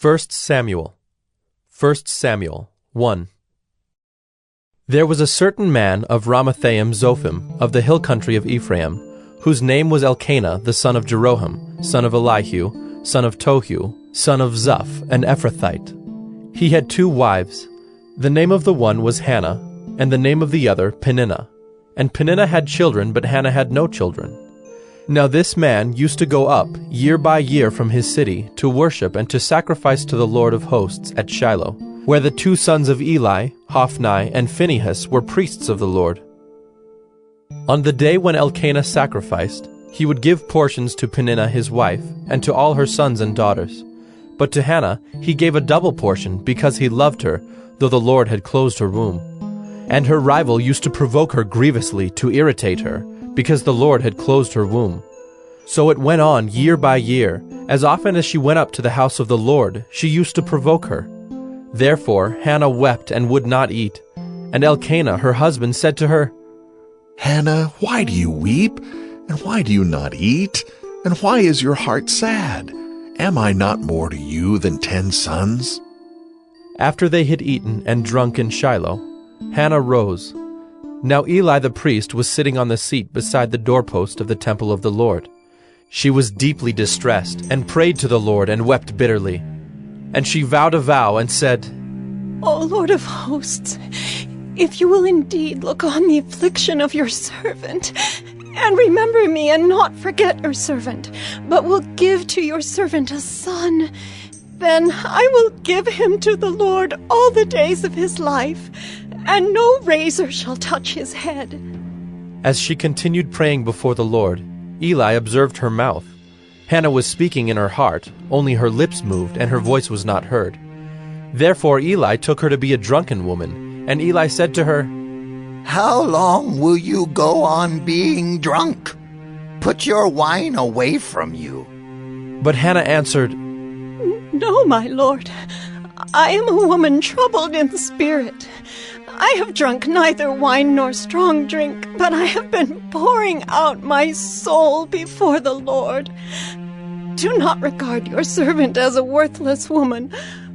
1 Samuel 1. There was a certain man of Ramathaim Zophim, of the hill country of Ephraim, whose name was Elkanah the son of Jeroham, son of Elihu, son of Tohu, son of Zuph, an Ephrathite. He had 2 wives. The name of the one was Hannah, and the name of the other Peninnah. And Peninnah had children, but Hannah had no children. Now this man used to go up year by year from his city to worship and to sacrifice to the Lord of hosts at Shiloh, where the 2 sons of Eli, Hophni and Phinehas, were priests of the Lord. On the day when Elkanah sacrificed, he would give portions to Peninnah his wife, and to all her sons and daughters. But to Hannah he gave a double portion, because he loved her, though the Lord had closed her womb. And her rival used to provoke her grievously to irritate her, because the Lord had closed her womb. So it went on year by year. As often as she went up to the house of the Lord, she used to provoke her. Therefore Hannah wept and would not eat. And Elkanah her husband said to her, Hannah, why do you weep? And why do you not eat? And why is your heart sad? Am I not more to you than 10 sons? After they had eaten and drunk in Shiloh, Hannah rose. Now Eli the priest was sitting on the seat beside the doorpost of the temple of the Lord. She was deeply distressed, and prayed to the Lord, and wept bitterly. And she vowed a vow, and said, O Lord of hosts, if you will indeed look on the affliction of your servant, and remember me, and not forget your servant, but will give to your servant a son, then I will give him to the Lord all the days of his life, and no razor shall touch his head. As she continued praying before the Lord, Eli observed her mouth. Hannah was speaking in her heart, only her lips moved, and her voice was not heard. Therefore Eli took her to be a drunken woman, and Eli said to her, How long will you go on being drunk? Put your wine away from you. But Hannah answered, No, my lord, I am a woman troubled in spirit. I have drunk neither wine nor strong drink, but I have been pouring out my soul before the Lord. Do not regard your servant as a worthless woman,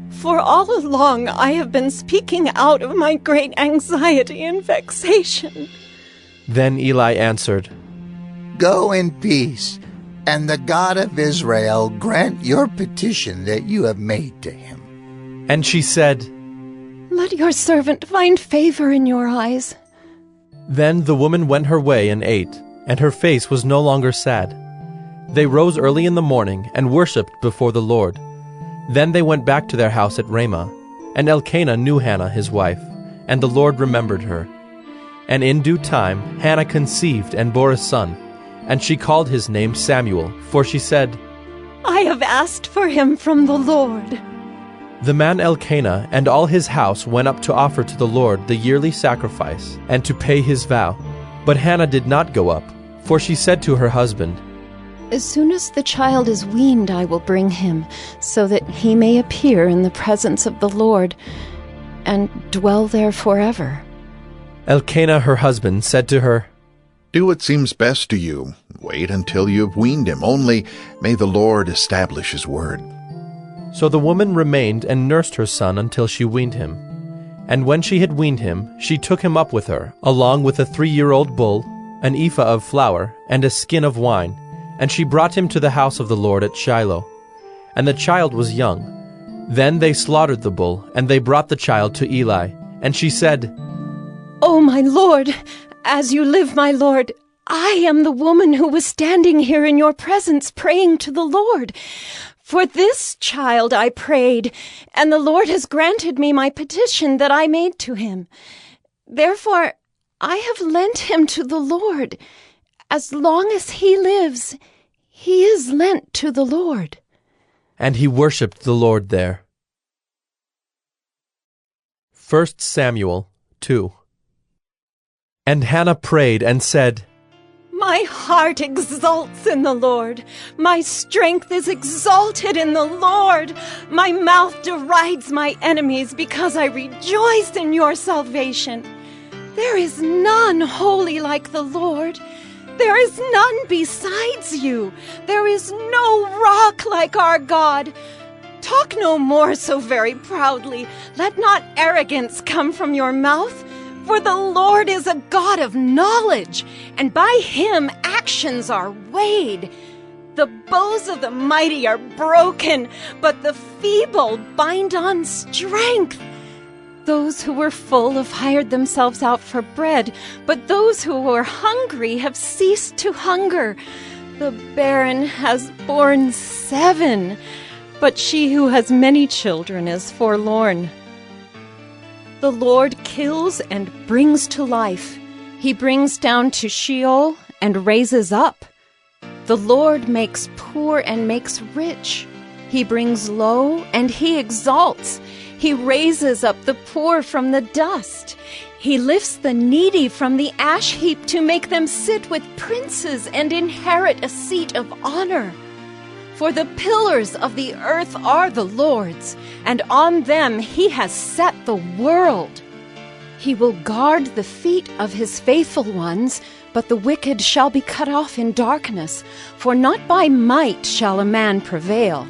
for all along I have been speaking out of my great anxiety and vexation. Then Eli answered, Go in peace, and the God of Israel grant your petition that you have made to him. And she said, Let your servant find favor in your eyes. Then the woman went her way and ate, and her face was no longer sad. They rose early in the morning and worshipped before the Lord. Then they went back to their house at Ramah, and Elkanah knew Hannah his wife, and the Lord remembered her. And in due time Hannah conceived and bore a son, and she called his name Samuel, for she said, I have asked for him from the Lord. The man Elkanah and all his house went up to offer to the Lord the yearly sacrifice, and to pay his vow. But Hannah did not go up, for she said to her husband, As soon as the child is weaned, I will bring him, so that he may appear in the presence of the Lord, and dwell there forever. Elkanah her husband said to her, Do what seems best to you. Wait until you have weaned him. Only may the Lord establish his word. So the woman remained and nursed her son until she weaned him. And when she had weaned him, she took him up with her, along with a 3-year-old bull, an ephah of flour, and a skin of wine, and she brought him to the house of the Lord at Shiloh. And the child was young. Then they slaughtered the bull, and they brought the child to Eli. And she said, Oh, my lord, as you live, my lord, I am the woman who was standing here in your presence praying to the Lord. For this child I prayed, and the Lord has granted me my petition that I made to him. Therefore I have lent him to the Lord. As long as he lives, he is lent to the Lord. And he worshipped the Lord there. 1 Samuel 2. And Hannah prayed and said, My heart exults in the Lord. My strength is exalted in the Lord. My mouth derides my enemies because I rejoice in your salvation. There is none holy like the Lord. There is none besides you. There is no rock like our God. Talk no more so very proudly. Let not arrogance come from your mouth. For the Lord is a God of knowledge, and by him actions are weighed. The bows of the mighty are broken, but the feeble bind on strength. Those who were full have hired themselves out for bread, but those who were hungry have ceased to hunger. The barren has borne 7, but she who has many children is forlorn. The Lord kills and brings to life. He brings down to Sheol and raises up. The Lord makes poor and makes rich. He brings low and he exalts. He raises up the poor from the dust. He lifts the needy from the ash heap to make them sit with princes and inherit a seat of honor. For the pillars of the earth are the Lord's, and on them he has set the world. He will guard the feet of his faithful ones, but the wicked shall be cut off in darkness, for not by might shall a man prevail.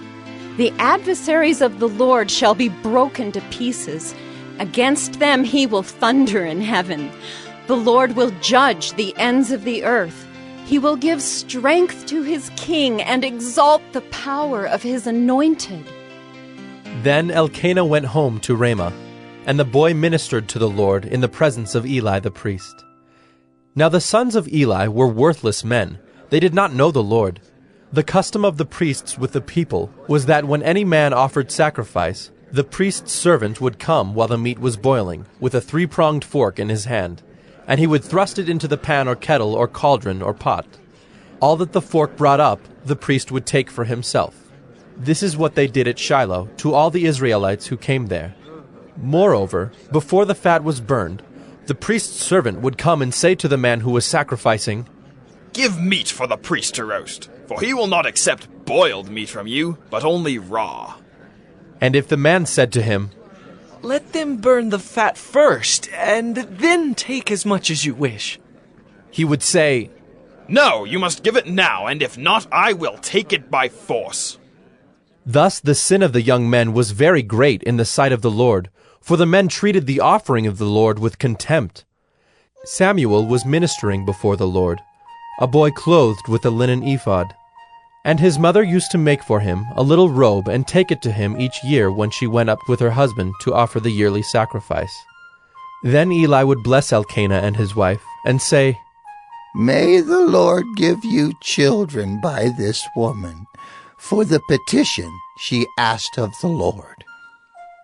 The adversaries of the Lord shall be broken to pieces. Against them he will thunder in heaven. The Lord will judge the ends of the earth. He will give strength to his king and exalt the power of his anointed. Then Elkanah went home to Ramah, and the boy ministered to the Lord in the presence of Eli the priest. Now the sons of Eli were worthless men. They did not know the Lord. The custom of the priests with the people was that when any man offered sacrifice, the priest's servant would come while the meat was boiling, with a 3-pronged fork in his hand, and he would thrust it into the pan or kettle or cauldron or pot. All that the fork brought up, the priest would take for himself. This is what they did at Shiloh to all the Israelites who came there. Moreover, before the fat was burned, the priest's servant would come and say to the man who was sacrificing, "Give meat for the priest to roast, for he will not accept boiled meat from you, but only raw." And if the man said to him, "Let them burn the fat first, and then take as much as you wish," he would say, "No, you must give it now, and if not, I will take it by force." Thus the sin of the young men was very great in the sight of the Lord, for the men treated the offering of the Lord with contempt. Samuel was ministering before the Lord, a boy clothed with a linen ephod. And his mother used to make for him a little robe and take it to him each year when she went up with her husband to offer the yearly sacrifice. Then Eli would bless Elkanah and his wife, and say, "May the Lord give you children by this woman, for the petition she asked of the Lord."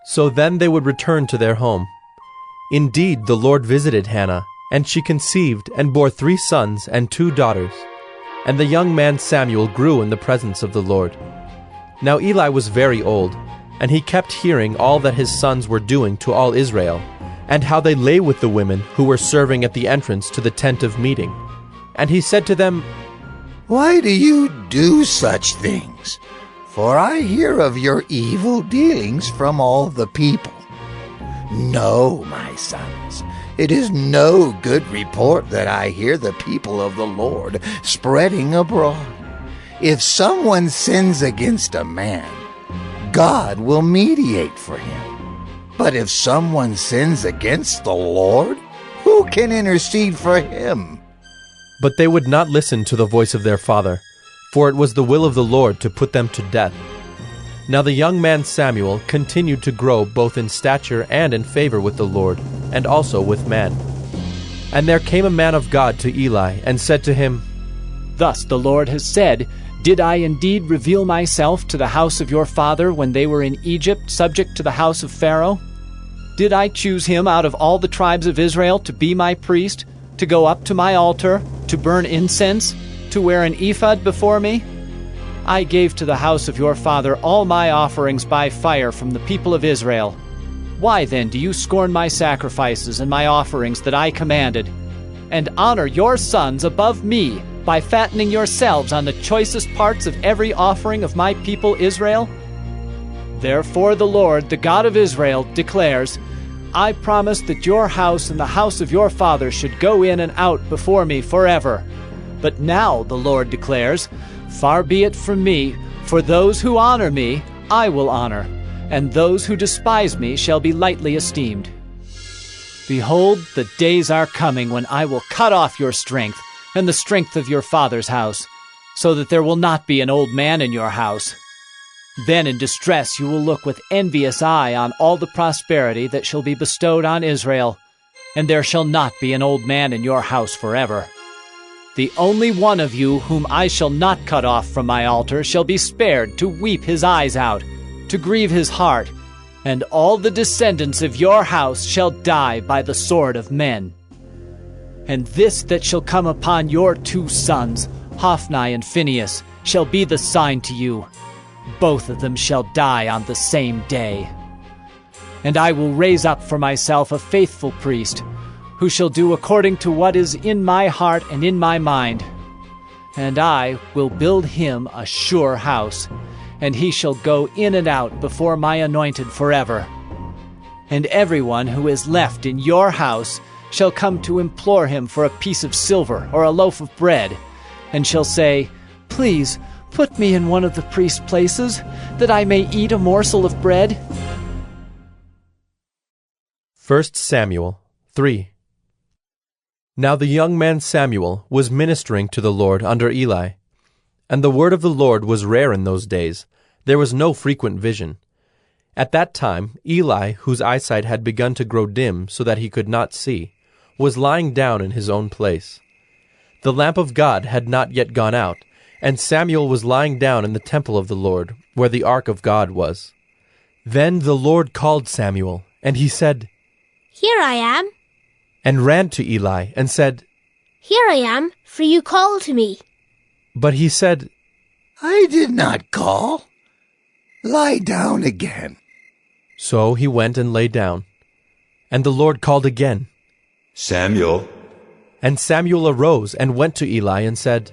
So then they would return to their home. Indeed, the Lord visited Hannah, and she conceived and bore 3 sons and 2 daughters. And the young man Samuel grew in the presence of the Lord. Now Eli was very old, and he kept hearing all that his sons were doing to all Israel, and how they lay with the women who were serving at the entrance to the tent of meeting. And he said to them, "Why do you do such things? For I hear of your evil dealings from all the people. No, my sons, it is no good report that I hear the people of the Lord spreading abroad. If someone sins against a man, God will mediate for him. But if someone sins against the Lord, who can intercede for him?" But they would not listen to the voice of their father, for it was the will of the Lord to put them to death. Now the young man Samuel continued to grow both in stature and in favor with the Lord, and also with man. And there came a man of God to Eli, and said to him, "Thus the Lord has said, Did I indeed reveal myself to the house of your father when they were in Egypt, subject to the house of Pharaoh? Did I choose him out of all the tribes of Israel to be my priest, to go up to my altar, to burn incense, to wear an ephod before me? I gave to the house of your father all my offerings by fire from the people of Israel. Why then do you scorn my sacrifices and my offerings that I commanded, and honor your sons above me by fattening yourselves on the choicest parts of every offering of my people Israel? Therefore the Lord, the God of Israel, declares, I promised that your house and the house of your father should go in and out before me forever. But now, the Lord declares, far be it from me, for those who honor me, I will honor, and those who despise me shall be lightly esteemed. Behold, the days are coming when I will cut off your strength and the strength of your father's house, so that there will not be an old man in your house. Then in distress you will look with envious eye on all the prosperity that shall be bestowed on Israel, and there shall not be an old man in your house forever. The only one of you whom I shall not cut off from my altar shall be spared to weep his eyes out, to grieve his heart, and all the descendants of your house shall die by the sword of men. And this that shall come upon your 2 sons, Hophni and Phinehas, shall be the sign to you. Both of them shall die on the same day. And I will raise up for myself a faithful priest, who shall do according to what is in my heart and in my mind. And I will build him a sure house, and he shall go in and out before my anointed forever. And everyone who is left in your house shall come to implore him for a piece of silver or a loaf of bread, and shall say, Please, put me in one of the priest's places, that I may eat a morsel of bread. 1 Samuel 3. Now the young man Samuel was ministering to the Lord under Eli. And the word of the Lord was rare in those days. There was no frequent vision. At that time Eli, whose eyesight had begun to grow dim so that he could not see, was lying down in his own place. The lamp of God had not yet gone out, and Samuel was lying down in the temple of the Lord, where the ark of God was. Then the Lord called Samuel, and he said, Here I am. And ran to Eli, and said, Here I am, for you called me. But he said, I did not call. Lie down again. So he went and lay down. And the Lord called again, Samuel. And Samuel arose and went to Eli and said,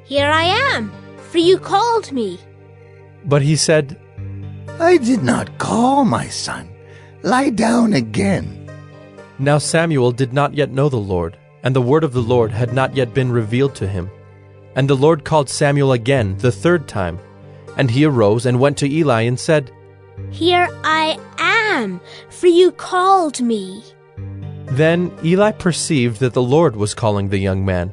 Here I am, for you called me. But he said, I did not call, my son. Lie down again. Now Samuel did not yet know the Lord, and the word of the Lord had not yet been revealed to him. And the Lord called Samuel again the 3rd time. And he arose and went to Eli and said, Here I am, for you called me. Then Eli perceived that the Lord was calling the young man.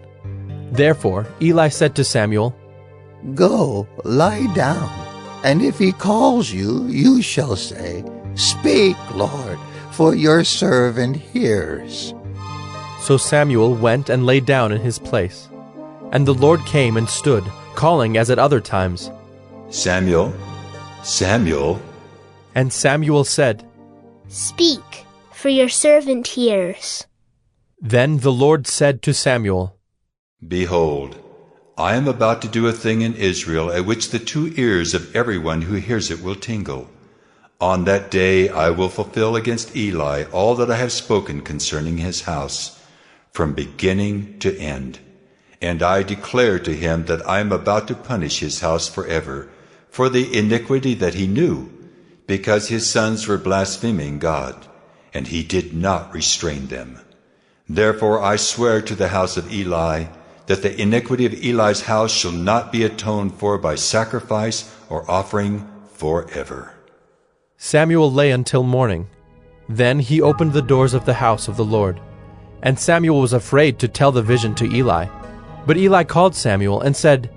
Therefore Eli said to Samuel, Go, lie down, and if he calls you, you shall say, Speak, Lord, for your servant hears. So Samuel went and lay down in his place. And the Lord came and stood, calling as at other times, Samuel, Samuel. And Samuel said, Speak, for your servant hears. Then the Lord said to Samuel, Behold, I am about to do a thing in Israel at which the 2 ears of everyone who hears it will tingle. On that day I will fulfill against Eli all that I have spoken concerning his house, from beginning to end. And I declare to him that I am about to punish his house forever, for the iniquity that he knew, because his sons were blaspheming God, and he did not restrain them. Therefore I swear to the house of Eli, that the iniquity of Eli's house shall not be atoned for by sacrifice or offering forever. Samuel lay until morning. Then he opened the doors of the house of the Lord. And Samuel was afraid to tell the vision to Eli. But Eli called Samuel and said,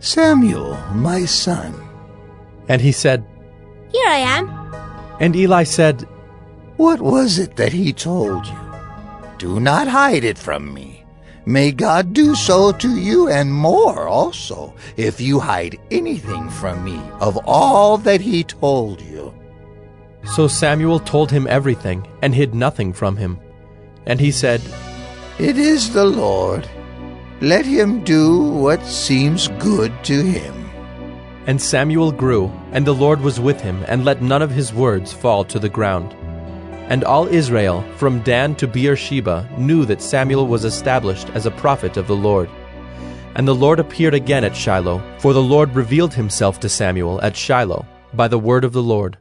Samuel, my son. And he said, Here I am. And Eli said, What was it that he told you? Do not hide it from me. May God do so to you and more also, if you hide anything from me of all that he told you. So Samuel told him everything, and hid nothing from him. And he said, It is the Lord. Let him do what seems good to him. And Samuel grew, and the Lord was with him, and let none of his words fall to the ground. And all Israel, from Dan to Beersheba, knew that Samuel was established as a prophet of the Lord. And the Lord appeared again at Shiloh, for the Lord revealed himself to Samuel at Shiloh by the word of the Lord.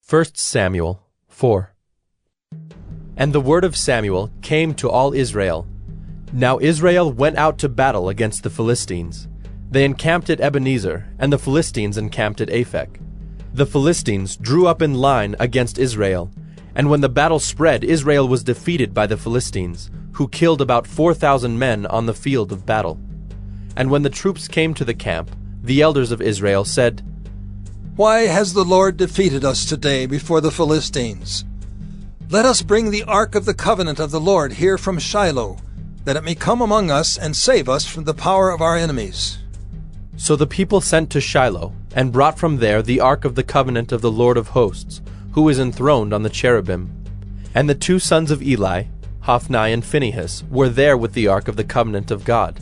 1 Samuel 4. And the word of Samuel came to all Israel. Now Israel went out to battle against the Philistines. They encamped at Ebenezer, and the Philistines encamped at Aphek. The Philistines drew up in line against Israel, and when the battle spread, Israel was defeated by the Philistines, who killed about 4,000 men on the field of battle. And when the troops came to the camp, the elders of Israel said, "Why has the Lord defeated us today before the Philistines? Let us bring the ark of the covenant of the Lord here from Shiloh, that it may come among us and save us from the power of our enemies." So the people sent to Shiloh, and brought from there the ark of the covenant of the Lord of hosts, who is enthroned on the cherubim. And the 2 sons of Eli, Hophni and Phinehas, were there with the ark of the covenant of God.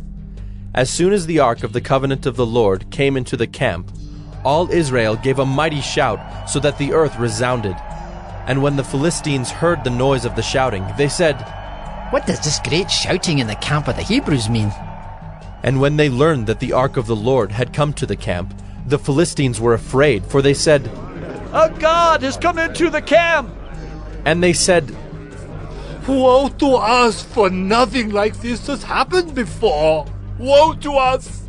As soon as the ark of the covenant of the Lord came into the camp, all Israel gave a mighty shout, so that the earth resounded. And when the Philistines heard the noise of the shouting, they said, "What does this great shouting in the camp of the Hebrews mean?" And when they learned that the ark of the Lord had come to the camp, the Philistines were afraid, for they said, "A god has come into the camp!" And they said, "Woe to us, for nothing like this has happened before! Woe to us!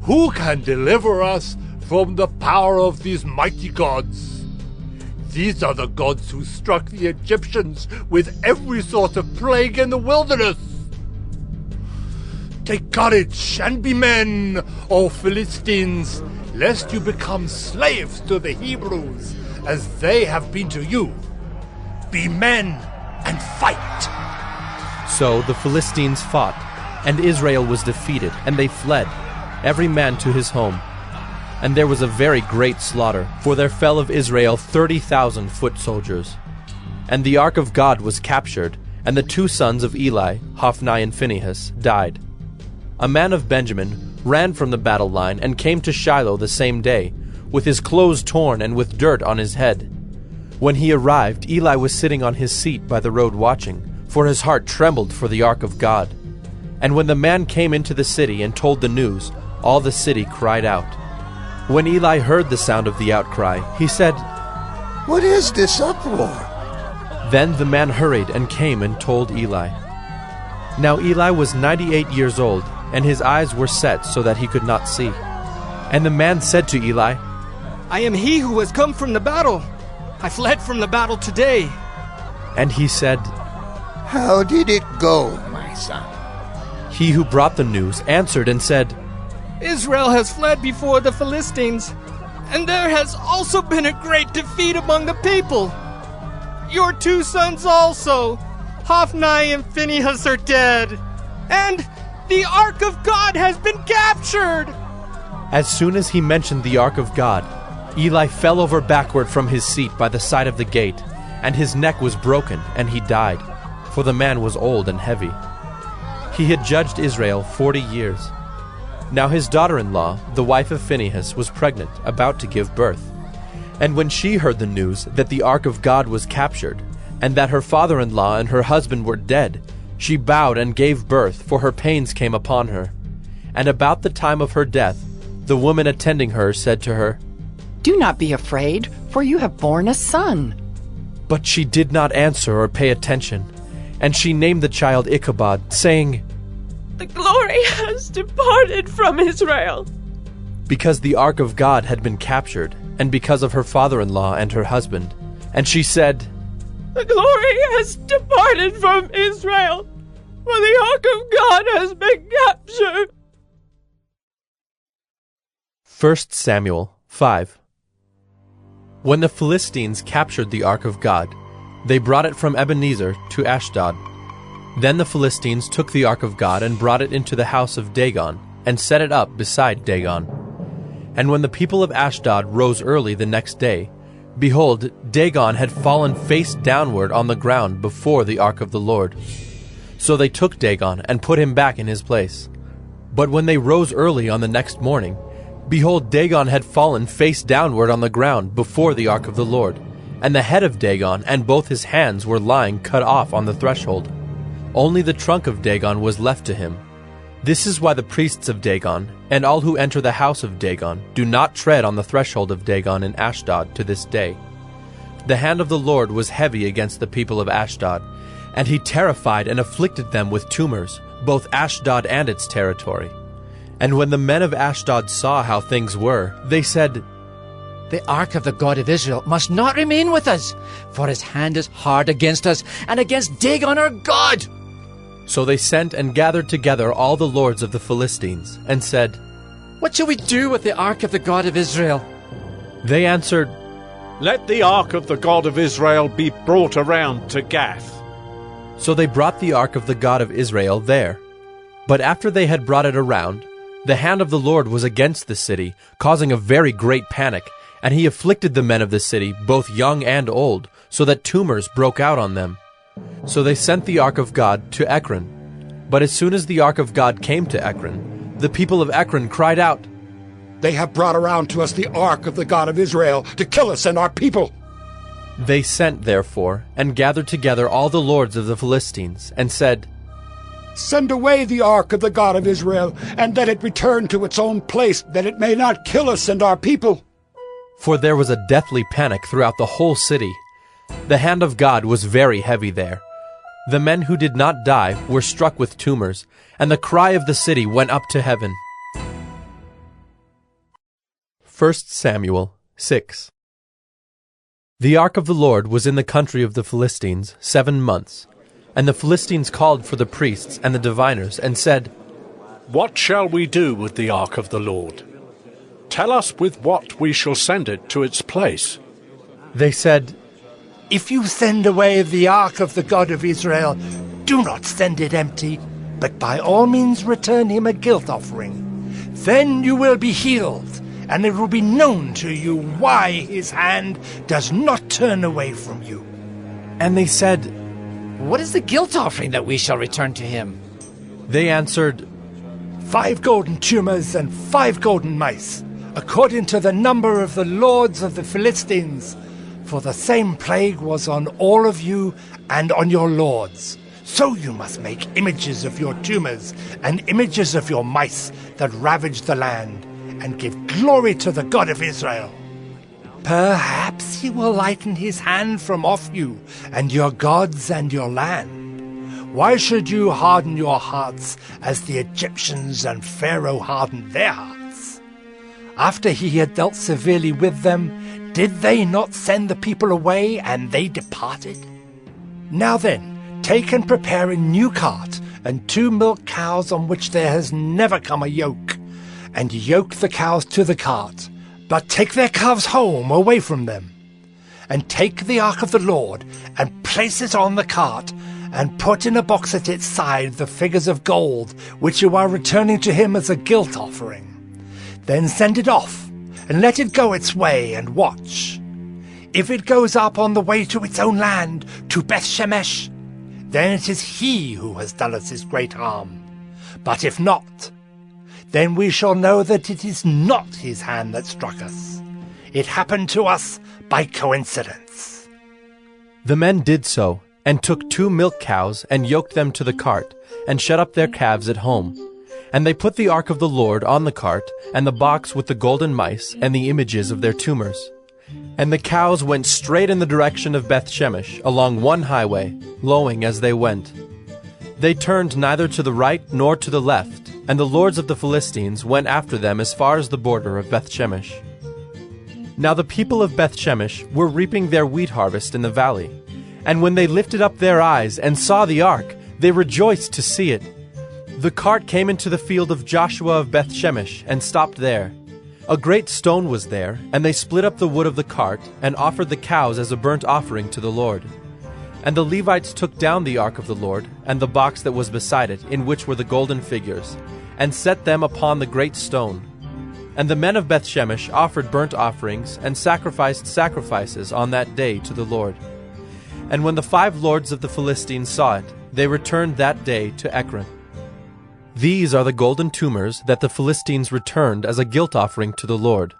Who can deliver us from the power of these mighty gods? These are the gods who struck the Egyptians with every sort of plague in the wilderness. Take courage and be men, O Philistines, lest you become slaves to the Hebrews, as they have been to you. Be men and fight." So the Philistines fought, and Israel was defeated, and they fled, every man to his home. And there was a very great slaughter, for there fell of Israel 30,000 foot soldiers. And the ark of God was captured, and the 2 sons of Eli, Hophni and Phinehas, died. A man of Benjamin ran from the battle line and came to Shiloh the same day, with his clothes torn and with dirt on his head. When he arrived, Eli was sitting on his seat by the road watching, for his heart trembled for the ark of God. And when the man came into the city and told the news, all the city cried out. When Eli heard the sound of the outcry, he said, "What is this uproar?" Then the man hurried and came and told Eli. Now Eli was 98 years old, and his eyes were set so that he could not see. And the man said to Eli, "I am he who has come from the battle. I fled from the battle today." And he said, "How did it go, my son?" He who brought the news answered and said, "Israel has fled before the Philistines, and there has also been a great defeat among the people. Your 2 sons also, Hophni and Phinehas, are dead, and the ark of God has been captured." As soon as he mentioned the ark of God, Eli fell over backward from his seat by the side of the gate, and his neck was broken, and he died, for the man was old and heavy. He had judged Israel 40 years. Now his daughter-in-law, the wife of Phinehas, was pregnant, about to give birth. And when she heard the news that the ark of God was captured, and that her father-in-law and her husband were dead, she bowed and gave birth, for her pains came upon her. And about the time of her death, the woman attending her said to her, "Do not be afraid, for you have borne a son." But she did not answer or pay attention, and she named the child Ichabod, saying, "The glory has departed from Israel," because the ark of God had been captured, and because of her father-in-law and her husband. And she said, "The glory has departed from Israel, for the ark of God has been captured." 1 Samuel 5. When the Philistines captured the ark of God, they brought it from Ebenezer to Ashdod. Then the Philistines took the ark of God and brought it into the house of Dagon, and set it up beside Dagon. And when the people of Ashdod rose early the next day, behold, Dagon had fallen face downward on the ground before the ark of the Lord. So they took Dagon and put him back in his place. But when they rose early on the next morning, behold, Dagon had fallen face downward on the ground before the ark of the Lord, and the head of Dagon and both his hands were lying cut off on the threshold. Only the trunk of Dagon was left to him. This is why the priests of Dagon, and all who enter the house of Dagon, do not tread on the threshold of Dagon in Ashdod to this day. The hand of the Lord was heavy against the people of Ashdod, and he terrified and afflicted them with tumors, both Ashdod and its territory. And when the men of Ashdod saw how things were, they said, The ark of the God of Israel must not remain with us, for his hand is hard against us and against Dagon our God. So they sent and gathered together all the lords of the Philistines, and said, What shall we do with the ark of the God of Israel? They answered, Let the ark of the God of Israel be brought around to Gath. So they brought the ark of the God of Israel there. But after they had brought it around, the hand of the Lord was against the city, causing a very great panic, and he afflicted the men of the city, both young and old, so that tumors broke out on them. So they sent the ark of God to Ekron. But as soon as the ark of God came to Ekron, the people of Ekron cried out, They have brought around to us the ark of the God of Israel to kill us and our people. They sent, therefore, and gathered together all the lords of the Philistines, and said, Send away the ark of the God of Israel, and let it return to its own place, that it may not kill us and our people. For there was a deathly panic throughout the whole city. The hand of God was very heavy there. The men who did not die were struck with tumors, and the cry of the city went up to heaven. 1 Samuel 6. The ark of the Lord was in the country of the Philistines 7 months. And the Philistines called for the priests and the diviners, and said, What shall we do with the ark of the Lord? Tell us with what we shall send it to its place. They said, If you send away the ark of the God of Israel, do not send it empty, but by all means return him a guilt offering. Then you will be healed, and it will be known to you why his hand does not turn away from you. And they said, What is the guilt offering that we shall return to him? They answered, 5 golden tumors and 5 golden mice, according to the number of the lords of the Philistines. For the same plague was on all of you and on your lords. So you must make images of your tumors and images of your mice that ravage the land, and give glory to the God of Israel. Perhaps he will lighten his hand from off you and your gods and your land. Why should you harden your hearts as the Egyptians and Pharaoh hardened their hearts? After he had dealt severely with them, did they not send the people away and they departed? Now then, take and prepare a new cart and 2 milk cows on which there has never come a yoke, and yoke the cows to the cart. But take their calves home away from them. And take the ark of the Lord, and place it on the cart, and put in a box at its side the figures of gold, which you are returning to him as a guilt offering. Then send it off, and let it go its way, and watch. If it goes up on the way to its own land, to Beth Shemesh, then it is he who has done us this great harm. But if not, then we shall know that it is not his hand that struck us. It happened to us by coincidence. The men did so, and took 2 milk cows, and yoked them to the cart, and shut up their calves at home. And they put the ark of the Lord on the cart, and the box with the golden mice, and the images of their tumors. And the cows went straight in the direction of Beth Shemesh, along one highway, lowing as they went. They turned neither to the right nor to the left, and the lords of the Philistines went after them as far as the border of Beth Shemesh. Now the people of Beth Shemesh were reaping their wheat harvest in the valley. And when they lifted up their eyes and saw the ark, they rejoiced to see it. The cart came into the field of Joshua of Beth Shemesh and stopped there. A great stone was there, and they split up the wood of the cart and offered the cows as a burnt offering to the Lord. And the Levites took down the ark of the Lord, and the box that was beside it, in which were the golden figures, and set them upon the great stone. And the men of Beth Shemesh offered burnt offerings, and sacrificed sacrifices on that day to the Lord. And when the 5 lords of the Philistines saw it, they returned that day to Ekron. These are the golden tumors that the Philistines returned as a guilt offering to the Lord.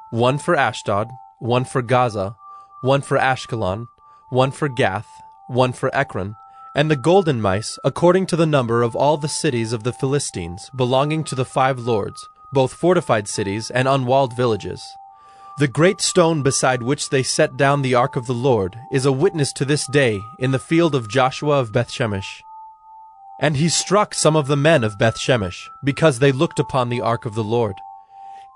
1 for Ashdod, 1 for Gaza, 1 for Ashkelon, 1 for Gath, 1 for Ekron, and the golden mice according to the number of all the cities of the Philistines, belonging to the 5 lords, both fortified cities and unwalled villages. The great stone beside which they set down the ark of the Lord is a witness to this day in the field of Joshua of Beth Shemesh. And he struck some of the men of Beth-Shemesh, because they looked upon the ark of the Lord.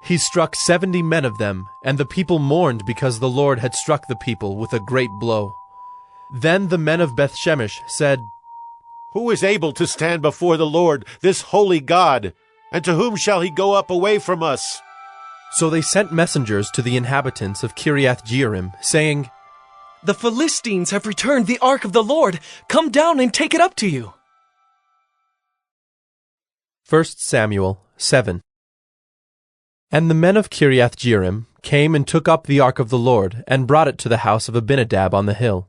He struck 70 men of them, and the people mourned because the Lord had struck the people with a great blow. Then the men of Beth-Shemesh said, Who is able to stand before the Lord, this holy God? And to whom shall he go up away from us? So they sent messengers to the inhabitants of Kiriath-Jearim, saying, The Philistines have returned the ark of the Lord. Come down and take it up to you. 1 Samuel 7. And the men of Kiriath-Jearim came and took up the ark of the Lord, and brought it to the house of Abinadab on the hill.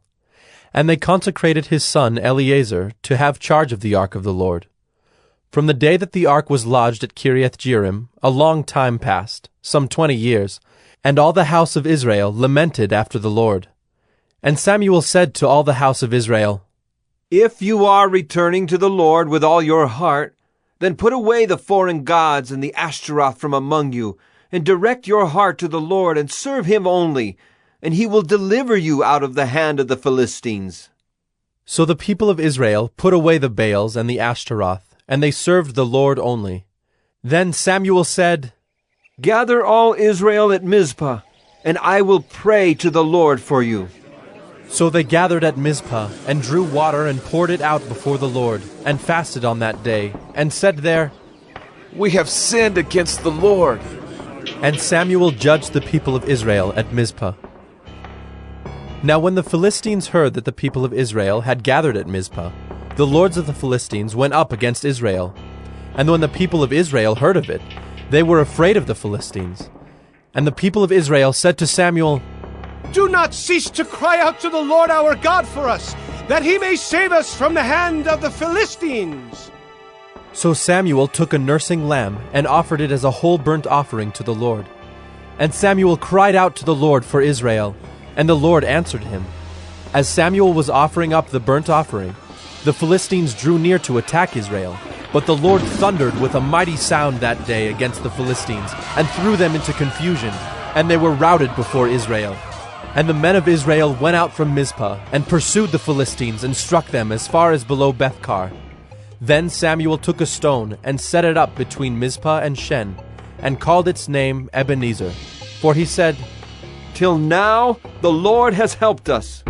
And they consecrated his son Eleazar to have charge of the ark of the Lord. From the day that the ark was lodged at Kiriath-Jearim, a long time passed, some 20 years, and all the house of Israel lamented after the Lord. And Samuel said to all the house of Israel, If you are returning to the Lord with all your heart, then put away the foreign gods and the Ashtaroth from among you, and direct your heart to the Lord, and serve him only, and he will deliver you out of the hand of the Philistines. So the people of Israel put away the Baals and the Ashtaroth, and they served the Lord only. Then Samuel said, Gather all Israel at Mizpah, and I will pray to the Lord for you. So they gathered at Mizpah, and drew water and poured it out before the Lord, and fasted on that day, and said there, We have sinned against the Lord. And Samuel judged the people of Israel at Mizpah. Now when the Philistines heard that the people of Israel had gathered at Mizpah, the lords of the Philistines went up against Israel. And when the people of Israel heard of it, they were afraid of the Philistines. And the people of Israel said to Samuel, Do not cease to cry out to the Lord our God for us, that he may save us from the hand of the Philistines. So Samuel took a nursing lamb and offered it as a whole burnt offering to the Lord. And Samuel cried out to the Lord for Israel, and the Lord answered him. As Samuel was offering up the burnt offering, the Philistines drew near to attack Israel. But the Lord thundered with a mighty sound that day against the Philistines, and threw them into confusion, and they were routed before Israel. And the men of Israel went out from Mizpah, and pursued the Philistines, and struck them as far as below Bethkar. Then Samuel took a stone, and set it up between Mizpah and Shen, and called its name Ebenezer. For he said, Till now the Lord has helped us.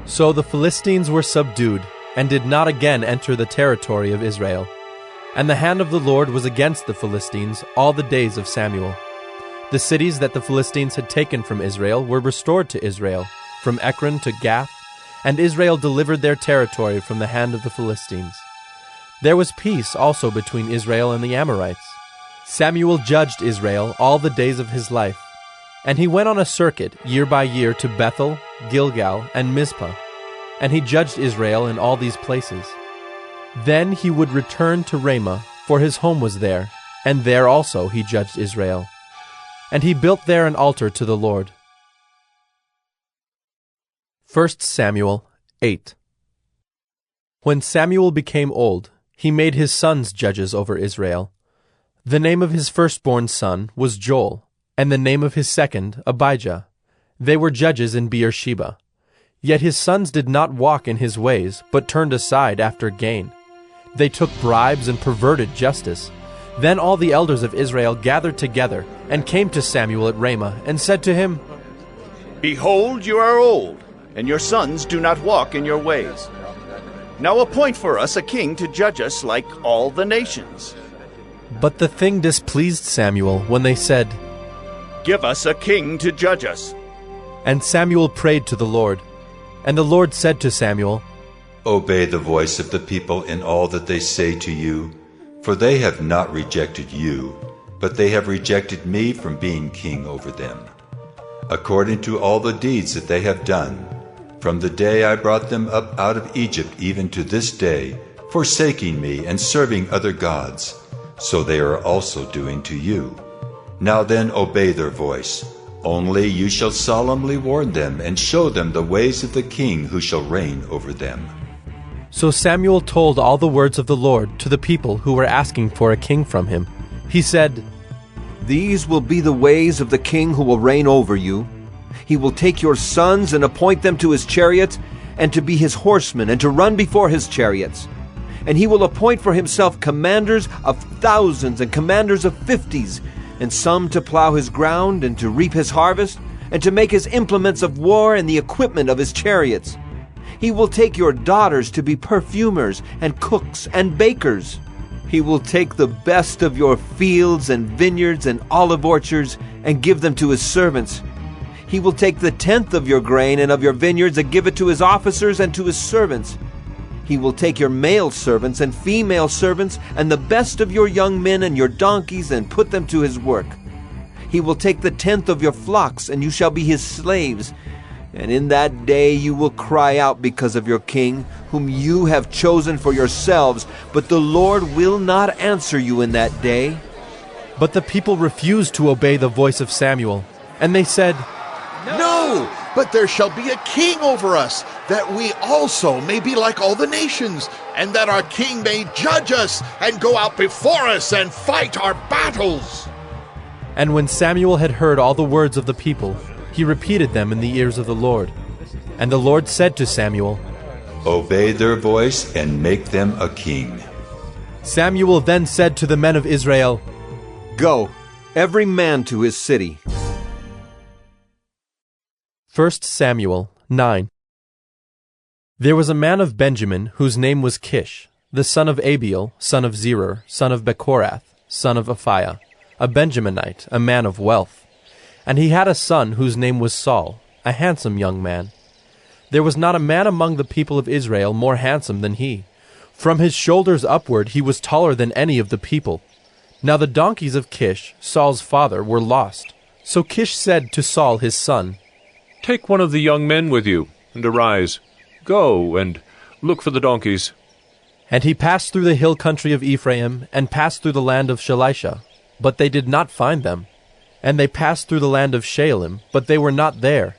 So the Philistines were subdued, and did not again enter the territory of Israel. And the hand of the Lord was against the Philistines all the days of Samuel. The cities that the Philistines had taken from Israel were restored to Israel, from Ekron to Gath, and Israel delivered their territory from the hand of the Philistines. There was peace also between Israel and the Amorites. Samuel judged Israel all the days of his life, and he went on a circuit year by year to Bethel, Gilgal, and Mizpah, and he judged Israel in all these places. Then he would return to Ramah, for his home was there, and there also he judged Israel. And he built there an altar to the Lord. 1 Samuel 8. When Samuel became old, he made his sons judges over Israel. The name of his firstborn son was Joel, and the name of his second Abijah. They were judges in Beersheba. Yet his sons did not walk in his ways, but turned aside after gain. They took bribes and perverted justice. Then all the elders of Israel gathered together, and came to Samuel at Ramah, and said to him, Behold, you are old, and your sons do not walk in your ways. Now appoint for us a king to judge us like all the nations. But the thing displeased Samuel when they said, Give us a king to judge us. And Samuel prayed to the Lord. And the Lord said to Samuel, Obey the voice of the people in all that they say to you, for they have not rejected you, but they have rejected me from being king over them, according to all the deeds that they have done, from the day I brought them up out of Egypt even to this day, forsaking me and serving other gods, so they are also doing to you. Now then obey their voice. Only you shall solemnly warn them, and show them the ways of the king who shall reign over them. So Samuel told all the words of the Lord to the people who were asking for a king from him. He said, These will be the ways of the king who will reign over you. He will take your sons and appoint them to his chariots, and to be his horsemen, and to run before his chariots. And he will appoint for himself commanders of thousands and commanders of 50s, and some to plow his ground and to reap his harvest, and to make his implements of war and the equipment of his chariots. He will take your daughters to be perfumers and cooks and bakers. He will take the best of your fields and vineyards and olive orchards and give them to his servants. He will take the 10th of your grain and of your vineyards and give it to his officers and to his servants. He will take your male servants and female servants and the best of your young men and your donkeys and put them to his work. He will take the 10th of your flocks, and you shall be his slaves. And in that day you will cry out because of your king, whom you have chosen for yourselves, but the Lord will not answer you in that day. But the people refused to obey the voice of Samuel, and they said, No, but there shall be a king over us, that we also may be like all the nations, and that our king may judge us and go out before us and fight our battles. And when Samuel had heard all the words of the people, he repeated them in the ears of the Lord. And the Lord said to Samuel, Obey their voice and make them a king. Samuel then said to the men of Israel, Go, every man to his city. 1 Samuel 9. There was a man of Benjamin whose name was Kish, the son of Abiel, son of Zerah, son of Bechorath, son of Aphiah, a Benjaminite, a man of wealth. And he had a son whose name was Saul, a handsome young man. There was not a man among the people of Israel more handsome than he. From his shoulders upward he was taller than any of the people. Now the donkeys of Kish, Saul's father, were lost. So Kish said to Saul his son, Take one of the young men with you, and arise. Go and look for the donkeys. And he passed through the hill country of Ephraim, and passed through the land of Shalisha, but they did not find them. And they passed through the land of Shalem, but they were not there.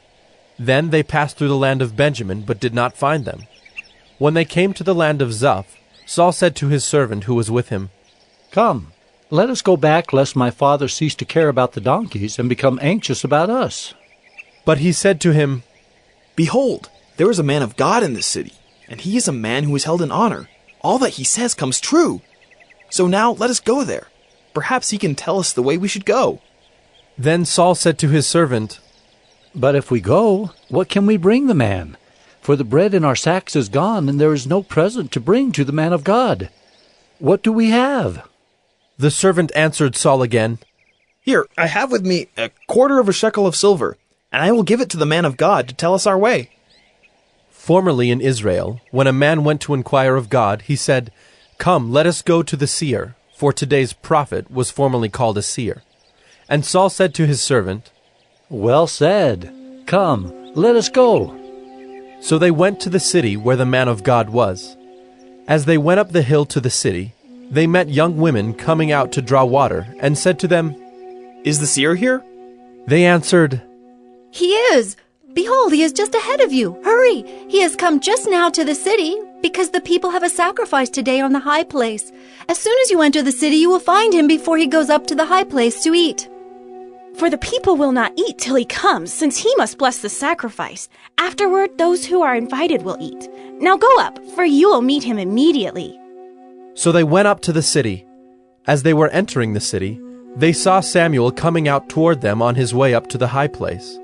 Then they passed through the land of Benjamin, but did not find them. When they came to the land of Zuph, Saul said to his servant who was with him, Come, let us go back, lest my father cease to care about the donkeys and become anxious about us. But he said to him, Behold, there is a man of God in this city, and he is a man who is held in honor. All that he says comes true. So now let us go there. Perhaps he can tell us the way we should go. Then Saul said to his servant, But if we go, what can we bring the man? For the bread in our sacks is gone, and there is no present to bring to the man of God. What do we have? The servant answered Saul again, Here, I have with me 1/4 of a shekel of silver, and I will give it to the man of God to tell us our way. Formerly in Israel, when a man went to inquire of God, he said, Come, let us go to the seer, for today's prophet was formerly called a seer. And Saul said to his servant, Well said. Come, let us go. So they went to the city where the man of God was. As they went up the hill to the city, they met young women coming out to draw water, and said to them, Is the seer here? They answered, He is. Behold, he is just ahead of you. Hurry! He has come just now to the city, because the people have a sacrifice today on the high place. As soon as you enter the city, you will find him before he goes up to the high place to eat. For the people will not eat till he comes, since he must bless the sacrifice. Afterward, those who are invited will eat. Now go up, for you will meet him immediately. So they went up to the city. As they were entering the city, they saw Samuel coming out toward them on his way up to the high place.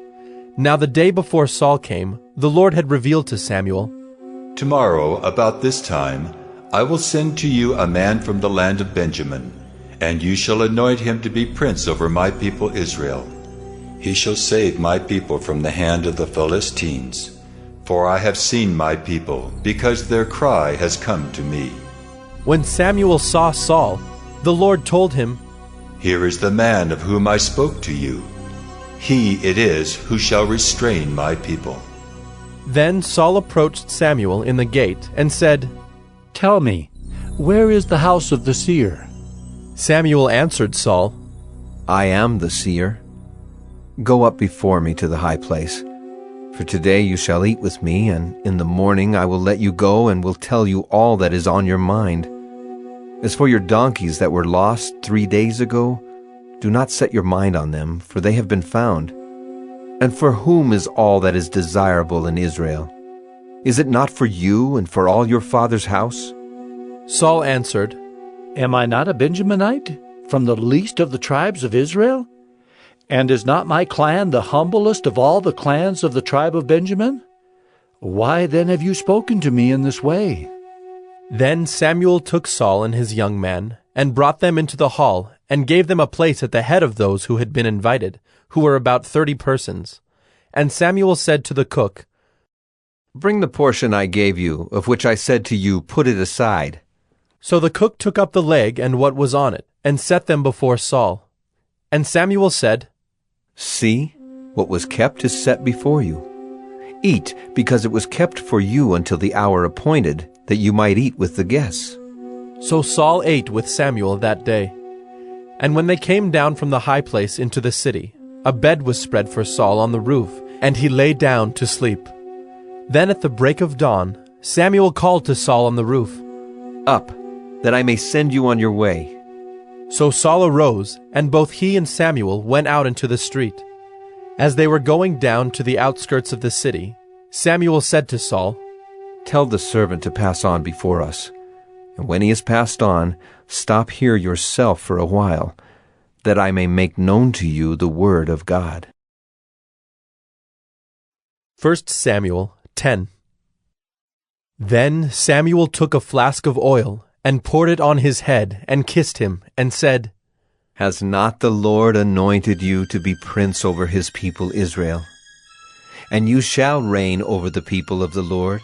Now the day before Saul came, the Lord had revealed to Samuel, Tomorrow, about this time, I will send to you a man from the land of Benjamin, and you shall anoint him to be prince over my people Israel. He shall save my people from the hand of the Philistines. For I have seen my people, because their cry has come to me. When Samuel saw Saul, the Lord told him, Here is the man of whom I spoke to you. He it is who shall restrain my people. Then Saul approached Samuel in the gate and said, Tell me, where is the house of the seer? Samuel answered Saul, I am the seer. Go up before me to the high place. For today you shall eat with me, and in the morning I will let you go and will tell you all that is on your mind. As for your donkeys that were lost 3 days ago, do not set your mind on them, for they have been found. And for whom is all that is desirable in Israel? Is it not for you and for all your father's house? Saul answered, Am I not a Benjaminite, from the least of the tribes of Israel? And is not my clan the humblest of all the clans of the tribe of Benjamin? Why then have you spoken to me in this way? Then Samuel took Saul and his young men, and brought them into the hall, and gave them a place at the head of those who had been invited, who were about 30 persons. And Samuel said to the cook, Bring the portion I gave you, of which I said to you, Put it aside. So the cook took up the leg and what was on it, and set them before Saul. And Samuel said, See, what was kept is set before you. Eat, because it was kept for you until the hour appointed, that you might eat with the guests. So Saul ate with Samuel that day. And when they came down from the high place into the city, a bed was spread for Saul on the roof, and he lay down to sleep. Then at the break of dawn, Samuel called to Saul on the roof, Up, that I may send you on your way. So Saul arose, and both he and Samuel went out into the street. As they were going down to the outskirts of the city, Samuel said to Saul, Tell the servant to pass on before us, and when he has passed on, stop here yourself for a while, that I may make known to you the word of God. 1 Samuel 10. Then Samuel took a flask of oil, and poured it on his head, and kissed him, and said, Has not the Lord anointed you to be prince over his people Israel? And you shall reign over the people of the Lord,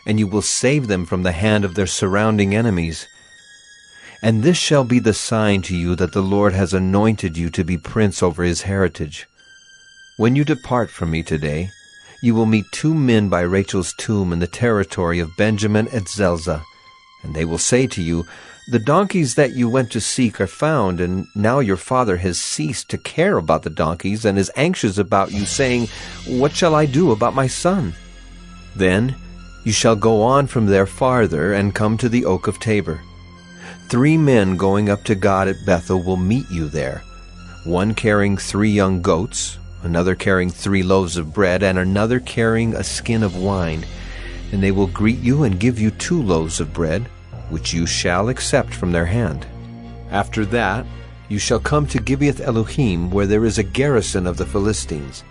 and you will save them from the hand of their surrounding enemies. And this shall be the sign to you that the Lord has anointed you to be prince over his heritage. When you depart from me today, you will meet 2 men by Rachel's tomb in the territory of Benjamin at Zelzah. And they will say to you, The donkeys that you went to seek are found, and now your father has ceased to care about the donkeys and is anxious about you, saying, What shall I do about my son? Then you shall go on from there farther and come to the oak of Tabor. 3 men going up to God at Bethel will meet you there, one carrying 3 young goats, another carrying 3 loaves of bread, and another carrying a skin of wine. And they will greet you and give you 2 loaves of bread, which you shall accept from their hand. After that, you shall come to Gibeath Elohim, where there is a garrison of the Philistines.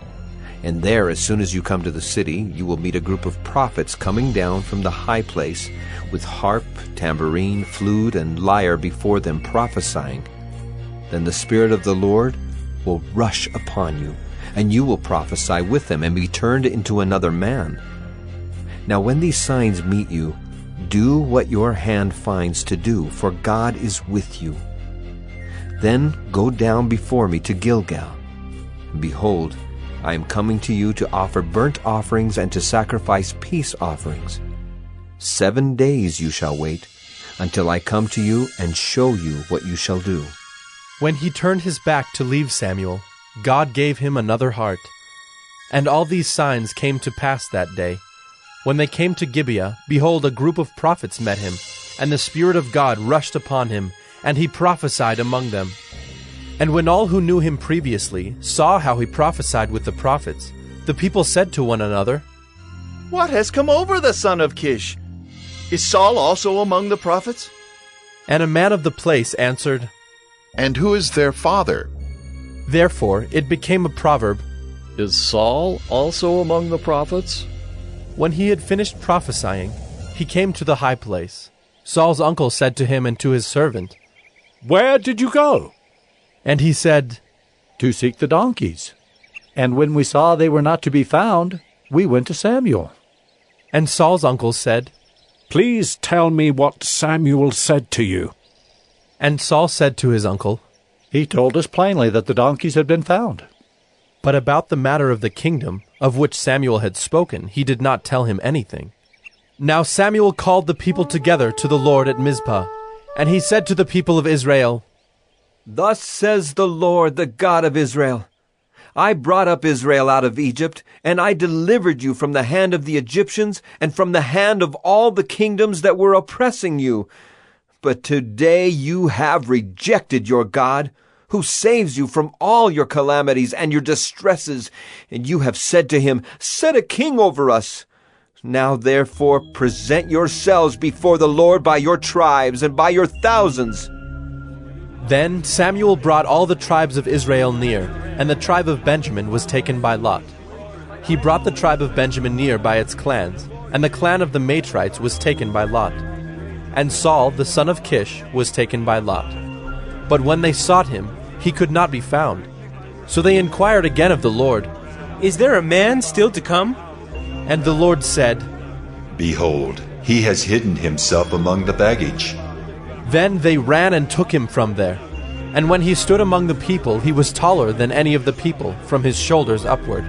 And there, as soon as you come to the city, you will meet a group of prophets coming down from the high place, with harp, tambourine, flute, and lyre before them, prophesying. Then the Spirit of the Lord will rush upon you, and you will prophesy with them, and be turned into another man. Now when these signs meet you, do what your hand finds to do, for God is with you. Then go down before me to Gilgal. And behold, I am coming to you to offer burnt offerings and to sacrifice peace offerings. 7 days you shall wait, until I come to you and show you what you shall do. When he turned his back to leave Samuel, God gave him another heart. And all these signs came to pass that day. When they came to Gibeah, behold, a group of prophets met him, and the Spirit of God rushed upon him, and he prophesied among them. And when all who knew him previously saw how he prophesied with the prophets, the people said to one another, What has come over the son of Kish? Is Saul also among the prophets? And a man of the place answered, And who is their father? Therefore it became a proverb, Is Saul also among the prophets? When he had finished prophesying, he came to the high place. Saul's uncle said to him and to his servant, Where did you go? And he said, To seek the donkeys. And when we saw they were not to be found, we went to Samuel. And Saul's uncle said, Please tell me what Samuel said to you. And Saul said to his uncle, He told us plainly that the donkeys had been found. But about the matter of the kingdom, of which Samuel had spoken, he did not tell him anything. Now Samuel called the people together to the Lord at Mizpah, and he said to the people of Israel, Thus says the Lord, the God of Israel, I brought up Israel out of Egypt, and I delivered you from the hand of the Egyptians and from the hand of all the kingdoms that were oppressing you. But today you have rejected your God, who saves you from all your calamities and your distresses, and you have said to him, Set a king over us. Now therefore present yourselves before the Lord by your tribes and by your thousands. Then Samuel brought all the tribes of Israel near, and the tribe of Benjamin was taken by lot. He brought the tribe of Benjamin near by its clans, and the clan of the Matrites was taken by lot. And Saul, the son of Kish, was taken by lot. But when they sought him, he could not be found. So they inquired again of the Lord, Is there a man still to come? And the Lord said, Behold, he has hidden himself among the baggage. Then they ran and took him from there. And when he stood among the people, he was taller than any of the people, from his shoulders upward.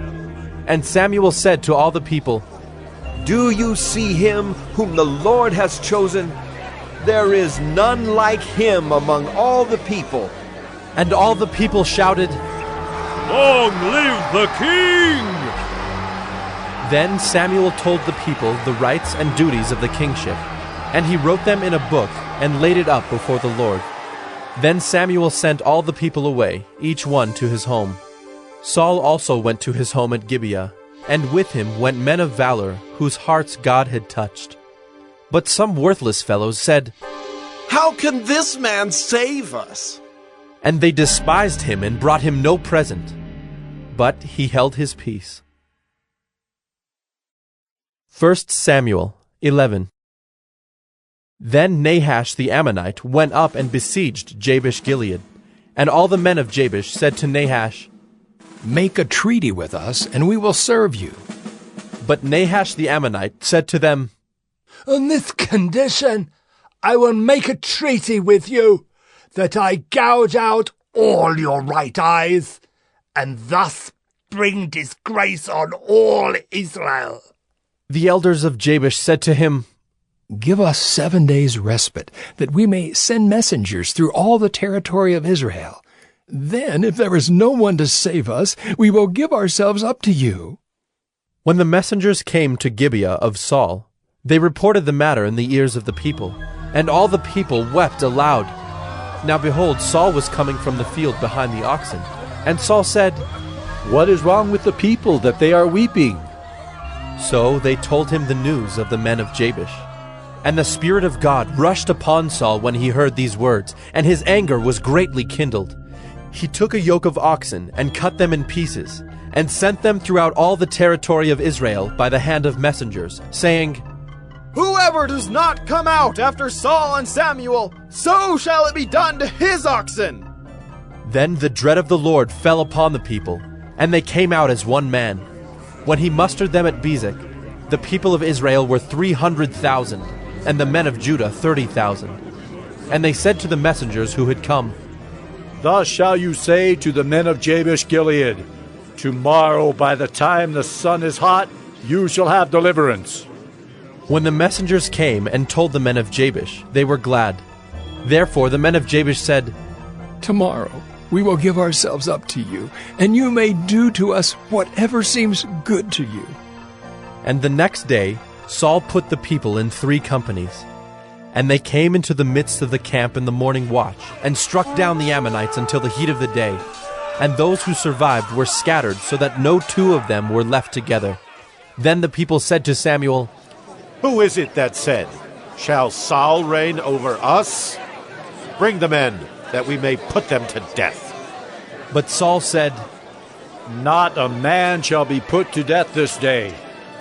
And Samuel said to all the people, Do you see him whom the Lord has chosen? There is none like him among all the people. And all the people shouted, Long live the king! Then Samuel told the people the rights and duties of the kingship, and he wrote them in a book and laid it up before the Lord. Then Samuel sent all the people away, each one to his home. Saul also went to his home at Gibeah, and with him went men of valor, whose hearts God had touched. But some worthless fellows said, How can this man save us? And they despised him and brought him no present. But he held his peace. 1 Samuel 11. Then Nahash the Ammonite went up and besieged Jabesh-Gilead. And all the men of Jabesh said to Nahash, Make a treaty with us, and we will serve you. But Nahash the Ammonite said to them, On this condition, I will make a treaty with you, that I gouge out all your right eyes, and thus bring disgrace on all Israel. The elders of Jabesh said to him, Give us 7 days' respite, that we may send messengers through all the territory of Israel. Then, if there is no one to save us, we will give ourselves up to you. When the messengers came to Gibeah of Saul, they reported the matter in the ears of the people, and all the people wept aloud. Now behold, Saul was coming from the field behind the oxen. And Saul said, What is wrong with the people that they are weeping? So they told him the news of the men of Jabesh. And the Spirit of God rushed upon Saul when he heard these words, and his anger was greatly kindled. He took a yoke of oxen and cut them in pieces, and sent them throughout all the territory of Israel by the hand of messengers, saying, Whoever does not come out after Saul and Samuel, so shall it be done to his oxen. Then the dread of the Lord fell upon the people, and they came out as one man. When he mustered them at Bezek, the people of Israel were 300,000, and the men of Judah 30,000. And they said to the messengers who had come, Thus shall you say to the men of Jabesh-Gilead, Tomorrow by the time the sun is hot, you shall have deliverance. When the messengers came and told the men of Jabesh, they were glad. Therefore the men of Jabesh said, Tomorrow we will give ourselves up to you, and you may do to us whatever seems good to you. And the next day Saul put the people in 3 companies. And they came into the midst of the camp in the morning watch, and struck down the Ammonites until the heat of the day. And those who survived were scattered, so that no 2 of them were left together. Then the people said to Samuel, Who is it that said, Shall Saul reign over us? Bring the men, that we may put them to death. But Saul said, Not a man shall be put to death this day,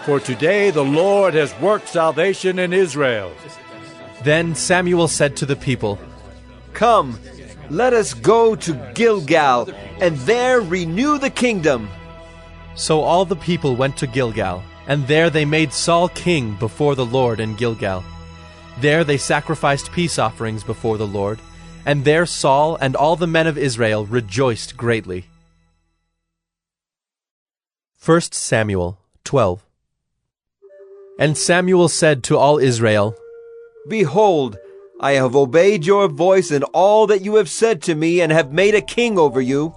for today the Lord has worked salvation in Israel. Then Samuel said to the people, Come, let us go to Gilgal, and there renew the kingdom. So all the people went to Gilgal, and there they made Saul king before the Lord in Gilgal. There they sacrificed peace offerings before the Lord, and there Saul and all the men of Israel rejoiced greatly. 1 Samuel 12. And Samuel said to all Israel, Behold, I have obeyed your voice in all that you have said to me, and have made a king over you.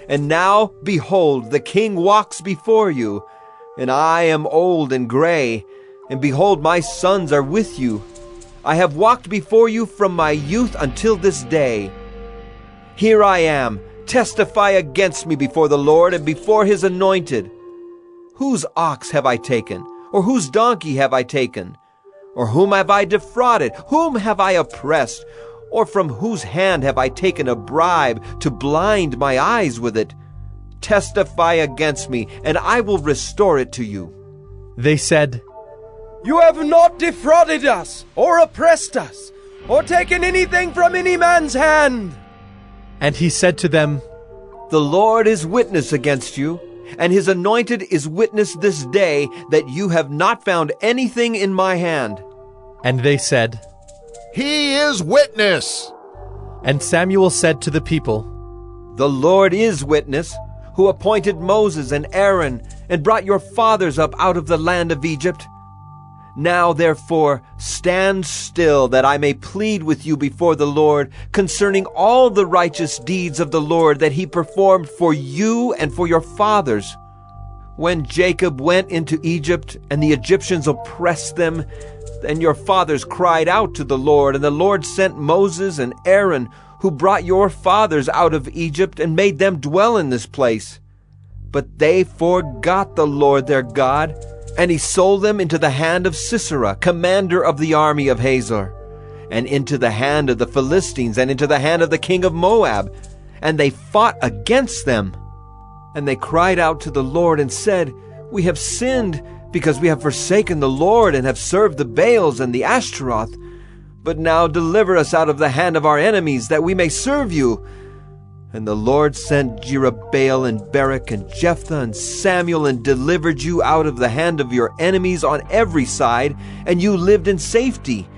And now, behold, the king walks before you, and I am old and gray, and behold, my sons are with you. I have walked before you from my youth until this day. Here I am, testify against me before the Lord and before his anointed. Whose ox have I taken, Or whose donkey have I taken? Or whom have I defrauded? Whom have I oppressed? Or from whose hand have I taken a bribe to blind my eyes with it? Testify against me, and I will restore it to you." They said, "You have not defrauded us, or oppressed us, or taken anything from any man's hand." And he said to them, "The Lord is witness against you, and his anointed is witness this day that you have not found anything in my hand." And they said, "He is witness." And Samuel said to the people, "The Lord is witness, who appointed Moses and Aaron, and brought your fathers up out of the land of Egypt. Now therefore stand still, that I may plead with you before the Lord concerning all the righteous deeds of the Lord that he performed for you and for your fathers. When Jacob went into Egypt, and the Egyptians oppressed them, then your fathers cried out to the Lord, and the Lord sent Moses and Aaron, who brought your fathers out of Egypt and made them dwell in this place. But they forgot the Lord their God, and he sold them into the hand of Sisera, commander of the army of Hazor, and into the hand of the Philistines, and into the hand of the king of Moab, and they fought against them. And they cried out to the Lord and said, 'We have sinned, because we have forsaken the Lord and have served the Baals and the Ashtaroth. But now deliver us out of the hand of our enemies, that we may serve you.' And the Lord sent Jerubbaal and Barak and Jephthah and Samuel, and delivered you out of the hand of your enemies on every side, and you lived in safety.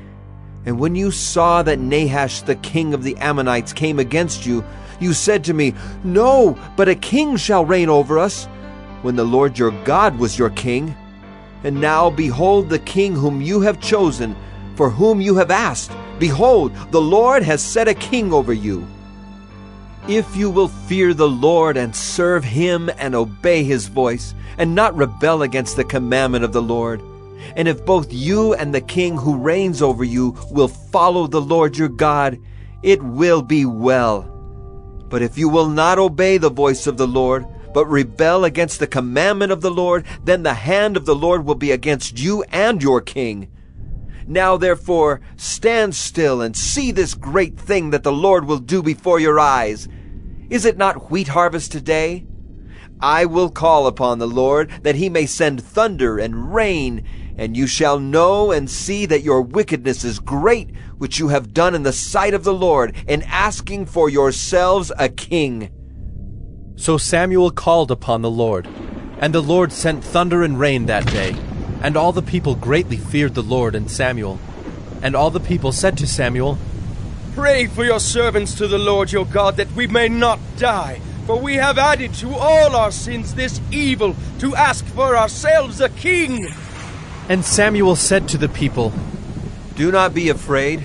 And when you saw that Nahash the king of the Ammonites came against you, you said to me, 'No, but a king shall reign over us,' when the Lord your God was your king. And now behold the king whom you have chosen, for whom you have asked. Behold, the Lord has set a king over you. If you will fear the Lord and serve him and obey his voice, and not rebel against the commandment of the Lord, and if both you and the king who reigns over you will follow the Lord your God, it will be well. But if you will not obey the voice of the Lord, but rebel against the commandment of the Lord, then the hand of the Lord will be against you and your king. Now therefore stand still and see this great thing that the Lord will do before your eyes. Is it not wheat harvest today? I will call upon the Lord, that he may send thunder and rain, and you shall know and see that your wickedness is great, which you have done in the sight of the Lord, in asking for yourselves a king." So Samuel called upon the Lord, and the Lord sent thunder and rain that day. And all the people greatly feared the Lord and Samuel. And all the people said to Samuel, "Pray for your servants to the Lord your God, that we may not die. For we have added to all our sins this evil, to ask for ourselves a king." And Samuel said to the people, "Do not be afraid.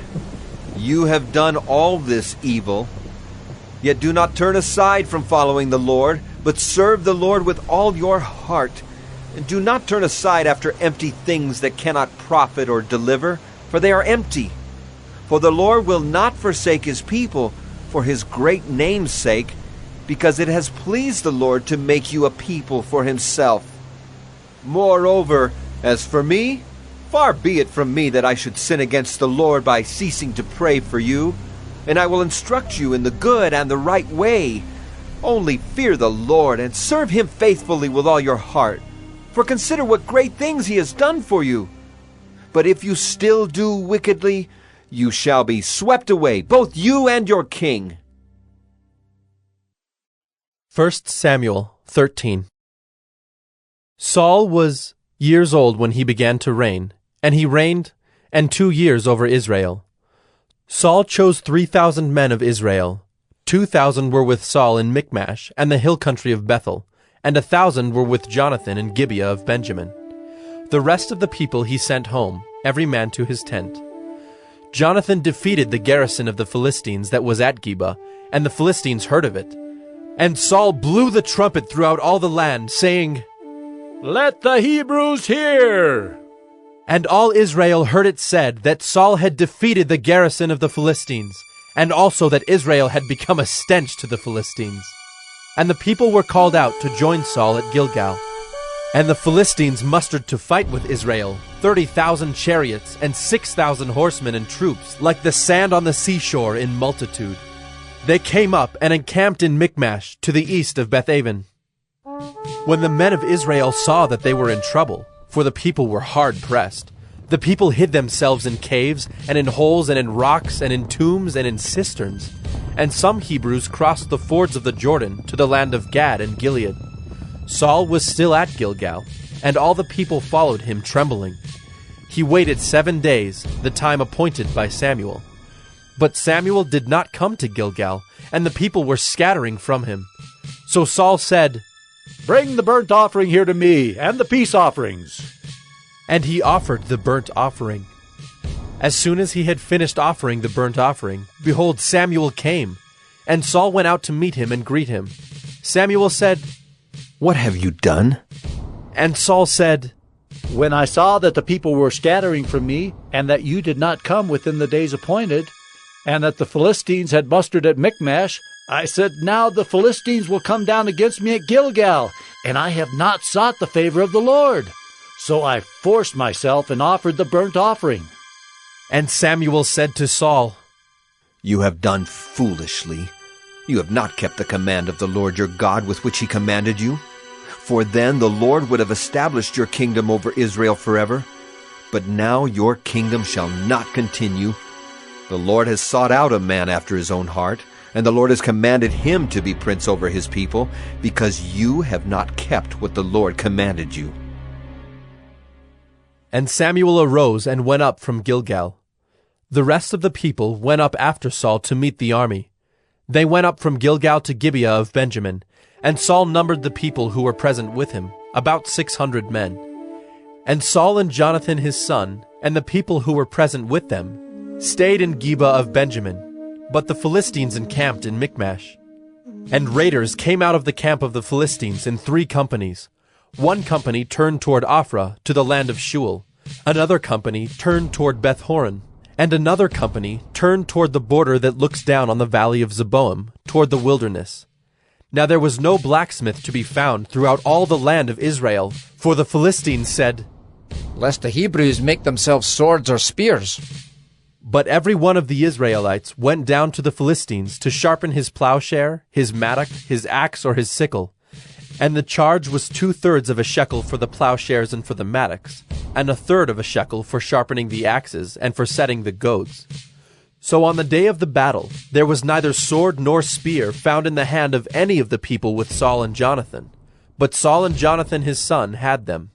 You have done all this evil. Yet do not turn aside from following the Lord, but serve the Lord with all your heart. And do not turn aside after empty things that cannot profit or deliver, for they are empty. For the Lord will not forsake his people for his great name's sake, because it has pleased the Lord to make you a people for himself. Moreover, as for me, far be it from me that I should sin against the Lord by ceasing to pray for you, and I will instruct you in the good and the right way. Only fear the Lord and serve him faithfully with all your heart. For consider what great things he has done for you. But if you still do wickedly, you shall be swept away, both you and your king." 1 Samuel 13. Saul was years old when he began to reign, and he reigned 2 years over Israel. Saul chose 3,000 men of Israel. 2,000 were with Saul in Michmash and the hill country of Bethel, and 1,000 were with Jonathan in Gibeah of Benjamin. The rest of the people he sent home, every man to his tent. Jonathan defeated the garrison of the Philistines that was at Gibeah, and the Philistines heard of it. And Saul blew the trumpet throughout all the land, saying, "Let the Hebrews hear!" And all Israel heard it said that Saul had defeated the garrison of the Philistines, and also that Israel had become a stench to the Philistines. And the people were called out to join Saul at Gilgal. And the Philistines mustered to fight with Israel 30,000 chariots and 6,000 horsemen and troops, like the sand on the seashore in multitude. They came up and encamped in Michmash to the east of Bethaven. When the men of Israel saw that they were in trouble, for the people were hard pressed, the people hid themselves in caves and in holes and in rocks and in tombs and in cisterns. And some Hebrews crossed the fords of the Jordan to the land of Gad and Gilead. Saul was still at Gilgal, and all the people followed him trembling. He waited 7 days, the time appointed by Samuel. But Samuel did not come to Gilgal, and the people were scattering from him. So Saul said, "Bring the burnt offering here to me, and the peace offerings." And he offered the burnt offering. As soon as he had finished offering the burnt offering, behold, Samuel came, and Saul went out to meet him and greet him. Samuel said, "What have you done?" And Saul said, "When I saw that the people were scattering from me, and that you did not come within the days appointed, and that the Philistines had mustered at Michmash, I said, now the Philistines will come down against me at Gilgal, and I have not sought the favor of the Lord. So I forced myself and offered the burnt offering." And Samuel said to Saul, "You have done foolishly. You have not kept the command of the Lord your God with which he commanded you. For then the Lord would have established your kingdom over Israel forever. But now your kingdom shall not continue. The Lord has sought out a man after his own heart, and the Lord has commanded him to be prince over his people, because you have not kept what the Lord commanded you." And Samuel arose and went up from Gilgal. The rest of the people went up after Saul to meet the army. They went up from Gilgal to Gibeah of Benjamin, and Saul numbered the people who were present with him, about 600 men. And Saul and Jonathan his son, and the people who were present with them, stayed in Gibeah of Benjamin, but the Philistines encamped in Michmash. And raiders came out of the camp of the Philistines in 3 companies. One company turned toward Ophrah to the land of Shual, another company turned toward Beth-horon, and another company turned toward the border that looks down on the valley of Zeboim, toward the wilderness. Now there was no blacksmith to be found throughout all the land of Israel, for the Philistines said, "Lest the Hebrews make themselves swords or spears." But every one of the Israelites went down to the Philistines to sharpen his plowshare, his mattock, his axe, or his sickle. And the charge was 2/3 of a shekel for the plowshares and for the mattocks, and 1/3 of a shekel for sharpening the axes and for setting the goads. So on the day of the battle there was neither sword nor spear found in the hand of any of the people with Saul and Jonathan, but Saul and Jonathan his son had them.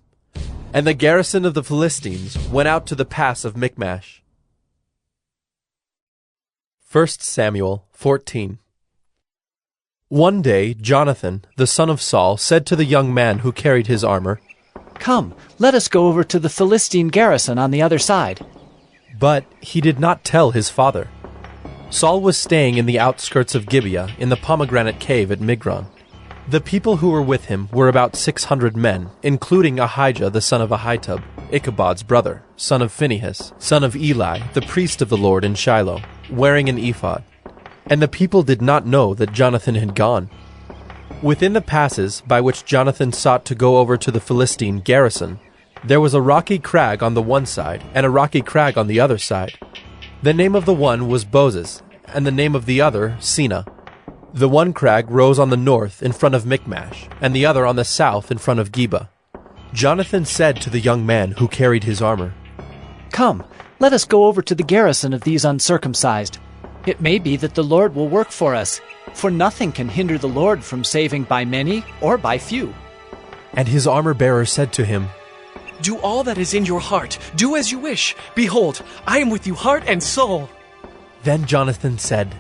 And the garrison of the Philistines went out to the pass of Michmash. 1 Samuel 14. One day Jonathan, the son of Saul, said to the young man who carried his armor, "Come, let us go over to the Philistine garrison on the other side." But he did not tell his father. Saul was staying in the outskirts of Gibeah in the pomegranate cave at Migron. The people who were with him were about 600 men, including Ahijah the son of Ahitub, Ichabod's brother, son of Phinehas, son of Eli, the priest of the Lord in Shiloh, wearing an ephod. And the people did not know that Jonathan had gone. Within the passes by which Jonathan sought to go over to the Philistine garrison, there was a rocky crag on the one side and a rocky crag on the other side. The name of the one was Bozez, and the name of the other Sina. The one crag rose on the north in front of Michmash, and the other on the south in front of Geba. Jonathan said to the young man who carried his armor, "Come, let us go over to the garrison of these uncircumcised. It may be that the Lord will work for us, for nothing can hinder the Lord from saving by many or by few." And his armor-bearer said to him, "Do all that is in your heart. Do as you wish. Behold, I am with you heart and soul." Then Jonathan said,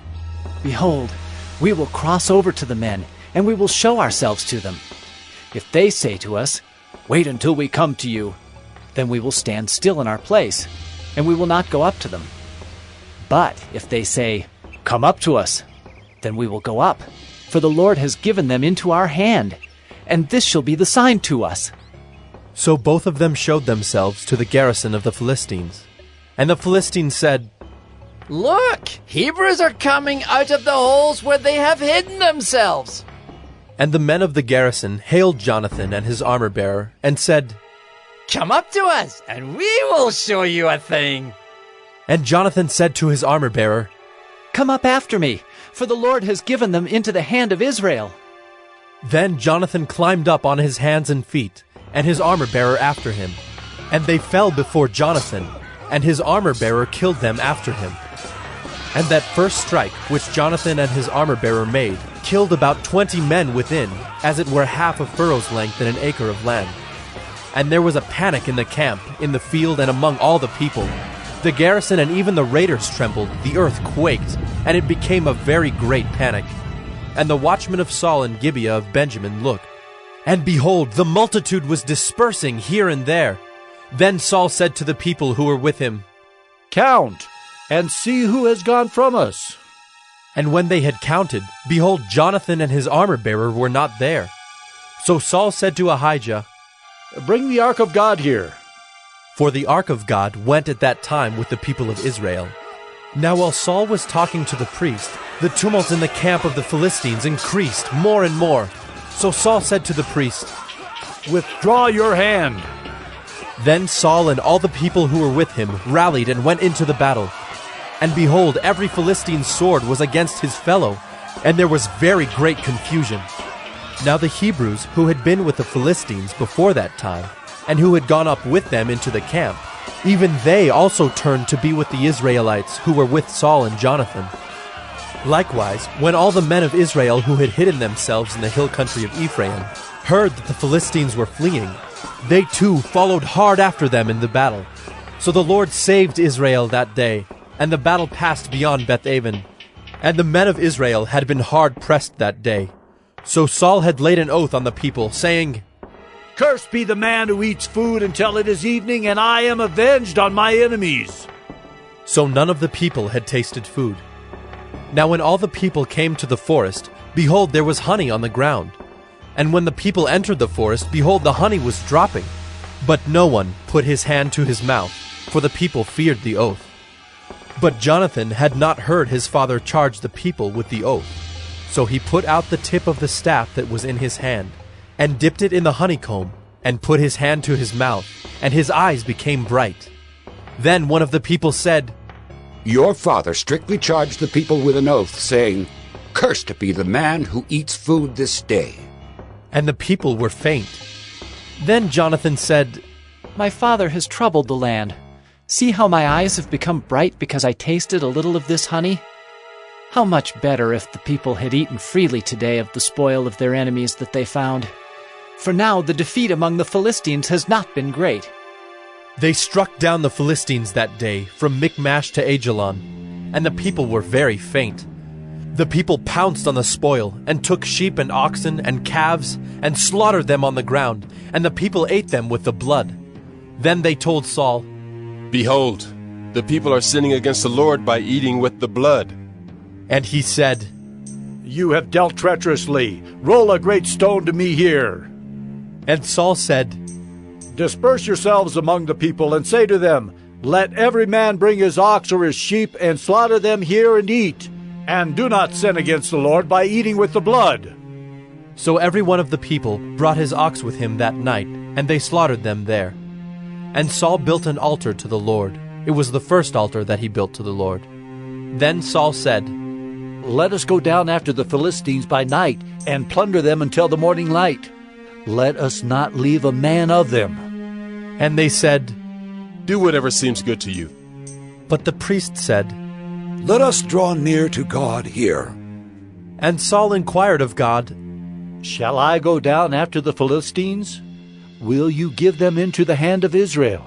"Behold, we will cross over to the men, and we will show ourselves to them. If they say to us, 'Wait until we come to you,' then we will stand still in our place, and we will not go up to them. But if they say, 'Come up to us,' then we will go up, for the Lord has given them into our hand, and this shall be the sign to us." So both of them showed themselves to the garrison of the Philistines. And the Philistines said, "Look, Hebrews are coming out of the holes where they have hidden themselves." And the men of the garrison hailed Jonathan and his armor-bearer, and said, "Come up to us, and we will show you a thing." And Jonathan said to his armor-bearer, "Come up after me, for the Lord has given them into the hand of Israel." Then Jonathan climbed up on his hands and feet, and his armor-bearer after him. And they fell before Jonathan, and his armor-bearer killed them after him. And that first strike which Jonathan and his armor-bearer made killed about 20 men within, as it were half a furrow's length in an acre of land. And there was a panic in the camp, in the field, and among all the people. The garrison and even the raiders trembled, the earth quaked, and it became a very great panic. And the watchmen of Saul and Gibeah of Benjamin looked, and behold, the multitude was dispersing here and there. Then Saul said to the people who were with him, "Count, and see who has gone from us." And when they had counted, behold, Jonathan and his armor-bearer were not there. So Saul said to Ahijah, "Bring the ark of God here." For the ark of God went at that time with the people of Israel. Now while Saul was talking to the priest, the tumult in the camp of the Philistines increased more and more. So Saul said to the priest, "Withdraw your hand." Then Saul and all the people who were with him rallied and went into the battle. And behold, every Philistine's sword was against his fellow, and there was very great confusion. Now the Hebrews who had been with the Philistines before that time, and who had gone up with them into the camp, even they also turned to be with the Israelites who were with Saul and Jonathan. Likewise, when all the men of Israel who had hidden themselves in the hill country of Ephraim heard that the Philistines were fleeing, they too followed hard after them in the battle. So the Lord saved Israel that day, and the battle passed beyond Beth-aven. And the men of Israel had been hard pressed that day. So Saul had laid an oath on the people, saying, "Cursed be the man who eats food until it is evening, and I am avenged on my enemies." So none of the people had tasted food. Now when all the people came to the forest, behold, there was honey on the ground. And when the people entered the forest, behold, the honey was dropping. But no one put his hand to his mouth, for the people feared the oath. But Jonathan had not heard his father charge the people with the oath. So he put out the tip of the staff that was in his hand, and dipped it in the honeycomb, and put his hand to his mouth, and his eyes became bright. Then one of the people said, "Your father strictly charged the people with an oath, saying, 'Cursed be the man who eats food this day.'" And the people were faint. Then Jonathan said, "My father has troubled the land. See how my eyes have become bright because I tasted a little of this honey? How much better if the people had eaten freely today of the spoil of their enemies that they found. For now the defeat among the Philistines has not been great." They struck down the Philistines that day from Michmash to Ajalon, and the people were very faint. The people pounced on the spoil, and took sheep and oxen and calves, and slaughtered them on the ground, and the people ate them with the blood. Then they told Saul, "Behold, the people are sinning against the Lord by eating with the blood." And he said, "You have dealt treacherously. Roll a great stone to me here." And Saul said, "Disperse yourselves among the people, and say to them, 'Let every man bring his ox or his sheep, and slaughter them here and eat. And do not sin against the Lord by eating with the blood.'" So every one of the people brought his ox with him that night, and they slaughtered them there. And Saul built an altar to the Lord. It was the first altar that he built to the Lord. Then Saul said, "Let us go down after the Philistines by night, and plunder them until the morning light. Let us not leave a man of them." And they said, "Do whatever seems good to you." But the priest said, "Let us draw near to God here." And Saul inquired of God, "Shall I go down after the Philistines? Will you give them into the hand of Israel?"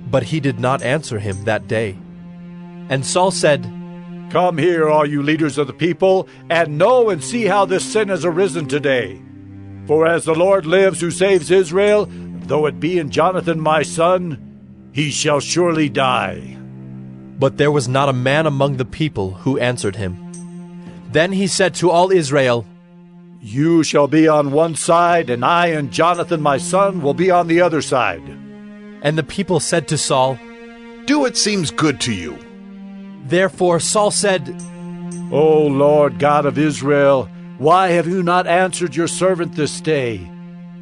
But he did not answer him that day. And Saul said, "Come here, all you leaders of the people, and know and see how this sin has arisen today. For as the Lord lives who saves Israel, though it be in Jonathan my son, he shall surely die." But there was not a man among the people who answered him. Then he said to all Israel, "You shall be on one side, and I and Jonathan my son will be on the other side." And the people said to Saul, "Do what seems good to you." Therefore Saul said, "O Lord God of Israel, Why have you not answered your servant this day?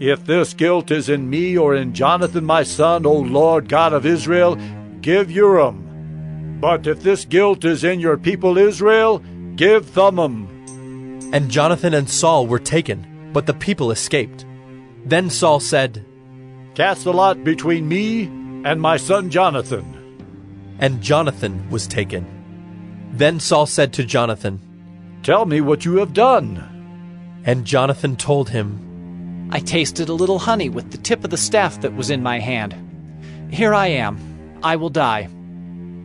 If this guilt is in me or in Jonathan my son, O Lord God of Israel, give Urim. But if this guilt is in your people Israel, give Thummim. And Jonathan and Saul were taken, but the people escaped. Then Saul said, Cast the lot between me and my son Jonathan. And Jonathan was taken. Then Saul said to Jonathan, Tell me what you have done. And Jonathan told him, I tasted a little honey with the tip of the staff that was in my hand. Here I am. I will die.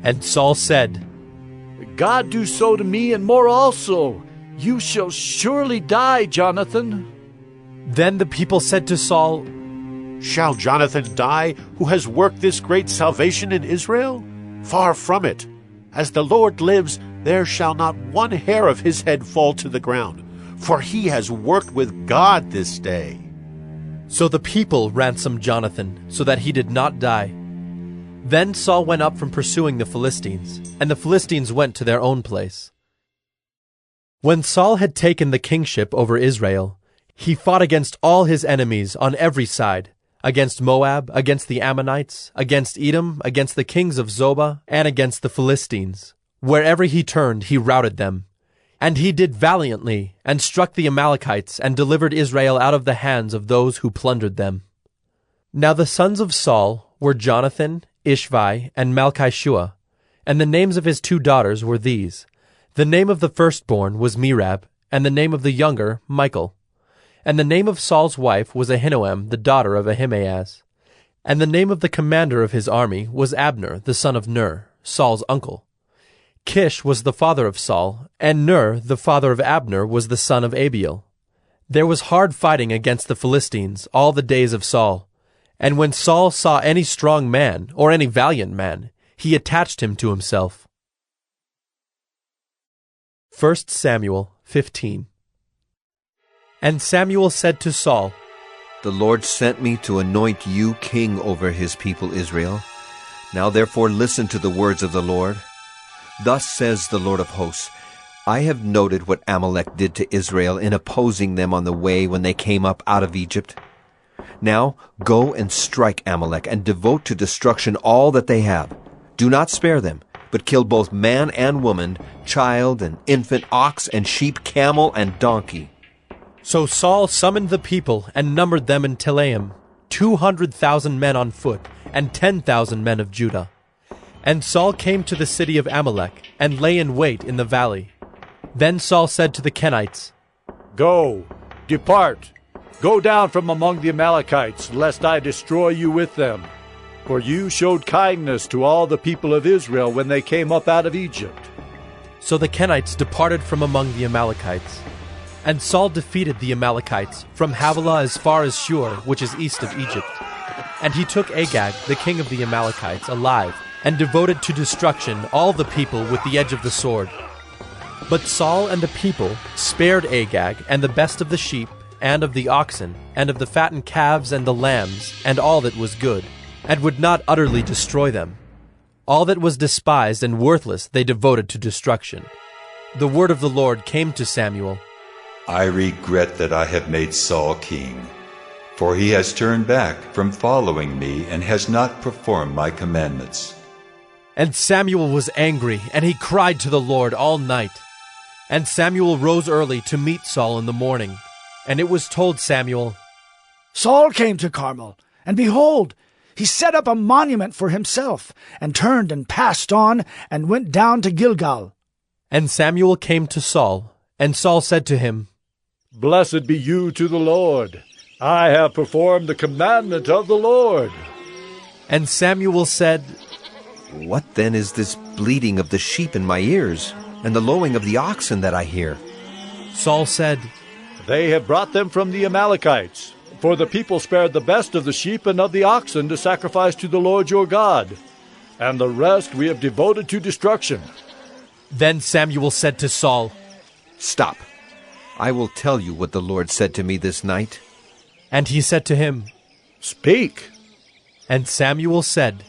And Saul said, God do so to me and more also. You shall surely die, Jonathan. Then the people said to Saul, Shall Jonathan die, who has worked this great salvation in Israel? Far from it. As the Lord lives, there shall not one hair of his head fall to the ground, for he has worked with God this day. So the people ransomed Jonathan, so that he did not die. Then Saul went up from pursuing the Philistines, and the Philistines went to their own place. When Saul had taken the kingship over Israel, he fought against all his enemies on every side, against Moab, against the Ammonites, against Edom, against the kings of Zobah, and against the Philistines. Wherever he turned, he routed them. And he did valiantly, and struck the Amalekites, and delivered Israel out of the hands of those who plundered them. Now the sons of Saul were Jonathan, Ishvi, and Malchishua, and the names of his 2 daughters were these. The name of the firstborn was Merab, and the name of the younger, Michal. And the name of Saul's wife was Ahinoam, the daughter of Ahimaaz. And the name of the commander of his army was Abner, the son of Ner, Saul's uncle. Kish was the father of Saul, and Ner, the father of Abner, was the son of Abiel. There was hard fighting against the Philistines all the days of Saul. And when Saul saw any strong man, or any valiant man, he attached him to himself. 1 Samuel 15. And Samuel said to Saul, The Lord sent me to anoint you king over his people Israel. Now therefore listen to the words of the Lord. Thus says the Lord of hosts, I have noted what Amalek did to Israel in opposing them on the way when they came up out of Egypt. Now go and strike Amalek and devote to destruction all that they have. Do not spare them, but kill both man and woman, child and infant, ox and sheep, camel and donkey. So Saul summoned the people and numbered them in Telaim, 200,000 men on foot, and 10,000 men of Judah. And Saul came to the city of Amalek, and lay in wait in the valley. Then Saul said to the Kenites, Go, depart, go down from among the Amalekites, lest I destroy you with them. For you showed kindness to all the people of Israel when they came up out of Egypt. So the Kenites departed from among the Amalekites. And Saul defeated the Amalekites from Havilah as far as Shur, which is east of Egypt. And he took Agag, the king of the Amalekites, alive, and devoted to destruction all the people with the edge of the sword. But Saul and the people spared Agag and the best of the sheep, and of the oxen, and of the fattened calves and the lambs, and all that was good, and would not utterly destroy them. All that was despised and worthless they devoted to destruction. The word of the Lord came to Samuel. I regret that I have made Saul king, for he has turned back from following me and has not performed my commandments. And Samuel was angry, and he cried to the Lord all night. And Samuel rose early to meet Saul in the morning. And it was told Samuel, Saul came to Carmel, and behold, he set up a monument for himself, and turned and passed on, and went down to Gilgal. And Samuel came to Saul, and Saul said to him, Blessed be you to the Lord. I have performed the commandment of the Lord. And Samuel said, What then is this bleating of the sheep in my ears, and the lowing of the oxen that I hear? Saul said, They have brought them from the Amalekites, for the people spared the best of the sheep and of the oxen to sacrifice to the Lord your God, and the rest we have devoted to destruction. Then Samuel said to Saul, Stop. I will tell you what the Lord said to me this night. And he said to him, Speak. And Samuel said,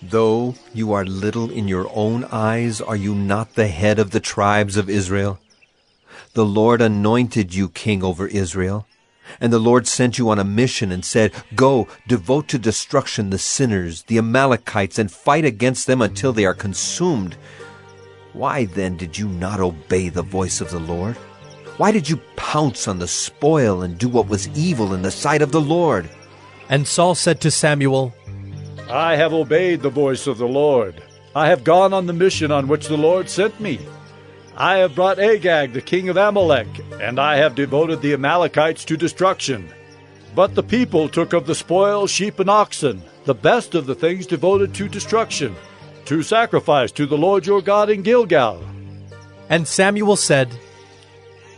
Though you are little in your own eyes, are you not the head of the tribes of Israel? The Lord anointed you king over Israel. And the Lord sent you on a mission and said, Go, devote to destruction the sinners, the Amalekites, and fight against them until they are consumed. Why then did you not obey the voice of the Lord? Why did you pounce on the spoil and do what was evil in the sight of the Lord? And Saul said to Samuel, I have obeyed the voice of the Lord. I have gone on the mission on which the Lord sent me. I have brought Agag, the king of Amalek, and I have devoted the Amalekites to destruction. But the people took of the spoil sheep and oxen, the best of the things devoted to destruction, to sacrifice to the Lord your God in Gilgal. And Samuel said,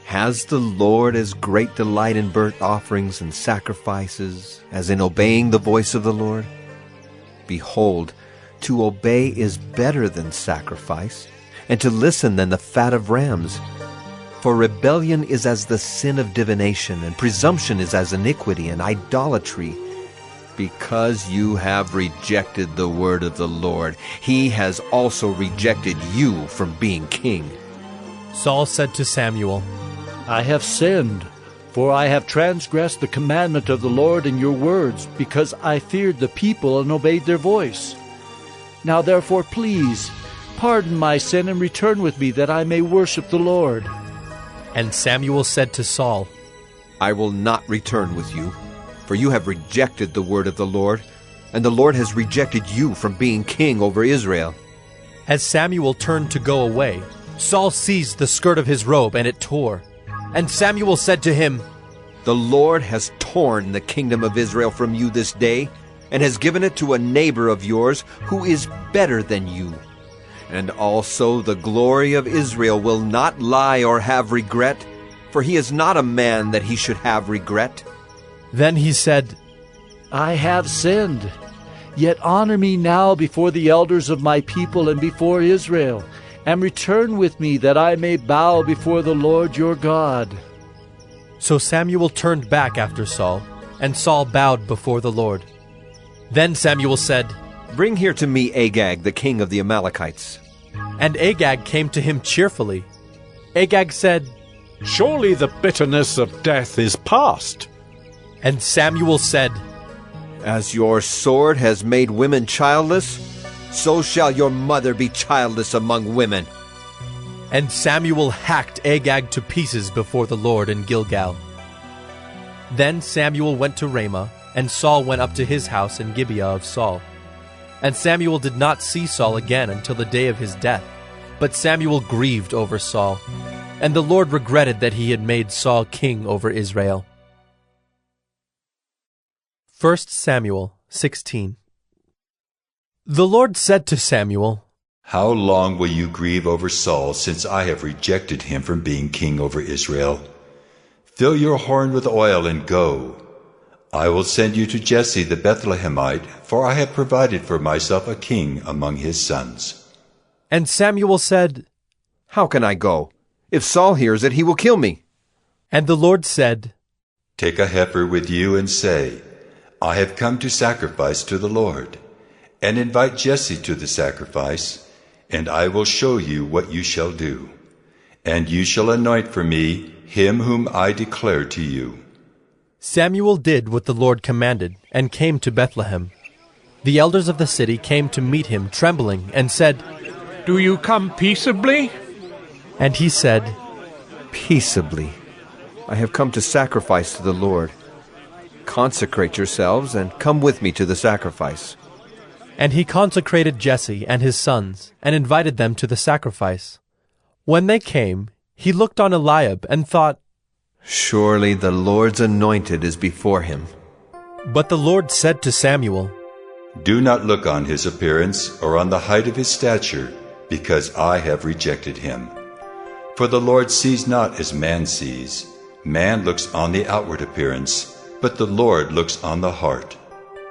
Has the Lord as great delight in burnt offerings and sacrifices as in obeying the voice of the Lord? Behold, to obey is better than sacrifice, and to listen than the fat of rams. For rebellion is as the sin of divination, and presumption is as iniquity and idolatry. Because you have rejected the word of the Lord, he has also rejected you from being king. Saul said to Samuel, I have sinned, for I have transgressed the commandment of the Lord in your words, because I feared the people and obeyed their voice. Now therefore, please, pardon my sin and return with me, that I may worship the Lord. And Samuel said to Saul, I will not return with you, for you have rejected the word of the Lord, and the Lord has rejected you from being king over Israel. As Samuel turned to go away, Saul seized the skirt of his robe, and it tore. And Samuel said to him, The Lord has torn the kingdom of Israel from you this day, and has given it to a neighbor of yours who is better than you. And also the glory of Israel will not lie or have regret, for he is not a man that he should have regret. Then he said, I have sinned. Yet honor me now before the elders of my people and before Israel, and return with me, that I may bow before the Lord your God. So Samuel turned back after Saul, and Saul bowed before the Lord. Then Samuel said, Bring here to me Agag, the king of the Amalekites. And Agag came to him cheerfully. Agag said, Surely the bitterness of death is past. And Samuel said, As your sword has made women childless, so shall your mother be childless among women. And Samuel hacked Agag to pieces before the Lord in Gilgal. Then Samuel went to Ramah, and Saul went up to his house in Gibeah of Saul. And Samuel did not see Saul again until the day of his death. But Samuel grieved over Saul, and the Lord regretted that he had made Saul king over Israel. 1 Samuel 16. The Lord said to Samuel, How long will you grieve over Saul, since I have rejected him from being king over Israel? Fill your horn with oil and go. I will send you to Jesse the Bethlehemite, for I have provided for myself a king among his sons. And Samuel said, How can I go? If Saul hears it, he will kill me. And the Lord said, Take a heifer with you and say, I have come to sacrifice to the Lord. And invite Jesse to the sacrifice, and I will show you what you shall do. And you shall anoint for me him whom I declare to you. Samuel did what the Lord commanded, and came to Bethlehem. The elders of the city came to meet him, trembling, and said, Do you come peaceably? And he said, Peaceably. I have come to sacrifice to the Lord. Consecrate yourselves, and come with me to the sacrifice. And he consecrated Jesse and his sons, and invited them to the sacrifice. When they came, he looked on Eliab, and thought, Surely the Lord's anointed is before him. But the Lord said to Samuel, Do not look on his appearance or on the height of his stature, because I have rejected him. For the Lord sees not as man sees. Man looks on the outward appearance, but the Lord looks on the heart.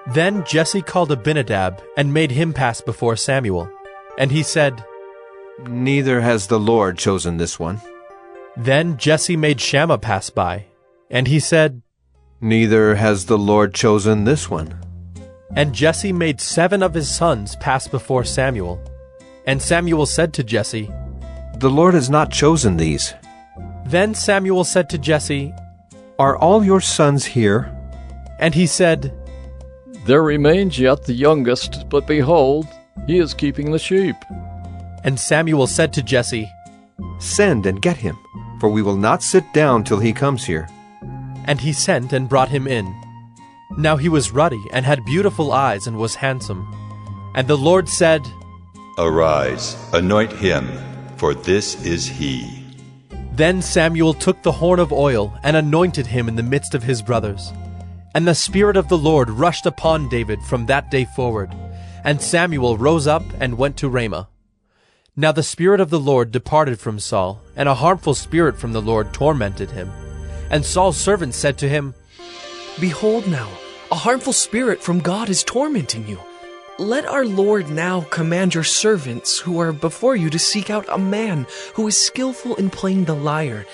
Then Jesse called Abinadab, and made him pass before Samuel. And he said, Neither has the Lord chosen this one. Then Jesse made Shammah pass by, and he said, Neither has the Lord chosen this one. And Jesse made 7 of his sons pass before Samuel. And Samuel said to Jesse, The Lord has not chosen these. Then Samuel said to Jesse, Are all your sons here? And he said, There remains yet the youngest, but behold, he is keeping the sheep. And Samuel said to Jesse, Send and get him, for we will not sit down till he comes here. And he sent and brought him in. Now he was ruddy and had beautiful eyes and was handsome. And the Lord said, Arise, anoint him, for this is he. Then Samuel took the horn of oil and anointed him in the midst of his brothers. And the Spirit of the Lord rushed upon David from that day forward. And Samuel rose up and went to Ramah. Now the Spirit of the Lord departed from Saul, and a harmful spirit from the Lord tormented him. And Saul's servants said to him, Behold now, a harmful spirit from God is tormenting you. Let our Lord now command your servants who are before you to seek out a man who is skillful in playing the lyre.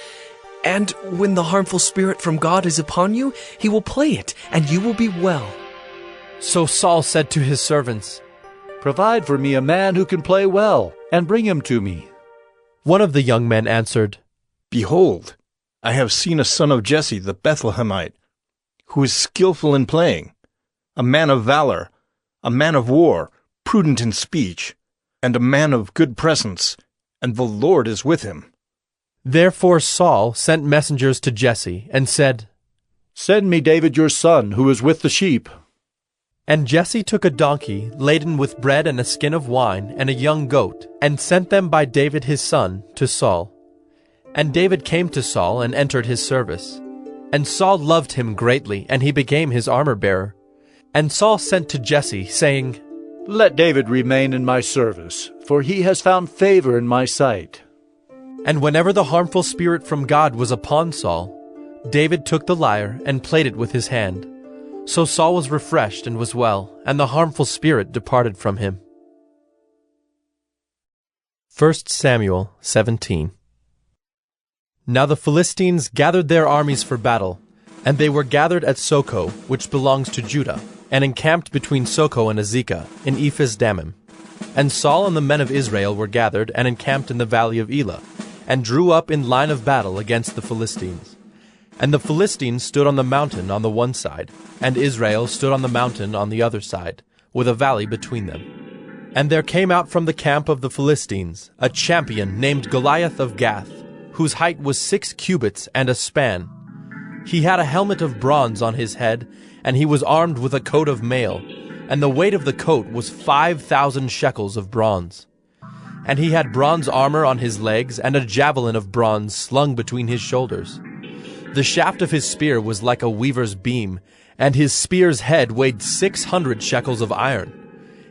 And when the harmful spirit from God is upon you, he will play it, and you will be well. So Saul said to his servants, Provide for me a man who can play well, and bring him to me. One of the young men answered, Behold, I have seen a son of Jesse the Bethlehemite, who is skillful in playing, a man of valor, a man of war, prudent in speech, and a man of good presence, and the Lord is with him. Therefore Saul sent messengers to Jesse, and said, Send me David your son, who is with the sheep. And Jesse took a donkey laden with bread and a skin of wine and a young goat, and sent them by David his son to Saul. And David came to Saul and entered his service. And Saul loved him greatly, and he became his armor-bearer. And Saul sent to Jesse, saying, Let David remain in my service, for he has found favor in my sight. And whenever the harmful spirit from God was upon Saul, David took the lyre and played it with his hand. So Saul was refreshed and was well, and the harmful spirit departed from him. 1 Samuel 17. Now the Philistines gathered their armies for battle, and they were gathered at Soko, which belongs to Judah, and encamped between Soko and Azekah, in Ephes-dammim. And Saul and the men of Israel were gathered and encamped in the valley of Elah, and drew up in line of battle against the Philistines. And the Philistines stood on the mountain on the one side, and Israel stood on the mountain on the other side, with a valley between them. And there came out from the camp of the Philistines a champion named Goliath of Gath, whose height was 6 cubits and a span. He had a helmet of bronze on his head, and he was armed with a coat of mail, and the weight of the coat was 5,000 shekels of bronze. And he had bronze armor on his legs, and a javelin of bronze slung between his shoulders. The shaft of his spear was like a weaver's beam, and his spear's head weighed 600 shekels of iron.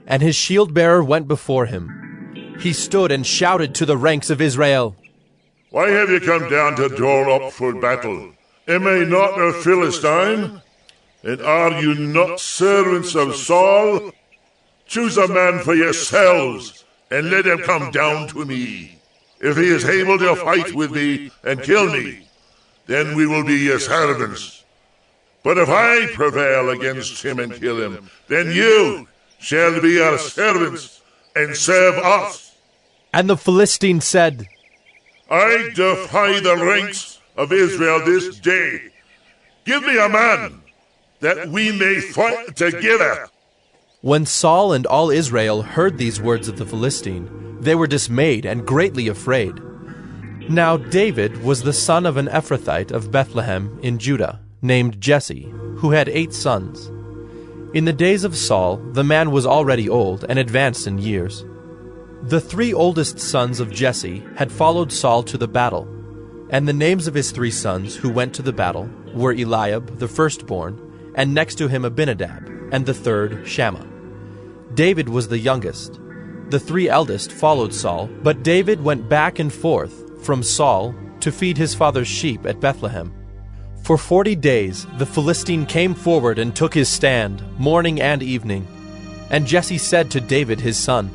And his shield-bearer went before him. He stood and shouted to the ranks of Israel, Why have you come down to draw up for battle? Am I not a Philistine? And are you not servants of Saul? Choose a man for yourselves, and let him come down to me. If he is able to fight with me and kill me, then we will be your servants. But if I prevail against him and kill him, then you shall be our servants and serve us. And the Philistine said, I defy the ranks of Israel this day. Give me a man, that we may fight together. When Saul and all Israel heard these words of the Philistine, they were dismayed and greatly afraid. Now David was the son of an Ephrathite of Bethlehem in Judah, named Jesse, who had 8 sons. In the days of Saul, the man was already old and advanced in years. The 3 oldest sons of Jesse had followed Saul to the battle, and the names of his 3 sons who went to the battle were Eliab, the firstborn, and next to him Abinadab, and the third Shammah. David was the youngest. The 3 eldest followed Saul, but David went back and forth from Saul to feed his father's sheep at Bethlehem. For 40 days the Philistine came forward and took his stand, morning and evening. And Jesse said to David his son,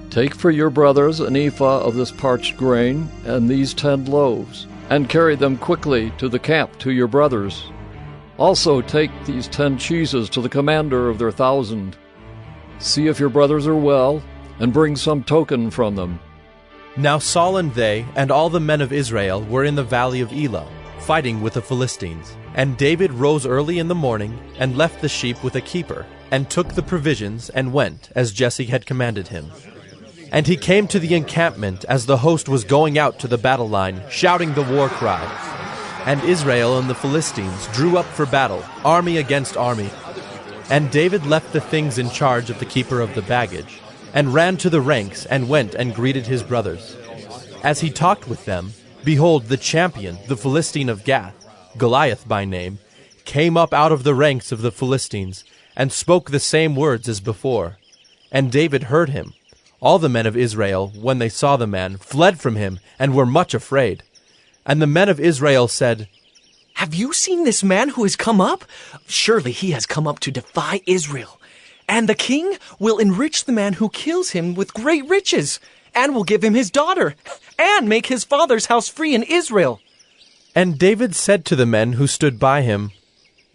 Take for your brothers an ephah of this parched grain and these 10 loaves, and carry them quickly to the camp to your brothers. Also take these 10 cheeses to the commander of their 1,000. See if your brothers are well, and bring some token from them. Now Saul and they, and all the men of Israel, were in the valley of Elah, fighting with the Philistines. And David rose early in the morning, and left the sheep with a keeper, and took the provisions, and went, as Jesse had commanded him. And he came to the encampment as the host was going out to the battle line, shouting the war cry. And Israel and the Philistines drew up for battle, army against army. And David left the things in charge of the keeper of the baggage, and ran to the ranks, and went and greeted his brothers. As he talked with them, behold, the champion, the Philistine of Gath, Goliath by name, came up out of the ranks of the Philistines, and spoke the same words as before. And David heard him. All the men of Israel, when they saw the man, fled from him, and were much afraid. And the men of Israel said, "Have you seen this man who has come up? Surely he has come up to defy Israel. And the king will enrich the man who kills him with great riches, and will give him his daughter, and make his father's house free in Israel." And David said to the men who stood by him,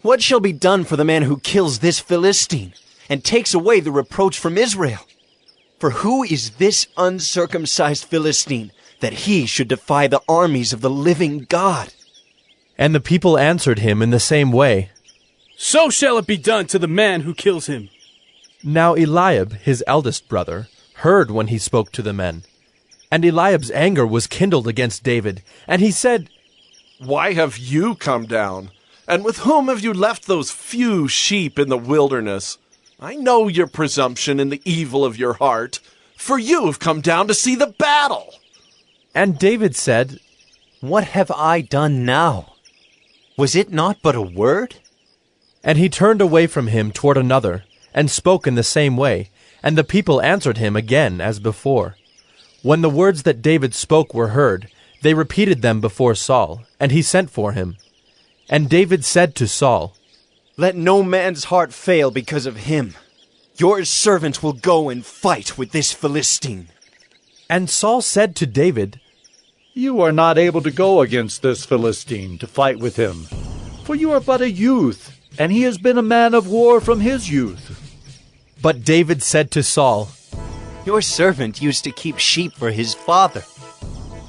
"What shall be done for the man who kills this Philistine, and takes away the reproach from Israel? For who is this uncircumcised Philistine, that he should defy the armies of the living God?" And the people answered him in the same way, "So shall it be done to the man who kills him." Now Eliab, his eldest brother, heard when he spoke to the men. And Eliab's anger was kindled against David, and he said, "Why have you come down? And with whom have you left those few sheep in the wilderness? I know your presumption and the evil of your heart, for you have come down to see the battle." And David said, "What have I done now? Was it not but a word?" And he turned away from him toward another, and spoke in the same way, and the people answered him again as before. When the words that David spoke were heard, they repeated them before Saul, and he sent for him. And David said to Saul, "Let no man's heart fail because of him. Your servant will go and fight with this Philistine." And Saul said to David, "You are not able to go against this Philistine to fight with him, for you are but a youth, and he has been a man of war from his youth." But David said to Saul, "Your servant used to keep sheep for his father.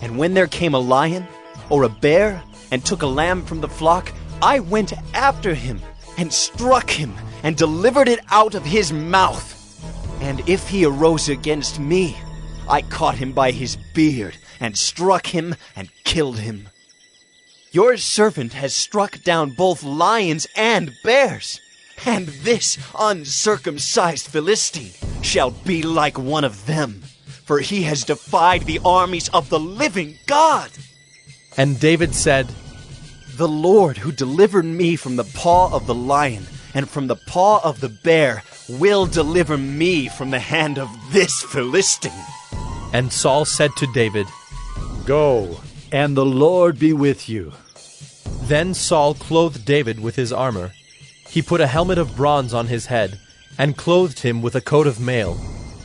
And when there came a lion or a bear and took a lamb from the flock, I went after him and struck him and delivered it out of his mouth. And if he arose against me, I caught him by his beard and struck him and killed him. Your servant has struck down both lions and bears, and this uncircumcised Philistine shall be like one of them, for he has defied the armies of the living God." And David said, "The Lord who delivered me from the paw of the lion and from the paw of the bear will deliver me from the hand of this Philistine." And Saul said to David, "Go, and the Lord be with you." Then Saul clothed David with his armor. He put a helmet of bronze on his head, and clothed him with a coat of mail.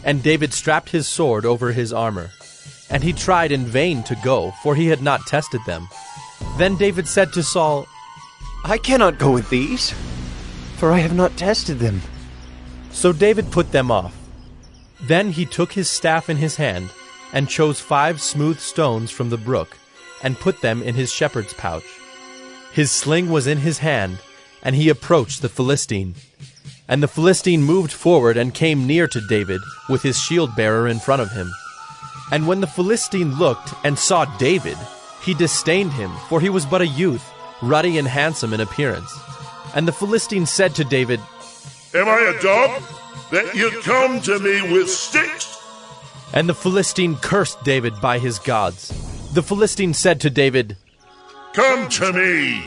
And David strapped his sword over his armor. And he tried in vain to go, for he had not tested them. Then David said to Saul, "I cannot go with these, for I have not tested them." So David put them off. Then he took his staff in his hand, and chose 5 smooth stones from the brook, and put them in his shepherd's pouch. His sling was in his hand, and he approached the Philistine. And the Philistine moved forward and came near to David, with his shield-bearer in front of him. And when the Philistine looked and saw David, he disdained him, for he was but a youth, ruddy and handsome in appearance. And the Philistine said to David, "Am I a dog, that you come to me with sticks?" And the Philistine cursed David by his gods. The Philistine said to David, "Come to me,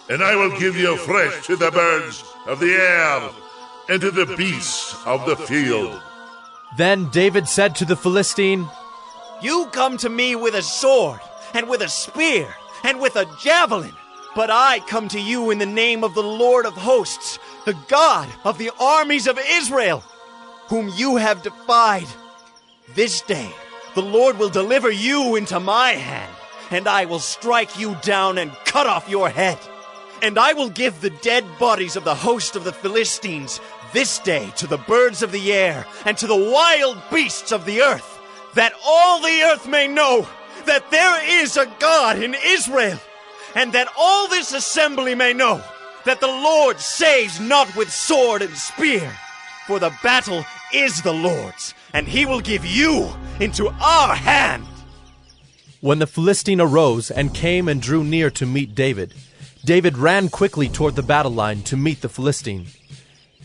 and I will give you flesh to the birds of the air, and to the beasts of the field." Then David said to the Philistine, "You come to me with a sword, and with a spear, and with a javelin, but I come to you in the name of the Lord of hosts, the God of the armies of Israel, whom you have defied. This day the Lord will deliver you into my hand, and I will strike you down and cut off your head. And I will give the dead bodies of the host of the Philistines this day to the birds of the air and to the wild beasts of the earth, that all the earth may know that there is a God in Israel, and that all this assembly may know that the Lord saves not with sword and spear, for the battle is the Lord's, and he will give you into our hand. When the Philistine arose and came and drew near to meet David, David ran quickly toward the battle line to meet the Philistine.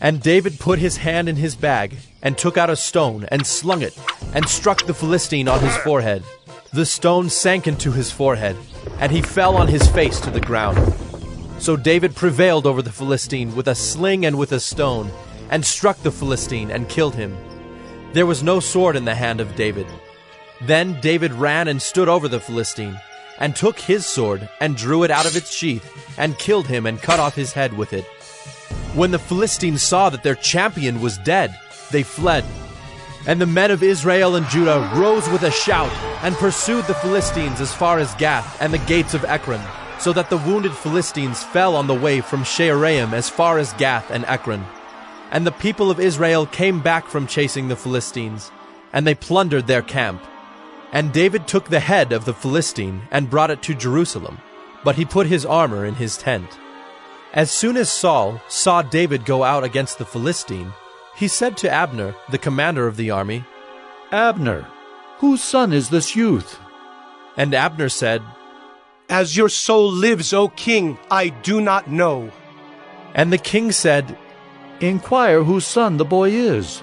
And David put his hand in his bag, and took out a stone, and slung it, and struck the Philistine on his forehead. The stone sank into his forehead, and he fell on his face to the ground. So David prevailed over the Philistine with a sling and with a stone, and struck the Philistine and killed him. There was no sword in the hand of David. Then David ran and stood over the Philistine, and took his sword, and drew it out of its sheath, and killed him and cut off his head with it. When the Philistines saw that their champion was dead, they fled. And the men of Israel and Judah rose with a shout, and pursued the Philistines as far as Gath and the gates of Ekron, so that the wounded Philistines fell on the way from Shaaraim as far as Gath and Ekron. And the people of Israel came back from chasing the Philistines, and they plundered their camp. And David took the head of the Philistine and brought it to Jerusalem, but he put his armor in his tent. As soon as Saul saw David go out against the Philistine, he said to Abner, the commander of the army, Abner, whose son is this youth? And Abner said, As your soul lives, O king, I do not know. And the king said, Inquire whose son the boy is.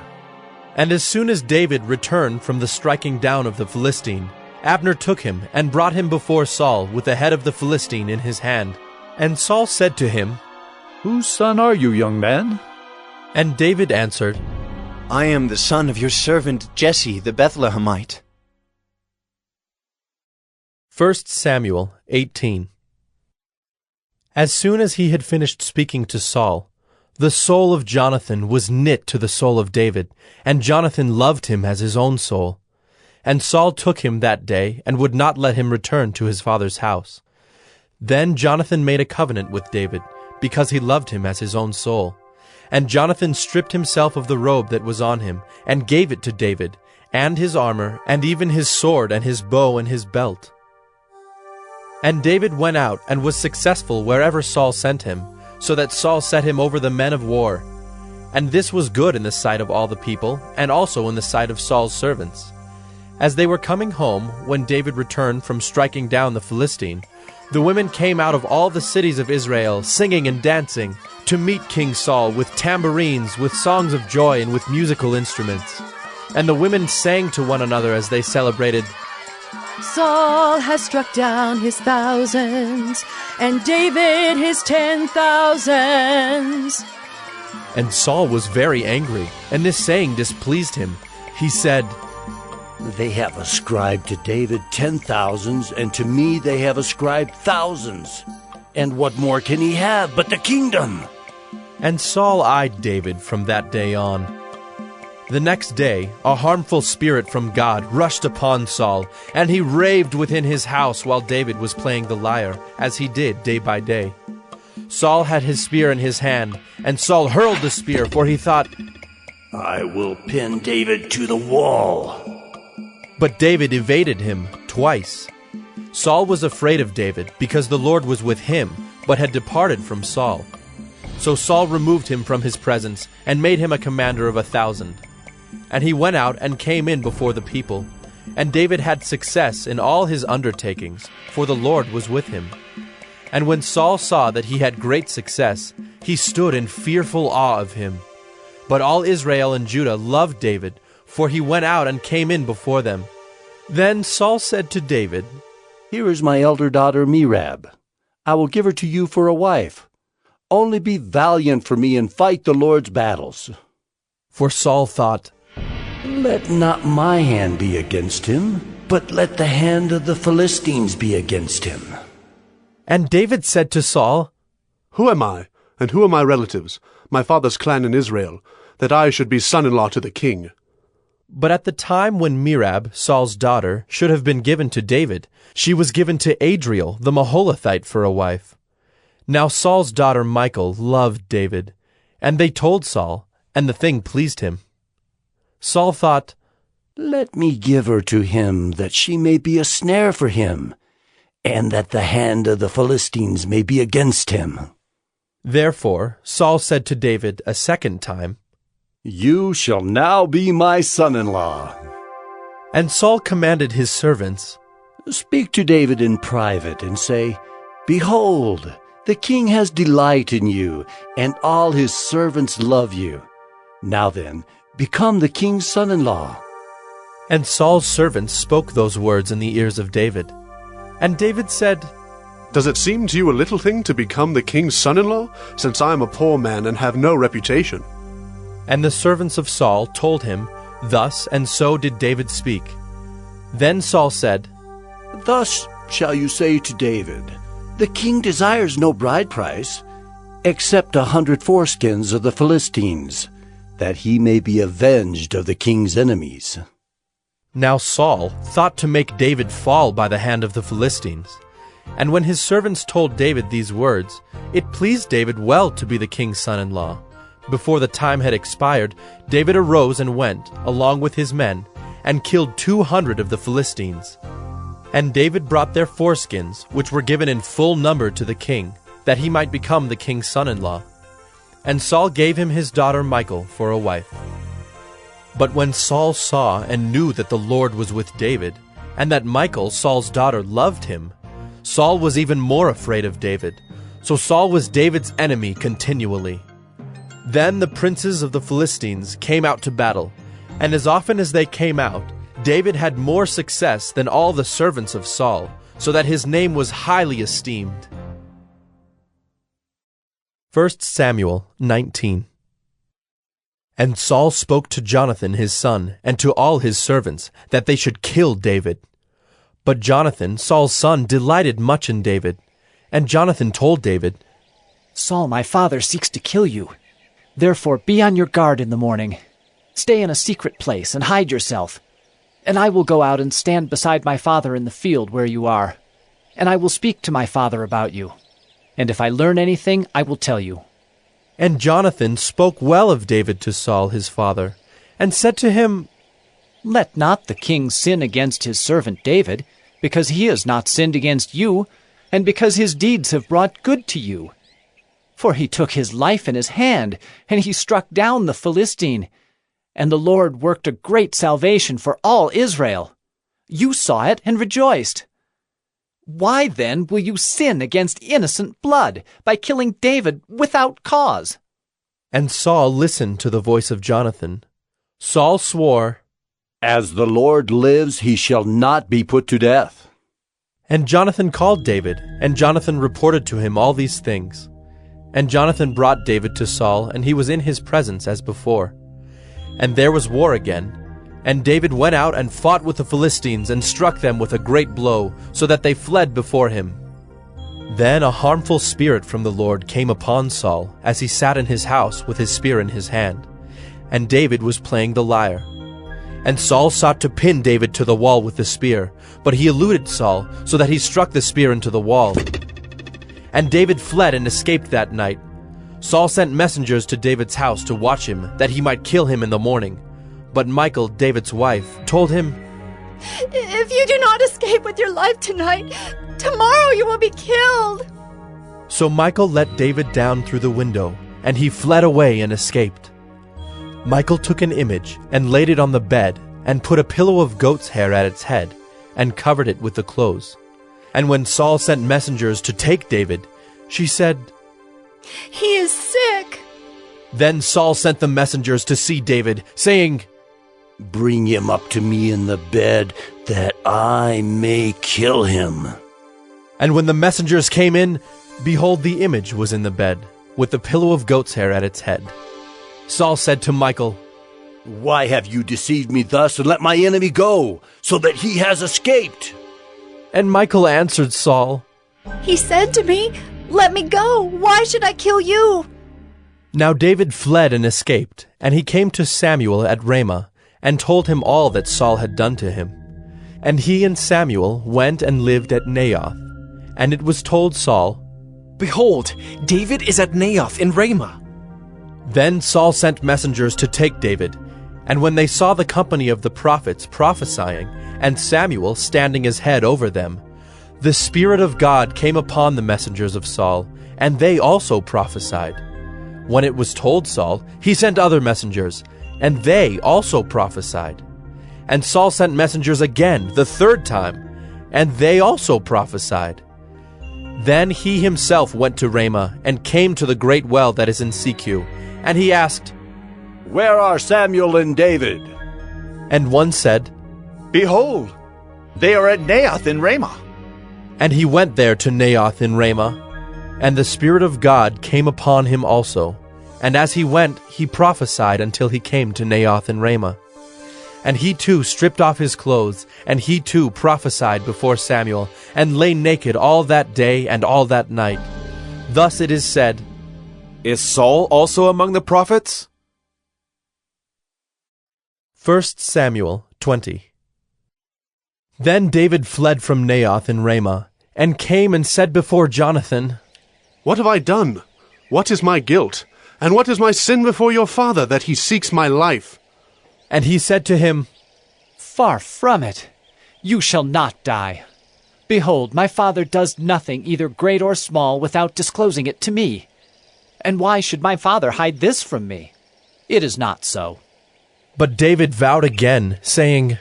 And as soon as David returned from the striking down of the Philistine, Abner took him and brought him before Saul with the head of the Philistine in his hand. And Saul said to him, Whose son are you, young man? And David answered, I am the son of your servant Jesse the Bethlehemite. 1 Samuel 18. As soon as he had finished speaking to Saul, the soul of Jonathan was knit to the soul of David, and Jonathan loved him as his own soul. And Saul took him that day, and would not let him return to his father's house. Then Jonathan made a covenant with David, because he loved him as his own soul. And Jonathan stripped himself of the robe that was on him, and gave it to David, and his armor, and even his sword, and his bow, and his belt. And David went out, and was successful wherever Saul sent him, so that Saul set him over the men of war. And this was good in the sight of all the people, and also in the sight of Saul's servants. As they were coming home, when David returned from striking down the Philistine, the women came out of all the cities of Israel, singing and dancing, to meet King Saul with tambourines, with songs of joy, and with musical instruments. And the women sang to one another as they celebrated, Saul has struck down his thousands, and David his 10,000s. And Saul was very angry, and this saying displeased him. He said, They have ascribed to David 10,000s, and to me they have ascribed thousands. And what more can he have but the kingdom? And Saul eyed David from that day on. The next day, a harmful spirit from God rushed upon Saul, and he raved within his house while David was playing the lyre, as he did day by day. Saul had his spear in his hand, and Saul hurled the spear, for he thought, I will pin David to the wall. But David evaded him twice. Saul was afraid of David, because the Lord was with him, but had departed from Saul. So Saul removed him from his presence, and made him a commander of 1,000. And he went out and came in before the people. And David had success in all his undertakings, for the Lord was with him. And when Saul saw that he had great success, he stood in fearful awe of him. But all Israel and Judah loved David, for he went out and came in before them. Then Saul said to David, Here is my elder daughter Merab. I will give her to you for a wife. Only be valiant for me and fight the Lord's battles. For Saul thought, Let not my hand be against him, but let the hand of the Philistines be against him. And David said to Saul, Who am I, and who are my relatives, my father's clan in Israel, that I should be son-in-law to the king? But at the time when Merab, Saul's daughter, should have been given to David, she was given to Adriel the Maholathite for a wife. Now Saul's daughter Michal loved David, and they told Saul, and the thing pleased him. Saul thought, Let me give her to him, that she may be a snare for him, and that the hand of the Philistines may be against him." Therefore Saul said to David a second time, "You shall now be my son-in-law." And Saul commanded his servants, "Speak to David in private, and say, 'Behold, the king has delight in you, and all his servants love you. Now then, become the king's son-in-law.'" And Saul's servants spoke those words in the ears of David. And David said, "Does it seem to you a little thing to become the king's son-in-law, since I am a poor man and have no reputation?" And the servants of Saul told him, "Thus and so did David speak." Then Saul said, "Thus shall you say to David, 'The king desires no bride price, except 100 foreskins of the Philistines, that he may be avenged of the king's enemies.'" Now Saul thought to make David fall by the hand of the Philistines. And when his servants told David these words, it pleased David well to be the king's son-in-law. Before the time had expired, David arose and went, along with his men, and killed 200 of the Philistines. And David brought their foreskins, which were given in full number to the king, that he might become the king's son-in-law. And Saul gave him his daughter Michal for a wife. But when Saul saw and knew that the Lord was with David, and that Michal, Saul's daughter, loved him, Saul was even more afraid of David. So Saul was David's enemy continually. Then the princes of the Philistines came out to battle, and as often as they came out, David had more success than all the servants of Saul, so that his name was highly esteemed. 1 Samuel 19. And Saul spoke to Jonathan his son, and to all his servants, that they should kill David. But Jonathan, Saul's son, delighted much in David. And Jonathan told David, "Saul, my father, seeks to kill you. Therefore be on your guard in the morning. Stay in a secret place and hide yourself. And I will go out and stand beside my father in the field where you are. And I will speak to my father about you. And if I learn anything, I will tell you." And Jonathan spoke well of David to Saul his father, and said to him, "Let not the king sin against his servant David, because he has not sinned against you, and because his deeds have brought good to you. For he took his life in his hand, and he struck down the Philistine. And the Lord worked a great salvation for all Israel. You saw it and rejoiced. Why then will you sin against innocent blood by killing David without cause?" And Saul listened to the voice of Jonathan. Saul swore, "As the Lord lives, he shall not be put to death." And Jonathan called David, and Jonathan reported to him all these things. And Jonathan brought David to Saul, and he was in his presence as before. And there was war again. And David went out and fought with the Philistines, and struck them with a great blow, so that they fled before him. Then a harmful spirit from the Lord came upon Saul, as he sat in his house with his spear in his hand. And David was playing the lyre. And Saul sought to pin David to the wall with the spear, but he eluded Saul, so that he struck the spear into the wall. And David fled and escaped that night. Saul sent messengers to David's house to watch him, that he might kill him in the morning. But Michal, David's wife, told him, "If you do not escape with your life tonight, tomorrow you will be killed." So Michal let David down through the window, and he fled away and escaped. Michal took an image and laid it on the bed, and put a pillow of goat's hair at its head, and covered it with the clothes. And when Saul sent messengers to take David, she said, "He is sick." Then Saul sent the messengers to see David, saying, "Bring him up to me in the bed, that I may kill him." And when the messengers came in, behold, the image was in the bed, with the pillow of goat's hair at its head. Saul said to Michal, "Why have you deceived me thus, and let my enemy go, so that he has escaped?" And Michal answered Saul, "He said to me, 'Let me go. Why should I kill you?'" Now David fled and escaped, and he came to Samuel at Ramah, and told him all that Saul had done to him. And he and Samuel went and lived at Naioth. And it was told Saul, "Behold, David is at Naioth in Ramah." Then Saul sent messengers to take David, And when they saw the company of the prophets prophesying, and Samuel standing as head over them, the Spirit of God came upon the messengers of Saul, and they also prophesied. When it was told Saul, he sent other messengers, and they also prophesied. And Saul sent messengers again, the third time, and they also prophesied. Then he himself went to Ramah, and came to the great well that is in Secu, and he asked, Where are Samuel and David? And one said, Behold, they are at Naioth in Ramah. And he went there to Naioth in Ramah, and the Spirit of God came upon him also. And as he went, he prophesied until he came to Naioth in Ramah. And he too stripped off his clothes, and he too prophesied before Samuel, and lay naked all that day and all that night. Thus it is said, Is Saul also among the prophets? 1 Samuel 20. Then David fled from Naioth in Ramah, and came and said before Jonathan, What have I done? What is my guilt? And what is my sin before your father, that he seeks my life? And he said to him, Far from it. You shall not die. Behold, my father does nothing, either great or small, without disclosing it to me. And why should my father hide this from me? It is not so. But David vowed again, saying,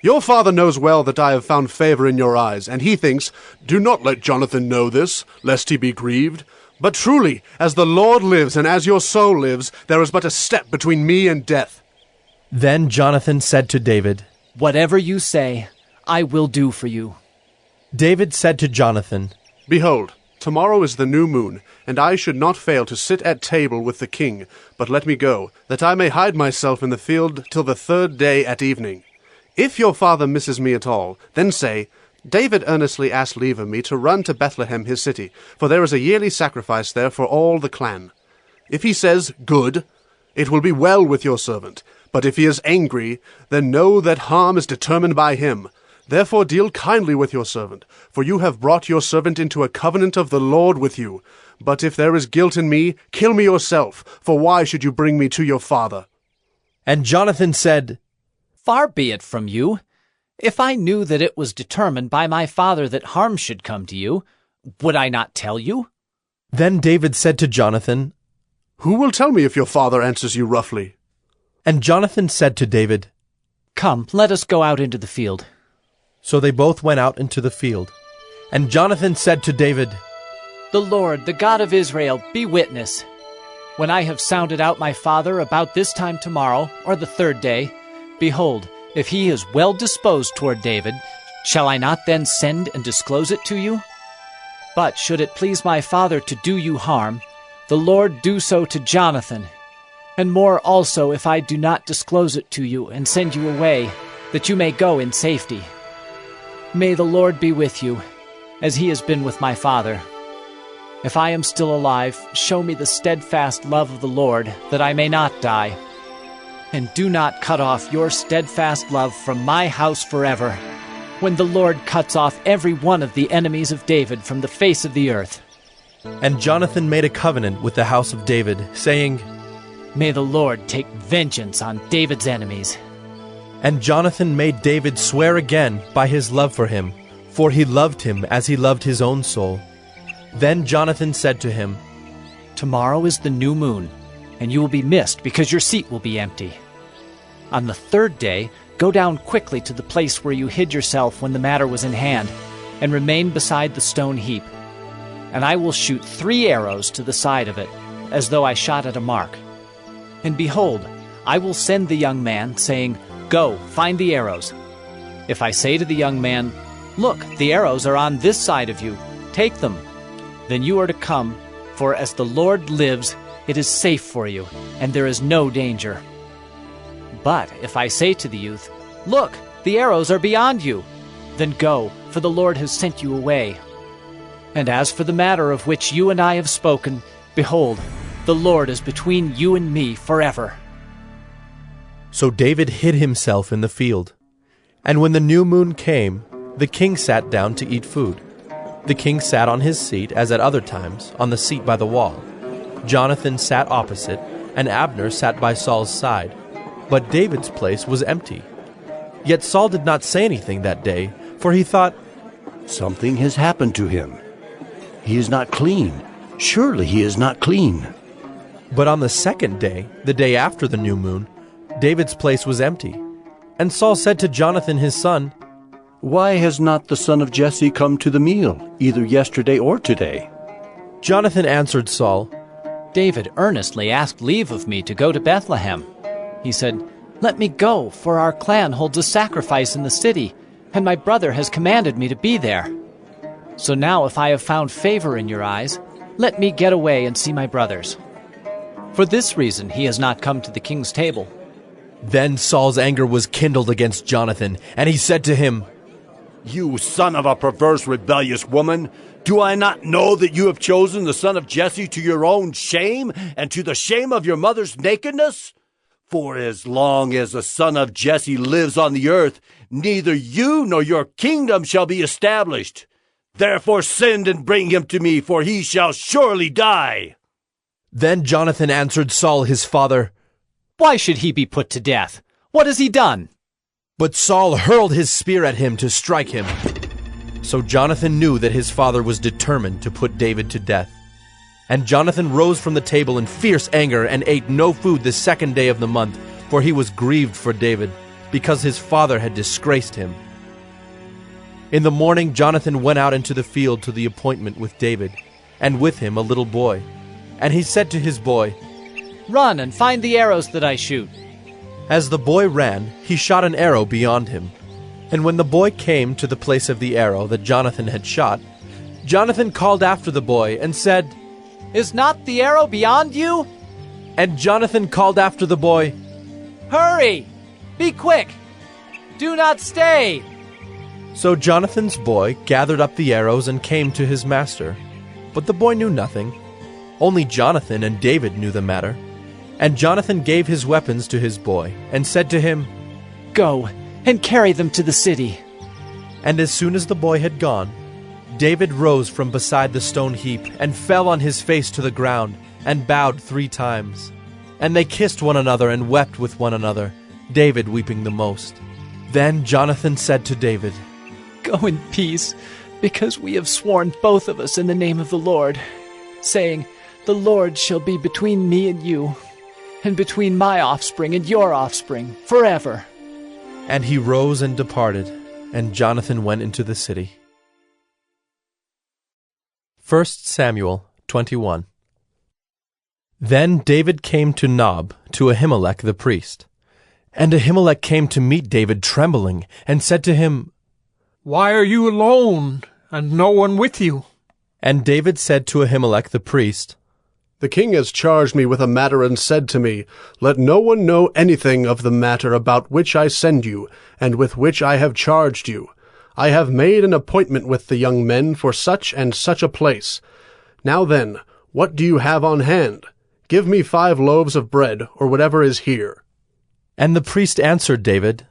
Your father knows well that I have found favor in your eyes, and he thinks, Do not let Jonathan know this, lest he be grieved. But truly, as the Lord lives, and as your soul lives, there is but a step between me and death. Then Jonathan said to David, Whatever you say, I will do for you. David said to Jonathan, Behold, tomorrow is the new moon, and I should not fail to sit at table with the king, but let me go, that I may hide myself in the field till the third day at evening. If your father misses me at all, then say, David earnestly asked leave of me to run to Bethlehem his city, for there is a yearly sacrifice there for all the clan. If he says, Good, it will be well with your servant. But if he is angry, then know that harm is determined by him. Therefore deal kindly with your servant, for you have brought your servant into a covenant of the Lord with you. But if there is guilt in me, kill me yourself, for why should you bring me to your father? And Jonathan said, Far be it from you. If I knew that it was determined by my father that harm should come to you, would I not tell you? Then David said to Jonathan, Who will tell me if your father answers you roughly? And Jonathan said to David, Come, let us go out into the field. So they both went out into the field. And Jonathan said to David, The Lord, the God of Israel, be witness. When I have sounded out my father about this time tomorrow, or the third day, behold, if he is well disposed toward David, shall I not then send and disclose it to you? But should it please my father to do you harm, the Lord do so to Jonathan, and more also if I do not disclose it to you and send you away, that you may go in safety. May the Lord be with you, as he has been with my father. If I am still alive, show me the steadfast love of the Lord, that I may not die. And do not cut off your steadfast love from my house forever, when the Lord cuts off every one of the enemies of David from the face of the earth. And Jonathan made a covenant with the house of David, saying, May the Lord take vengeance on David's enemies. And Jonathan made David swear again by his love for him, for he loved him as he loved his own soul. Then Jonathan said to him, Tomorrow is the new moon, and you will be missed because your seat will be empty. On the third day, go down quickly to the place where you hid yourself when the matter was in hand, and remain beside the stone heap. And I will shoot 3 arrows to the side of it, as though I shot at a mark. And behold, I will send the young man, saying, Go, find the arrows. If I say to the young man, Look, the arrows are on this side of you, take them. Then you are to come, for as the Lord lives, it is safe for you, and there is no danger. But if I say to the youth, Look, the arrows are beyond you, then go, for the Lord has sent you away. And as for the matter of which you and I have spoken, behold, the Lord is between you and me forever. So David hid himself in the field. And when the new moon came, the king sat down to eat food. The king sat on his seat, as at other times, on the seat by the wall. Jonathan sat opposite, and Abner sat by Saul's side. but David's place was empty. Yet Saul did not say anything that day, for he thought, "Something has happened to him. He is not clean. Surely he is not clean." But on the second day, the day after the new moon, David's place was empty. And Saul said to Jonathan his son, "Why has not the son of Jesse come to the meal, either yesterday or today?" Jonathan answered Saul, David earnestly asked leave of me to go to Bethlehem. He said, "Let me go, for our clan holds a sacrifice in the city, and my brother has commanded me to be there. So now if I have found favor in your eyes, let me get away and see my brothers." For this reason he has not come to the king's table. Then Saul's anger was kindled against Jonathan, and he said to him, "You son of a perverse, rebellious woman, do I not know that you have chosen the son of Jesse to your own shame and to the shame of your mother's nakedness? For as long as the son of Jesse lives on the earth, neither you nor your kingdom shall be established. Therefore send and bring him to me, for he shall surely die." Then Jonathan answered Saul his father, "Why should he be put to death? What has he done?" But Saul hurled his spear at him to strike him. So Jonathan knew that his father was determined to put David to death. And Jonathan rose from the table in fierce anger and ate no food the second day of the month, for he was grieved for David, because his father had disgraced him. In the morning Jonathan went out into the field to the appointment with David, and with him a little boy. And he said to his boy, "Run and find the arrows that I shoot." As the boy ran, he shot an arrow beyond him. And when the boy came to the place of the arrow that Jonathan had shot, Jonathan called after the boy and said, "Is not the arrow beyond you?" And Jonathan called after the boy, "Hurry! Be quick! Do not stay!" So Jonathan's boy gathered up the arrows and came to his master. But the boy knew nothing. Only Jonathan and David knew the matter. And Jonathan gave his weapons to his boy, and said to him, "Go and carry them to the city." And as soon as the boy had gone, David rose from beside the stone heap, and fell on his face to the ground, and bowed 3 times. And they kissed one another and wept with one another, David weeping the most. Then Jonathan said to David, "Go in peace, because we have sworn both of us in the name of the Lord, saying, 'The Lord shall be between me and you, and between my offspring and your offspring, forever.'" And he rose and departed, and Jonathan went into the city. 1 Samuel 21. Then David came to Nob, to Ahimelech the priest. And Ahimelech came to meet David trembling, and said to him, "Why are you alone, and no one with you?" And David said to Ahimelech the priest, "The king has charged me with a matter and said to me, 'Let no one know anything of the matter about which I send you, and with which I have charged you. I have made an appointment with the young men for such and such a place. Now then, what do you have on hand? Give me 5 loaves of bread, or whatever is here.'" And the priest answered David,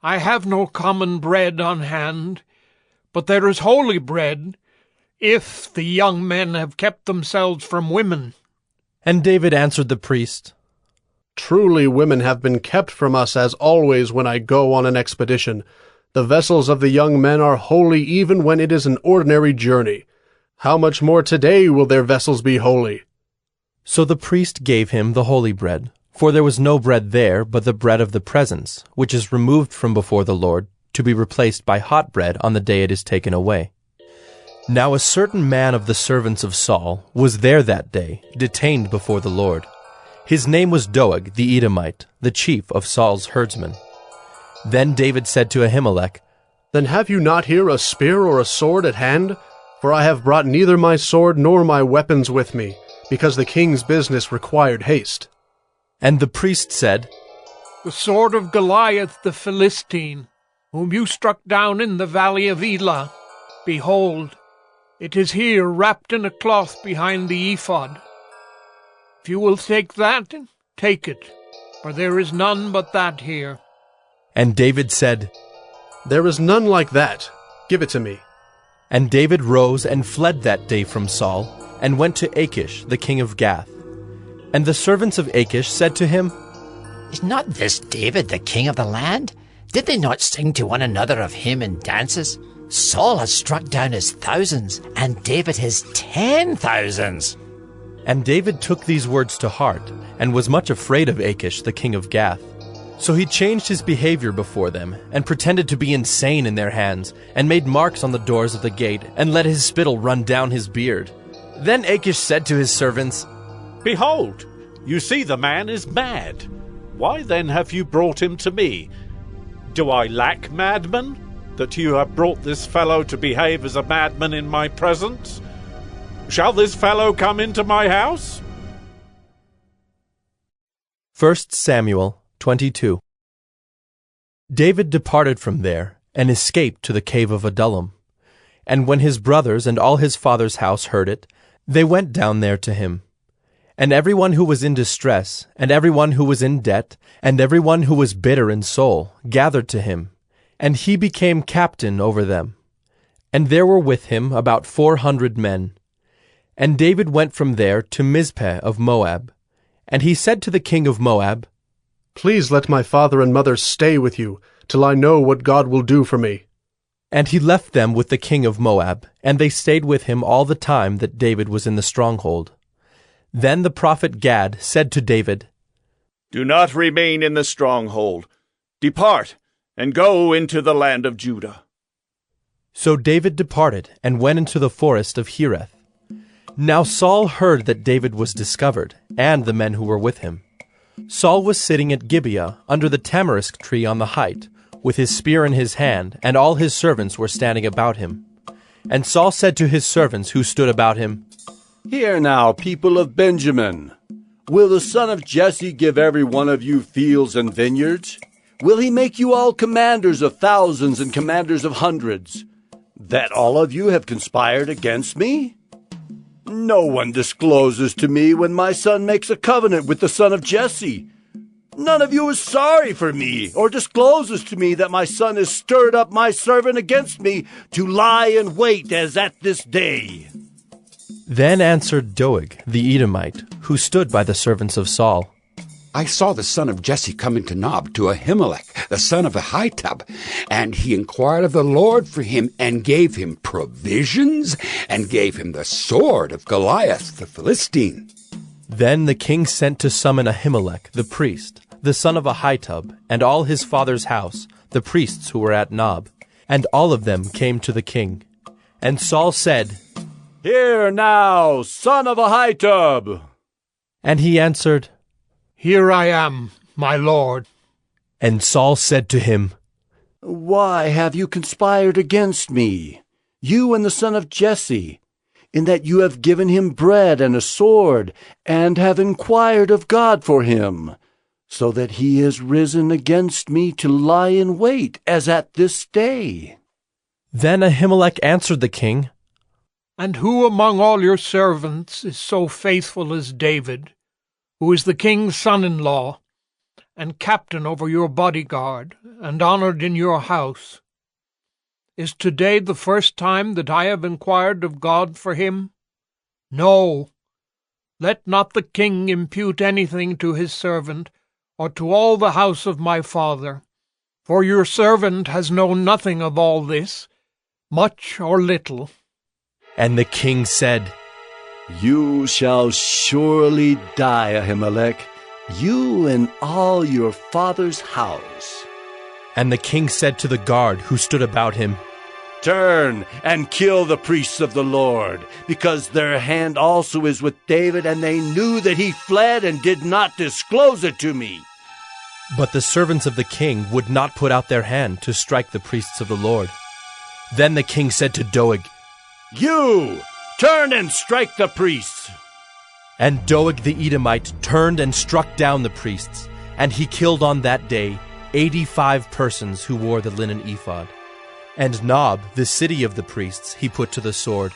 "I have no common bread on hand, but there is holy bread, if the young men have kept themselves from women." And David answered the priest, "Truly women have been kept from us as always when I go on an expedition. The vessels of the young men are holy even when it is an ordinary journey. How much more today will their vessels be holy?" So the priest gave him the holy bread, for there was no bread there but the bread of the presence, which is removed from before the Lord, to be replaced by hot bread on the day it is taken away. Now a certain man of the servants of Saul was there that day, detained before the Lord. His name was Doeg the Edomite, the chief of Saul's herdsmen. Then David said to Ahimelech, "Then have you not here a spear or a sword at hand? For I have brought neither my sword nor my weapons with me, because the king's business required haste." And the priest said, "The sword of Goliath the Philistine, whom you struck down in the valley of Elah, behold, it is here wrapped in a cloth behind the ephod. If you will take that, take it, for there is none but that here." And David said, "There is none like that. Give it to me." And David rose and fled that day from Saul, and went to Achish the king of Gath. And the servants of Achish said to him, Is not this David the king of the land? Did they not sing to one another of him in dances? Saul has struck down his thousands, and David his 10,000s. And David took these words to heart, and was much afraid of Achish, the king of Gath. So he changed his behavior before them, and pretended to be insane in their hands, and made marks on the doors of the gate, and let his spittle run down his beard. Then Achish said to his servants, Behold, you see the man is mad. Why then have you brought him to me? Do I lack madmen, that you have brought this fellow to behave as a madman in my presence? Shall this fellow come into my house? 1 Samuel 22. David departed from there, and escaped to the cave of Adullam. And when his brothers and all his father's house heard it, they went down there to him. And everyone who was in distress, and everyone who was in debt, and everyone who was bitter in soul, gathered to him, and he became captain over them. And there were with him about 400 men. And David went from there to Mizpeh of Moab. And he said to the king of Moab, Please let my father and mother stay with you, till I know what God will do for me. And he left them with the king of Moab, and they stayed with him all the time that David was in the stronghold. Then the prophet Gad said to David, Do not remain in the stronghold. Depart, and go into the land of Judah. So David departed, and went into the forest of Hereth. Now Saul heard that David was discovered, and the men who were with him. Saul was sitting at Gibeah, under the tamarisk tree on the height, with his spear in his hand, and all his servants were standing about him. And Saul said to his servants who stood about him, Hear now, people of Benjamin. Will the son of Jesse give every one of you fields and vineyards? Will he make you all commanders of thousands and commanders of hundreds? That all of you have conspired against me? No one discloses to me when my son makes a covenant with the son of Jesse. None of you is sorry for me, or discloses to me that my son has stirred up my servant against me to lie in wait as at this day. Then answered Doeg the Edomite, who stood by the servants of Saul, I saw the son of Jesse come into Nob to Ahimelech, the son of Ahitub, and he inquired of the Lord for him, and gave him provisions, and gave him the sword of Goliath the Philistine. Then the king sent to summon Ahimelech the priest, the son of Ahitub, and all his father's house, the priests who were at Nob, and all of them came to the king. And Saul said, Hear now, son of Ahitub. And he answered, Here I am, my lord. And Saul said to him, Why have you conspired against me, you and the son of Jesse, in that you have given him bread and a sword, and have inquired of God for him, so that he has risen against me to lie in wait, as at this day? Then Ahimelech answered the king, And who among all your servants is so faithful as David, who is the king's son-in-law, and captain over your bodyguard, and honored in your house? Is today the first time that I have inquired of God for him? No. Let not the king impute anything to his servant, or to all the house of my father, for your servant has known nothing of all this, much or little. And the king said, You shall surely die, Ahimelech, you and all your father's house. And the king said to the guard who stood about him, Turn and kill the priests of the Lord, because their hand also is with David, and they knew that he fled and did not disclose it to me. But the servants of the king would not put out their hand to strike the priests of the Lord. Then the king said to Doeg, You, turn and strike the priests. And Doeg the Edomite turned and struck down the priests, and he killed on that day 85 persons who wore the linen ephod. And Nob, the city of the priests, he put to the sword.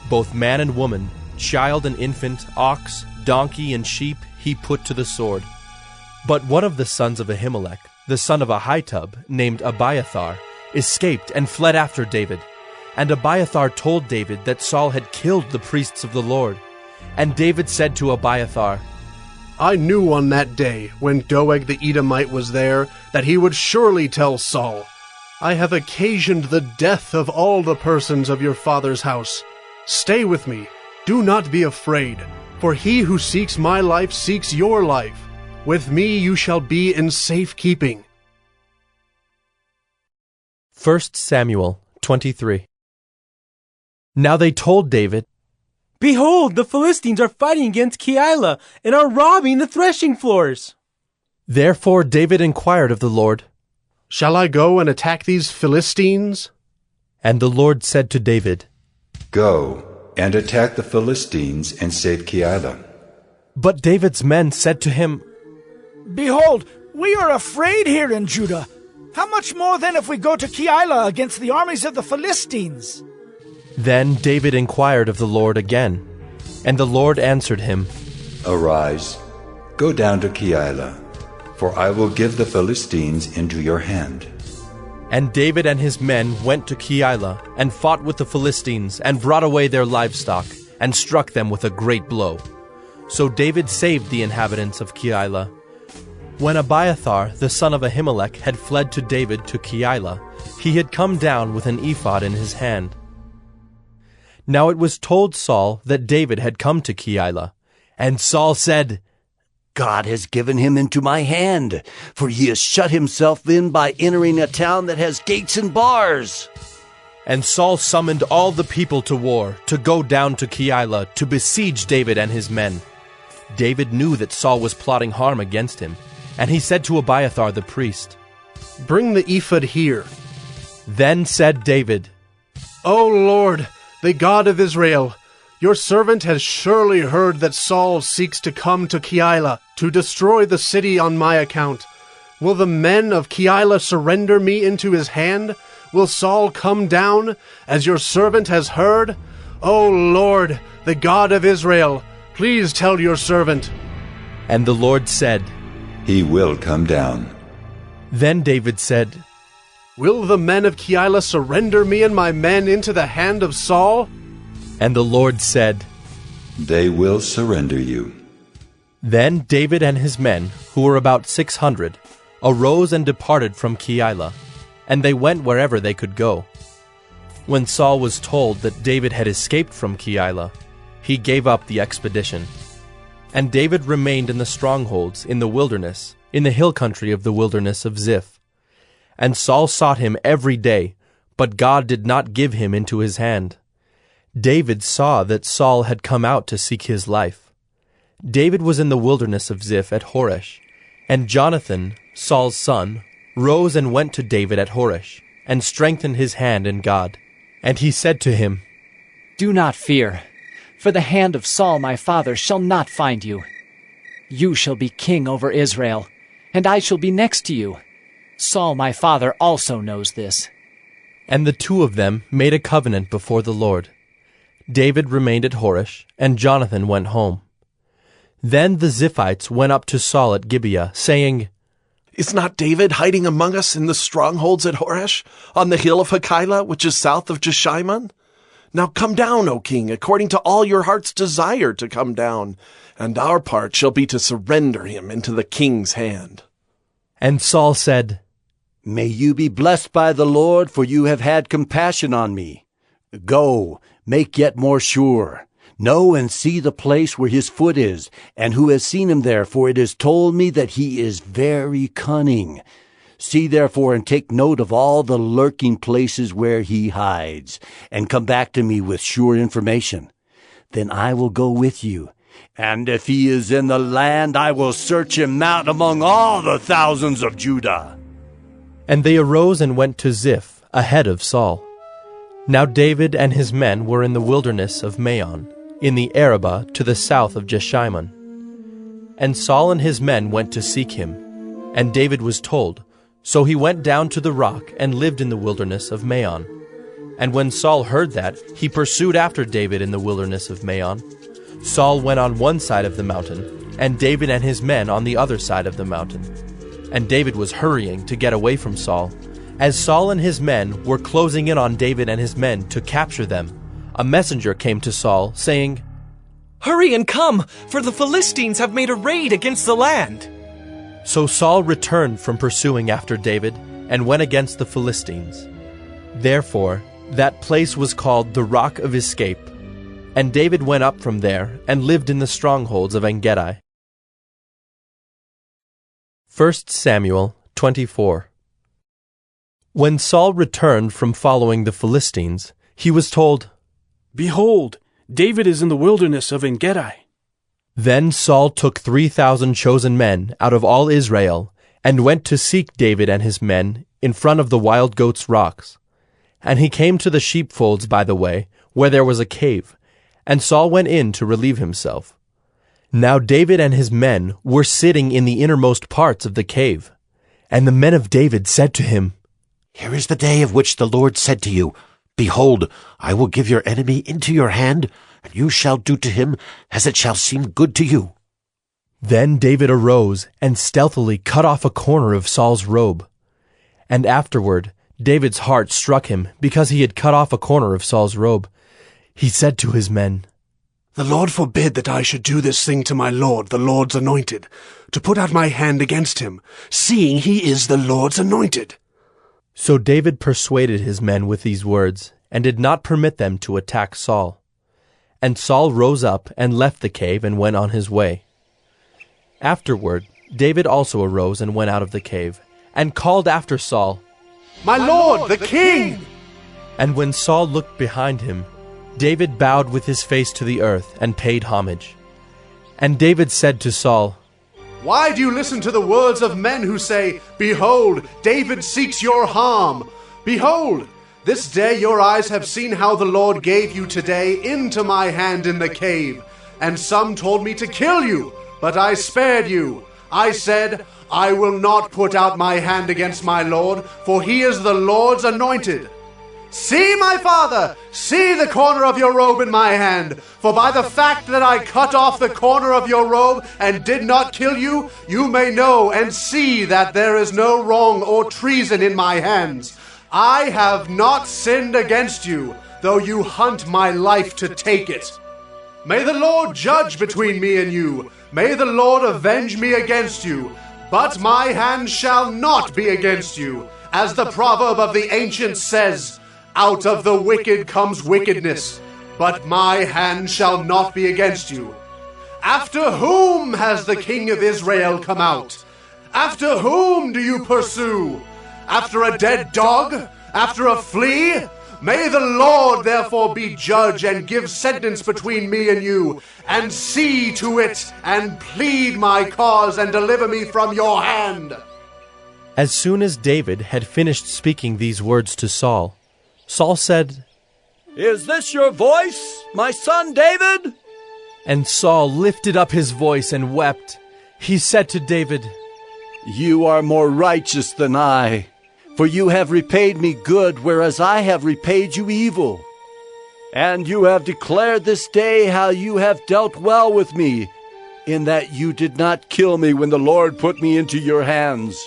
Both man and woman, child and infant, ox, donkey, and sheep he put to the sword. But one of the sons of Ahimelech, the son of Ahitub, named Abiathar, escaped and fled after David. And Abiathar told David that Saul had killed the priests of the Lord. And David said to Abiathar, I knew on that day, when Doeg the Edomite was there, that he would surely tell Saul, I have occasioned the death of all the persons of your father's house. Stay with me, do not be afraid, for he who seeks my life seeks your life. With me you shall be in safe keeping. 1 Samuel 23. Now they told David, Behold, the Philistines are fighting against Keilah and are robbing the threshing floors. Therefore David inquired of the Lord, Shall I go and attack these Philistines? And the Lord said to David, Go and attack the Philistines and save Keilah. But David's men said to him, Behold, we are afraid here in Judah. How much more then if we go to Keilah against the armies of the Philistines? Then David inquired of the Lord again, and the Lord answered him, Arise, go down to Keilah, for I will give the Philistines into your hand. And David and his men went to Keilah, and fought with the Philistines, and brought away their livestock, and struck them with a great blow. So David saved the inhabitants of Keilah. When Abiathar, the son of Ahimelech, had fled to David to Keilah, he had come down with an ephod in his hand. Now it was told Saul that David had come to Keilah, and Saul said, God has given him into my hand, for he has shut himself in by entering a town that has gates and bars. And Saul summoned all the people to war, to go down to Keilah, to besiege David and his men. David knew that Saul was plotting harm against him, and he said to Abiathar the priest, Bring the ephod here. Then said David, O Lord, the God of Israel, your servant has surely heard that Saul seeks to come to Keilah to destroy the city on my account. Will the men of Keilah surrender me into his hand? Will Saul come down, as your servant has heard? O Lord, the God of Israel, please tell your servant. And the Lord said, He will come down. Then David said, Will the men of Keilah surrender me and my men into the hand of Saul? And the Lord said, They will surrender you. Then David and his men, who were about 600, arose and departed from Keilah, and they went wherever they could go. When Saul was told that David had escaped from Keilah, he gave up the expedition. And David remained in the strongholds in the wilderness, in the hill country of the wilderness of Ziph. And Saul sought him every day, but God did not give him into his hand. David saw that Saul had come out to seek his life. David was in the wilderness of Ziph at Horesh, and Jonathan, Saul's son, rose and went to David at Horesh, and strengthened his hand in God. And he said to him, Do not fear, for the hand of Saul my father shall not find you. You shall be king over Israel, and I shall be next to you. Saul my father also knows this. And the two of them made a covenant before the Lord. David remained at Horesh, and Jonathan went home. Then the Ziphites went up to Saul at Gibeah, saying, Is not David hiding among us in the strongholds at Horesh, on the hill of Hakeilah, which is south of Jeshimon? Now come down, O king, according to all your heart's desire to come down, and our part shall be to surrender him into the king's hand. And Saul said, May you be blessed by the Lord, for you have had compassion on me. Go, make yet more sure. Know and see the place where his foot is, and who has seen him there, for it is told me that he is very cunning. See therefore and take note of all the lurking places where he hides, and come back to me with sure information. Then I will go with you, and if he is in the land, I will search him out among all the thousands of Judah. And they arose and went to Ziph, ahead of Saul. Now David and his men were in the wilderness of Maon, in the Arabah to the south of Jeshimon. And Saul and his men went to seek him, and David was told. So he went down to the rock and lived in the wilderness of Maon. And when Saul heard that, he pursued after David in the wilderness of Maon. Saul went on one side of the mountain, and David and his men on the other side of the mountain. And David was hurrying to get away from Saul. As Saul and his men were closing in on David and his men to capture them, a messenger came to Saul, saying, Hurry and come, for the Philistines have made a raid against the land. So Saul returned from pursuing after David and went against the Philistines. Therefore, that place was called the Rock of Escape. And David went up from there and lived in the strongholds of En-gedi. 1 Samuel 24. When Saul returned from following the Philistines, he was told, "Behold, David is in the wilderness of En-gedi." Then Saul took 3,000 chosen men out of all Israel and went to seek David and his men in front of the wild goats' rocks. And he came to the sheepfolds by the way, where there was a cave, and Saul went in to relieve himself. Now David and his men were sitting in the innermost parts of the cave. And the men of David said to him, "Here is the day of which the Lord said to you, Behold, I will give your enemy into your hand, and you shall do to him as it shall seem good to you." Then David arose and stealthily cut off a corner of Saul's robe. And afterward David's heart struck him because he had cut off a corner of Saul's robe. He said to his men, "The Lord forbid that I should do this thing to my Lord, the Lord's anointed, to put out my hand against him, seeing he is the Lord's anointed." So David persuaded his men with these words, and did not permit them to attack Saul. And Saul rose up and left the cave and went on his way. Afterward, David also arose and went out of the cave, and called after Saul, "My Lord, the king!" And when Saul looked behind him, David bowed with his face to the earth and paid homage. And David said to Saul, "Why do you listen to the words of men who say, 'Behold, David seeks your harm'? Behold, this day your eyes have seen how the Lord gave you today into my hand in the cave. And some told me to kill you, but I spared you. I said, I will not put out my hand against my Lord, for he is the Lord's anointed. See, my father, see the corner of your robe in my hand. For by the fact that I cut off the corner of your robe and did not kill you, you may know and see that there is no wrong or treason in my hands. I have not sinned against you, though you hunt my life to take it. May the Lord judge between me and you. May the Lord avenge me against you. But my hand shall not be against you. As the proverb of the ancients says, out of the wicked comes wickedness, but my hand shall not be against you. After whom has the king of Israel come out? After whom do you pursue? After a dead dog? After a flea? May the Lord therefore be judge and give sentence between me and you, and see to it, and plead my cause, and deliver me from your hand." As soon as David had finished speaking these words to Saul, Saul said, "Is this your voice, my son David?" And Saul lifted up his voice and wept. He said to David, "You are more righteous than I, for you have repaid me good, whereas I have repaid you evil. And you have declared this day how you have dealt well with me, in that you did not kill me when the Lord put me into your hands.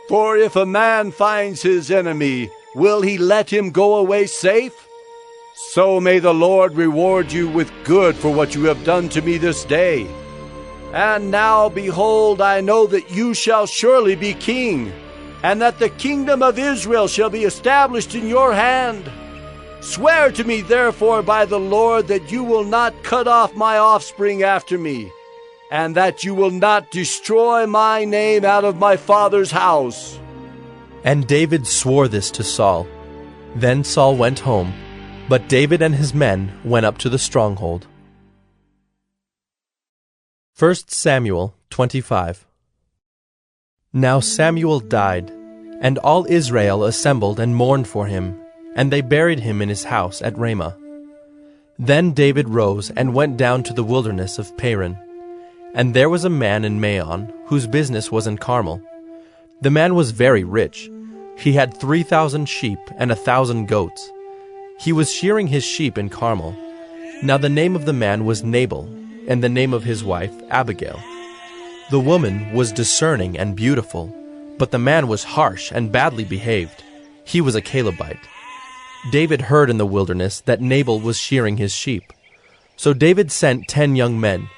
For if a man finds his enemy, will he let him go away safe? So may the Lord reward you with good for what you have done to me this day. And now, behold, I know that you shall surely be king, and that the kingdom of Israel shall be established in your hand. Swear to me, therefore, by the Lord, that you will not cut off my offspring after me, and that you will not destroy my name out of my father's house." And David swore this to Saul. Then Saul went home, but David and his men went up to the stronghold. 1 Samuel 25. Now Samuel died, and all Israel assembled and mourned for him, and they buried him in his house at Ramah. Then David rose and went down to the wilderness of Paran. And there was a man in Maon, whose business was in Carmel. The man was very rich. He had 3,000 sheep and 1,000 goats. He was shearing his sheep in Carmel. Now the name of the man was Nabal, and the name of his wife Abigail. The woman was discerning and beautiful, but the man was harsh and badly behaved. He was a Calebite. David heard in the wilderness that Nabal was shearing his sheep. So David sent 10 young men.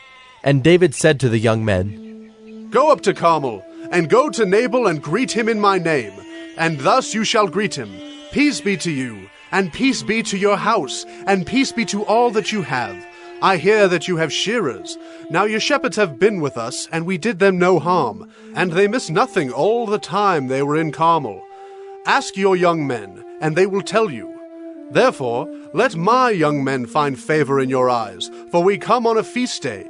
And David said to the young men, Go up to Carmel, and go to Nabal and greet him in my name. And thus you shall greet him. Peace be to you, and peace be to your house, and peace be to all that you have. I hear that you have shearers. Now your shepherds have been with us, and we did them no harm, and they missed nothing all the time they were in Carmel. Ask your young men, and they will tell you. Therefore, let my young men find favor in your eyes, for we come on a feast day.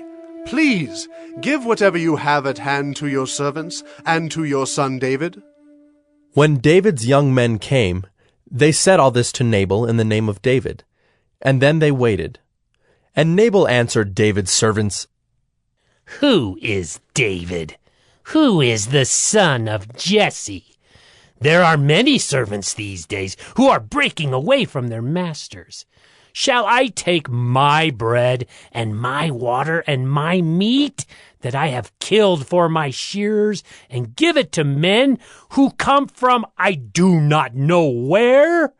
Please, give whatever you have at hand to your servants and to your son David. When David's young men came, they said all this to Nabal in the name of David, and then they waited. And Nabal answered David's servants, Who is David? Who is the son of Jesse? There are many servants these days who are breaking away from their masters. Shall I take my bread and my water and my meat that I have killed for my shearers and give it to men who come from I do not know where?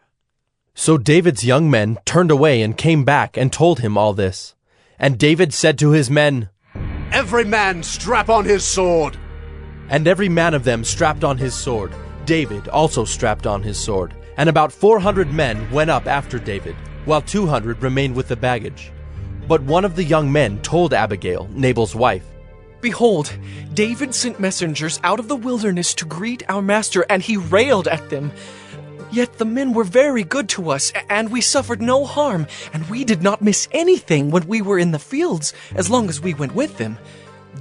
So David's young men turned away and came back and told him all this. And David said to his men, Every man strap on his sword. And every man of them strapped on his sword. David also strapped on his sword. And about 400 men went up after David, while 200 remained with the baggage. But one of the young men told Abigail, Nabal's wife, Behold, David sent messengers out of the wilderness to greet our master, and he railed at them. Yet the men were very good to us, and we suffered no harm, and we did not miss anything when we were in the fields, as long as we went with them.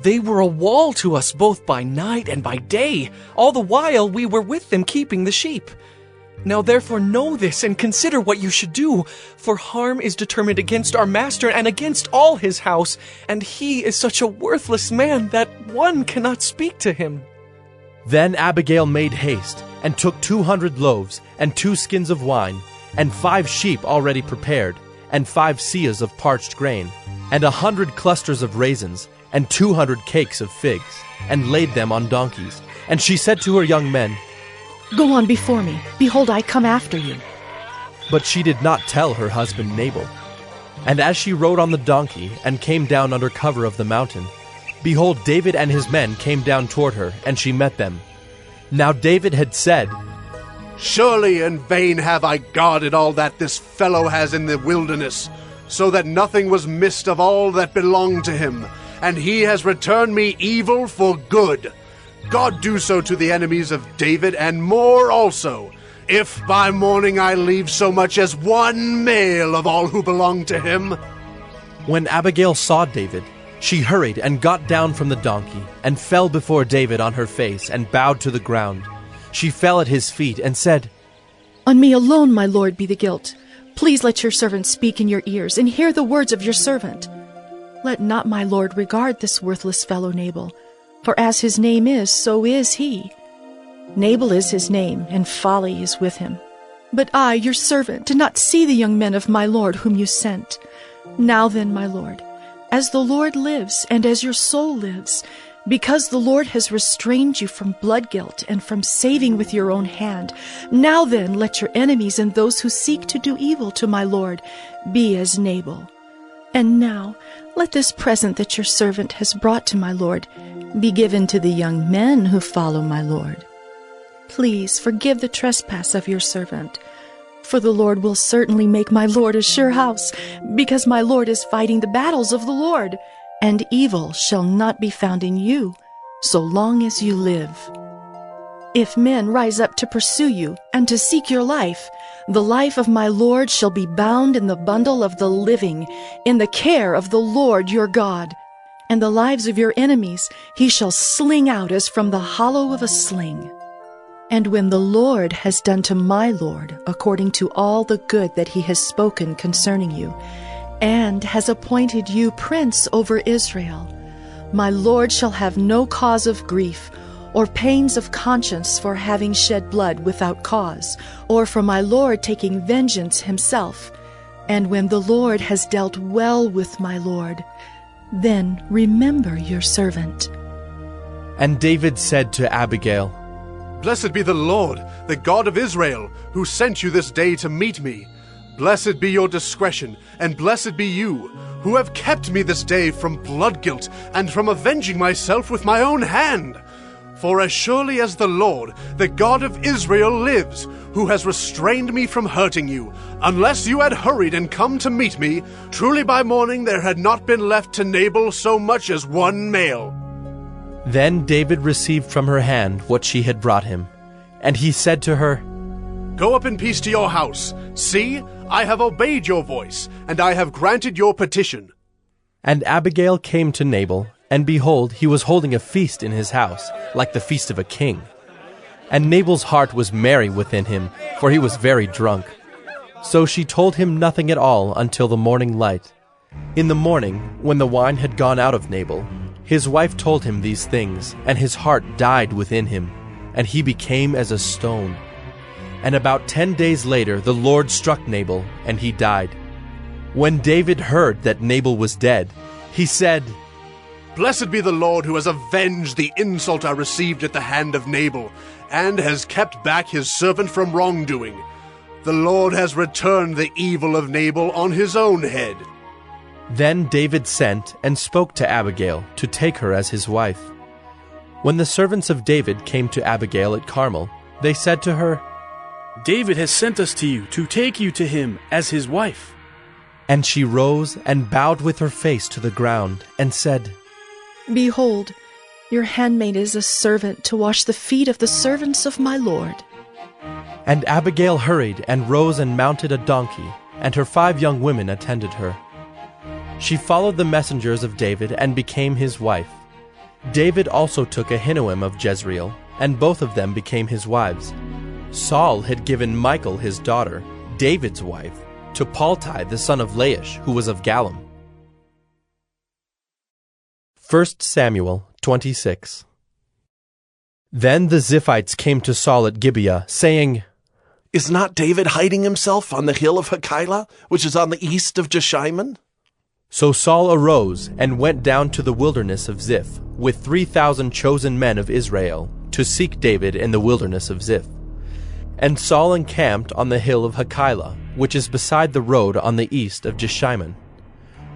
They were a wall to us both by night and by day, all the while we were with them keeping the sheep. Now therefore know this and consider what you should do, for harm is determined against our master and against all his house, and he is such a worthless man that one cannot speak to him. Then Abigail made haste, and took 200 loaves, and 2 skins of wine, and 5 sheep already prepared, and 5 seahs of parched grain, and 100 clusters of raisins, and 200 cakes of figs, and laid them on donkeys. And she said to her young men, Go on before me. Behold, I come after you. But she did not tell her husband Nabal. And as she rode on the donkey, and came down under cover of the mountain, behold, David and his men came down toward her, and she met them. Now David had said, Surely in vain have I guarded all that this fellow has in the wilderness, so that nothing was missed of all that belonged to him, and he has returned me evil for good. God do so to the enemies of David, and more also, if by morning I leave so much as one male of all who belong to him. When Abigail saw David, she hurried and got down from the donkey, and fell before David on her face, and bowed to the ground. She fell at his feet, and said, On me alone, my lord, be the guilt. Please let your servant speak in your ears, and hear the words of your servant. Let not my lord regard this worthless fellow Nabal, for as his name is, so is he. Nabal is his name, and folly is with him. But I, your servant, did not see the young men of my lord whom you sent. Now then, my lord, as the Lord lives, and as your soul lives, because the Lord has restrained you from blood guilt and from saving with your own hand, now then let your enemies and those who seek to do evil to my lord be as Nabal. And now let this present that your servant has brought to my lord be given to the young men who follow my lord. Please forgive the trespass of your servant, for the Lord will certainly make my lord a sure house, because my lord is fighting the battles of the Lord, and evil shall not be found in you, so long as you live. If men rise up to pursue you, and to seek your life, the life of my lord shall be bound in the bundle of the living, in the care of the Lord your God. And the lives of your enemies he shall sling out as from the hollow of a sling. And when the Lord has done to my Lord according to all the good that he has spoken concerning you, and has appointed you prince over Israel, my Lord shall have no cause of grief, or pains of conscience for having shed blood without cause, or for my Lord taking vengeance himself. And when the Lord has dealt well with my Lord, then remember your servant. And David said to Abigail, Blessed be the Lord, the God of Israel, who sent you this day to meet me. Blessed be your discretion, and blessed be you, who have kept me this day from blood guilt, and from avenging myself with my own hand. For as surely as the Lord, the God of Israel, lives, who has restrained me from hurting you, unless you had hurried and come to meet me, truly by morning there had not been left to Nabal so much as one male. Then David received from her hand what she had brought him. And he said to her, Go up in peace to your house. See, I have obeyed your voice, and I have granted your petition. And Abigail came to Nabal, and behold, he was holding a feast in his house, like the feast of a king. And Nabal's heart was merry within him, for he was very drunk. So she told him nothing at all until the morning light. In the morning, when the wine had gone out of Nabal, his wife told him these things, and his heart died within him, and he became as a stone. And about 10 days later the Lord struck Nabal, and he died. When David heard that Nabal was dead, he said, Blessed be the Lord who has avenged the insult I received at the hand of Nabal, and has kept back his servant from wrongdoing. The Lord has returned the evil of Nabal on his own head. Then David sent and spoke to Abigail to take her as his wife. When the servants of David came to Abigail at Carmel, they said to her, David has sent us to you to take you to him as his wife. And she rose and bowed with her face to the ground, and said, Behold, your handmaid is a servant to wash the feet of the servants of my Lord. And Abigail hurried and rose and mounted a donkey, and her 5 young women attended her. She followed the messengers of David and became his wife. David also took Ahinoam of Jezreel, and both of them became his wives. Saul had given Michal his daughter, David's wife, to Paltai the son of Laish, who was of Gallim. 1 Samuel 26. Then the Ziphites came to Saul at Gibeah, saying, Is not David hiding himself on the hill of Hachilah, which is on the east of Jeshimon? So Saul arose and went down to the wilderness of Ziph, with 3,000 chosen men of Israel, to seek David in the wilderness of Ziph. And Saul encamped on the hill of Hachilah, which is beside the road on the east of Jeshimon.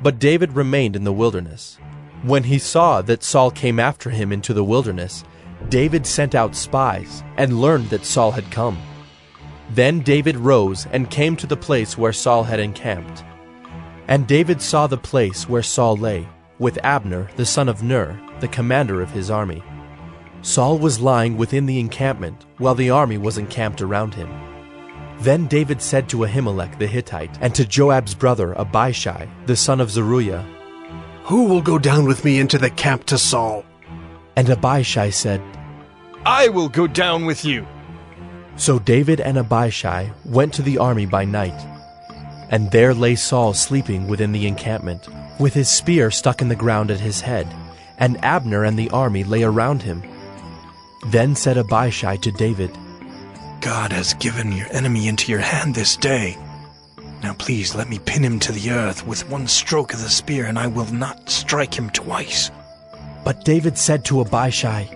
But David remained in the wilderness. When he saw that Saul came after him into the wilderness, David sent out spies and learned that Saul had come. Then David rose and came to the place where Saul had encamped. And David saw the place where Saul lay, with Abner the son of Ner, the commander of his army. Saul was lying within the encampment, while the army was encamped around him. Then David said to Ahimelech the Hittite, and to Joab's brother Abishai, the son of Zeruiah, Who will go down with me into the camp to Saul? And Abishai said, I will go down with you. So David and Abishai went to the army by night. And there lay Saul sleeping within the encampment, with his spear stuck in the ground at his head, and Abner and the army lay around him. Then said Abishai to David, God has given your enemy into your hand this day. Now please let me pin him to the earth with one stroke of the spear, and I will not strike him twice. But David said to Abishai,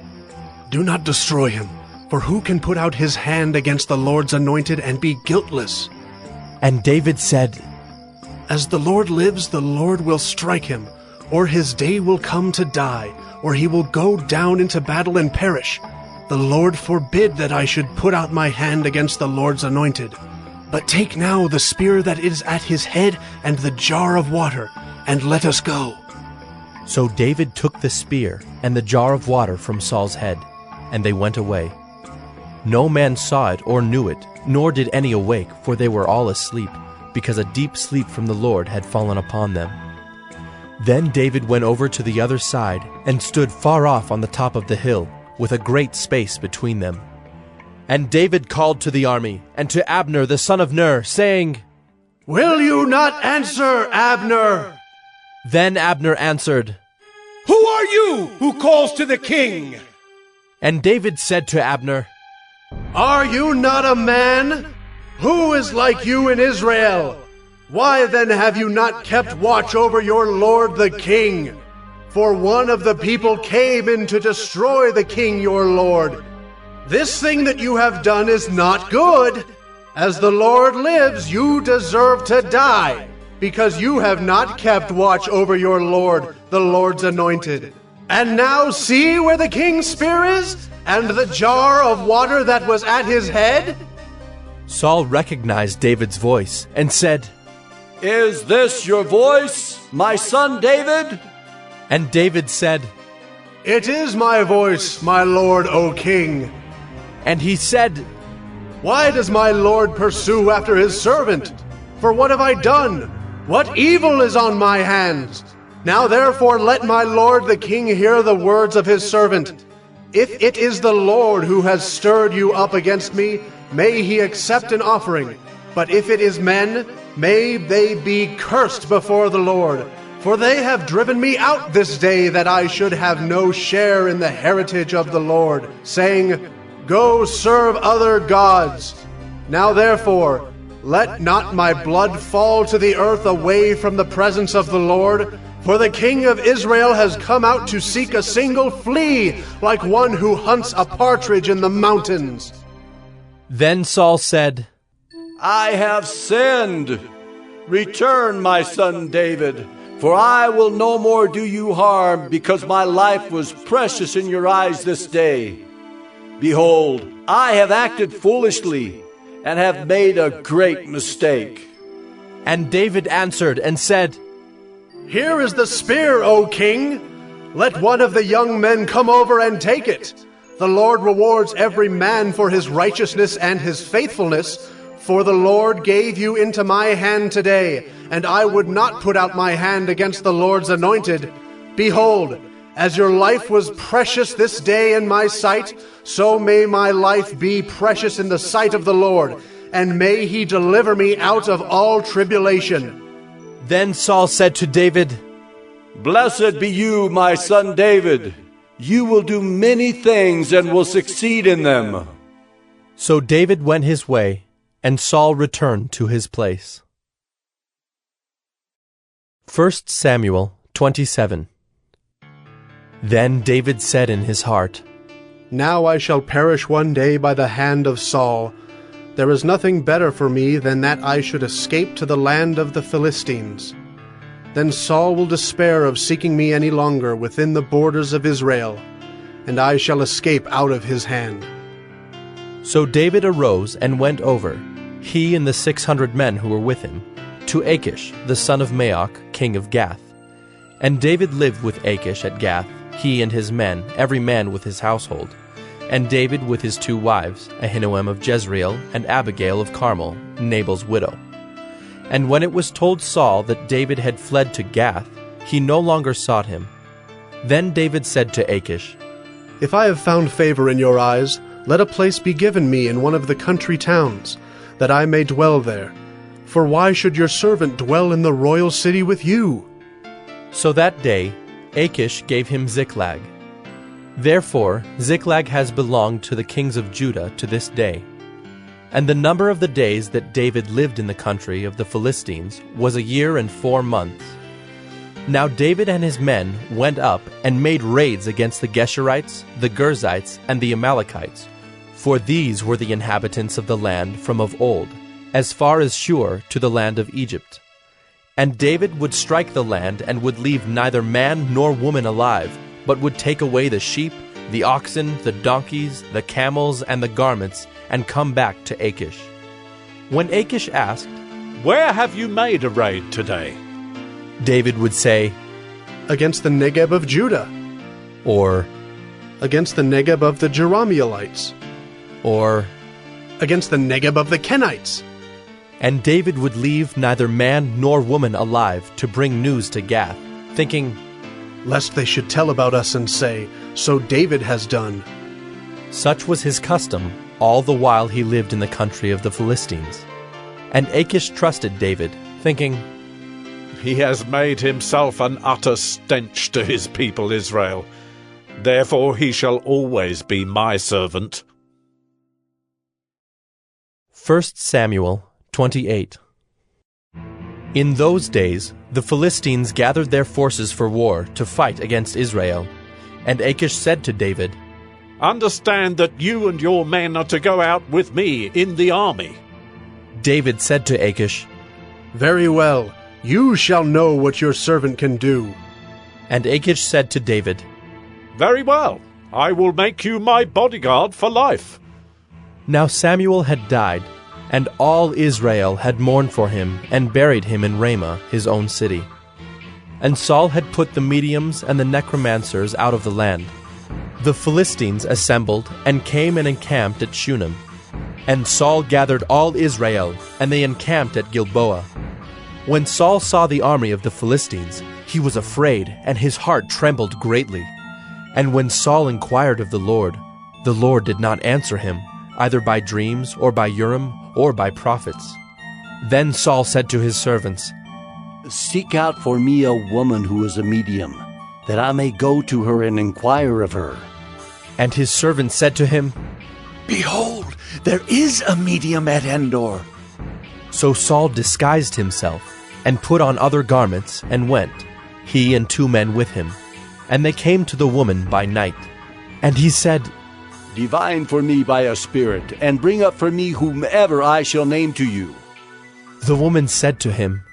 Do not destroy him, for who can put out his hand against the Lord's anointed and be guiltless? And David said, As the Lord lives, the Lord will strike him, or his day will come to die, or he will go down into battle and perish. The Lord forbid that I should put out my hand against the Lord's anointed. But take now the spear that is at his head and the jar of water, and let us go. So David took the spear and the jar of water from Saul's head, and they went away. No man saw it or knew it, nor did any awake, for they were all asleep, because a deep sleep from the Lord had fallen upon them. Then David went over to the other side, and stood far off on the top of the hill, with a great space between them. And David called to the army, and to Abner the son of Ner, saying, Will you not answer, Abner? Then Abner answered, Who are you who calls to the king? And David said to Abner, Are you not a man? Who is like you in Israel? Why then have you not kept watch over your lord the king? For one of the people came in to destroy the king your lord. This thing that you have done is not good. As the Lord lives, you deserve to die, because you have not kept watch over your Lord, the Lord's anointed. And now see where the king's spear is, and the jar of water that was at his head? Saul recognized David's voice and said, Is this your voice, my son David? And David said, It is my voice, my lord, O king. And he said, Why does my lord pursue after his servant? For what have I done? What evil is on my hands? Now therefore let my lord the king hear the words of his servant. If it is the Lord who has stirred you up against me, may he accept an offering. But if it is men, may they be cursed before the Lord. For they have driven me out this day, that I should have no share in the heritage of the Lord, saying, Go serve other gods. Now therefore, let not my blood fall to the earth away from the presence of the Lord. For the king of Israel has come out to seek a single flea, like one who hunts a partridge in the mountains. Then Saul said, I have sinned. Return, my son David, for I will no more do you harm, because my life was precious in your eyes this day. Behold, I have acted foolishly, and have made a great mistake. And David answered and said, Here is the spear, O king. Let one of the young men come over and take it. The Lord rewards every man for his righteousness and his faithfulness, for the Lord gave you into my hand today, and I would not put out my hand against the Lord's anointed. Behold, as your life was precious this day in my sight, so may my life be precious in the sight of the Lord, and may he deliver me out of all tribulation. Then Saul said to David, Blessed be you, my son David. You will do many things and will succeed in them. So David went his way, and Saul returned to his place. 1 Samuel 27. Then David said in his heart, Now I shall perish one day by the hand of Saul. There is nothing better for me than that I should escape to the land of the Philistines. Then Saul will despair of seeking me any longer within the borders of Israel, and I shall escape out of his hand. So David arose and went over, he and the 600 men who were with him, to Achish, the son of Maoch, king of Gath. And David lived with Achish at Gath, he and his men, every man with his household, and David with his 2 wives, Ahinoam of Jezreel and Abigail of Carmel, Nabal's widow. And when it was told Saul that David had fled to Gath, he no longer sought him. Then David said to Achish, If I have found favor in your eyes, let a place be given me in one of the country towns, that I may dwell there. For why should your servant dwell in the royal city with you? So that day Achish gave him Ziklag. Therefore Ziklag has belonged to the kings of Judah to this day. And the number of the days that David lived in the country of the Philistines was 1 year and 4 months. Now David and his men went up and made raids against the Geshurites, the Girzites, and the Amalekites, for these were the inhabitants of the land from of old, as far as Shur to the land of Egypt. And David would strike the land and would leave neither man nor woman alive, but would take away the sheep, the oxen, the donkeys, the camels, and the garments, and come back to Achish. When Achish asked, Where have you made a raid today? David would say, Against the Negeb of Judah. Or, Against the Negeb of the Jerahmeelites. Or, Against the Negeb of the Kenites. And David would leave neither man nor woman alive to bring news to Gath, thinking, Lest they should tell about us and say, So David has done. Such was his custom all the while he lived in the country of the Philistines. And Achish trusted David, thinking, He has made himself an utter stench to his people Israel. Therefore he shall always be my servant. 1 Samuel 28. In those days the Philistines gathered their forces for war to fight against Israel. And Achish said to David, Understand that you and your men are to go out with me in the army. David said to Achish, "Very well, you shall know what your servant can do." And Achish said to David, "Very well, I will make you my bodyguard for life." Now Samuel had died, and all Israel had mourned for him and buried him in Ramah, his own city. And Saul had put the mediums and the necromancers out of the land. The Philistines assembled and came and encamped at Shunem. And Saul gathered all Israel, and they encamped at Gilboa. When Saul saw the army of the Philistines, he was afraid, and his heart trembled greatly. And when Saul inquired of the Lord did not answer him, either by dreams, or by Urim, or by prophets. Then Saul said to his servants, "Seek out for me a woman who is a medium, that I may go to her and inquire of her." And his servants said to him, "Behold, there is a medium at Endor." So Saul disguised himself, and put on other garments, and went, he and 2 men with him. And they came to the woman by night. And he said, "Divine for me by a spirit, and bring up for me whomever I shall name to you." The woman said to him,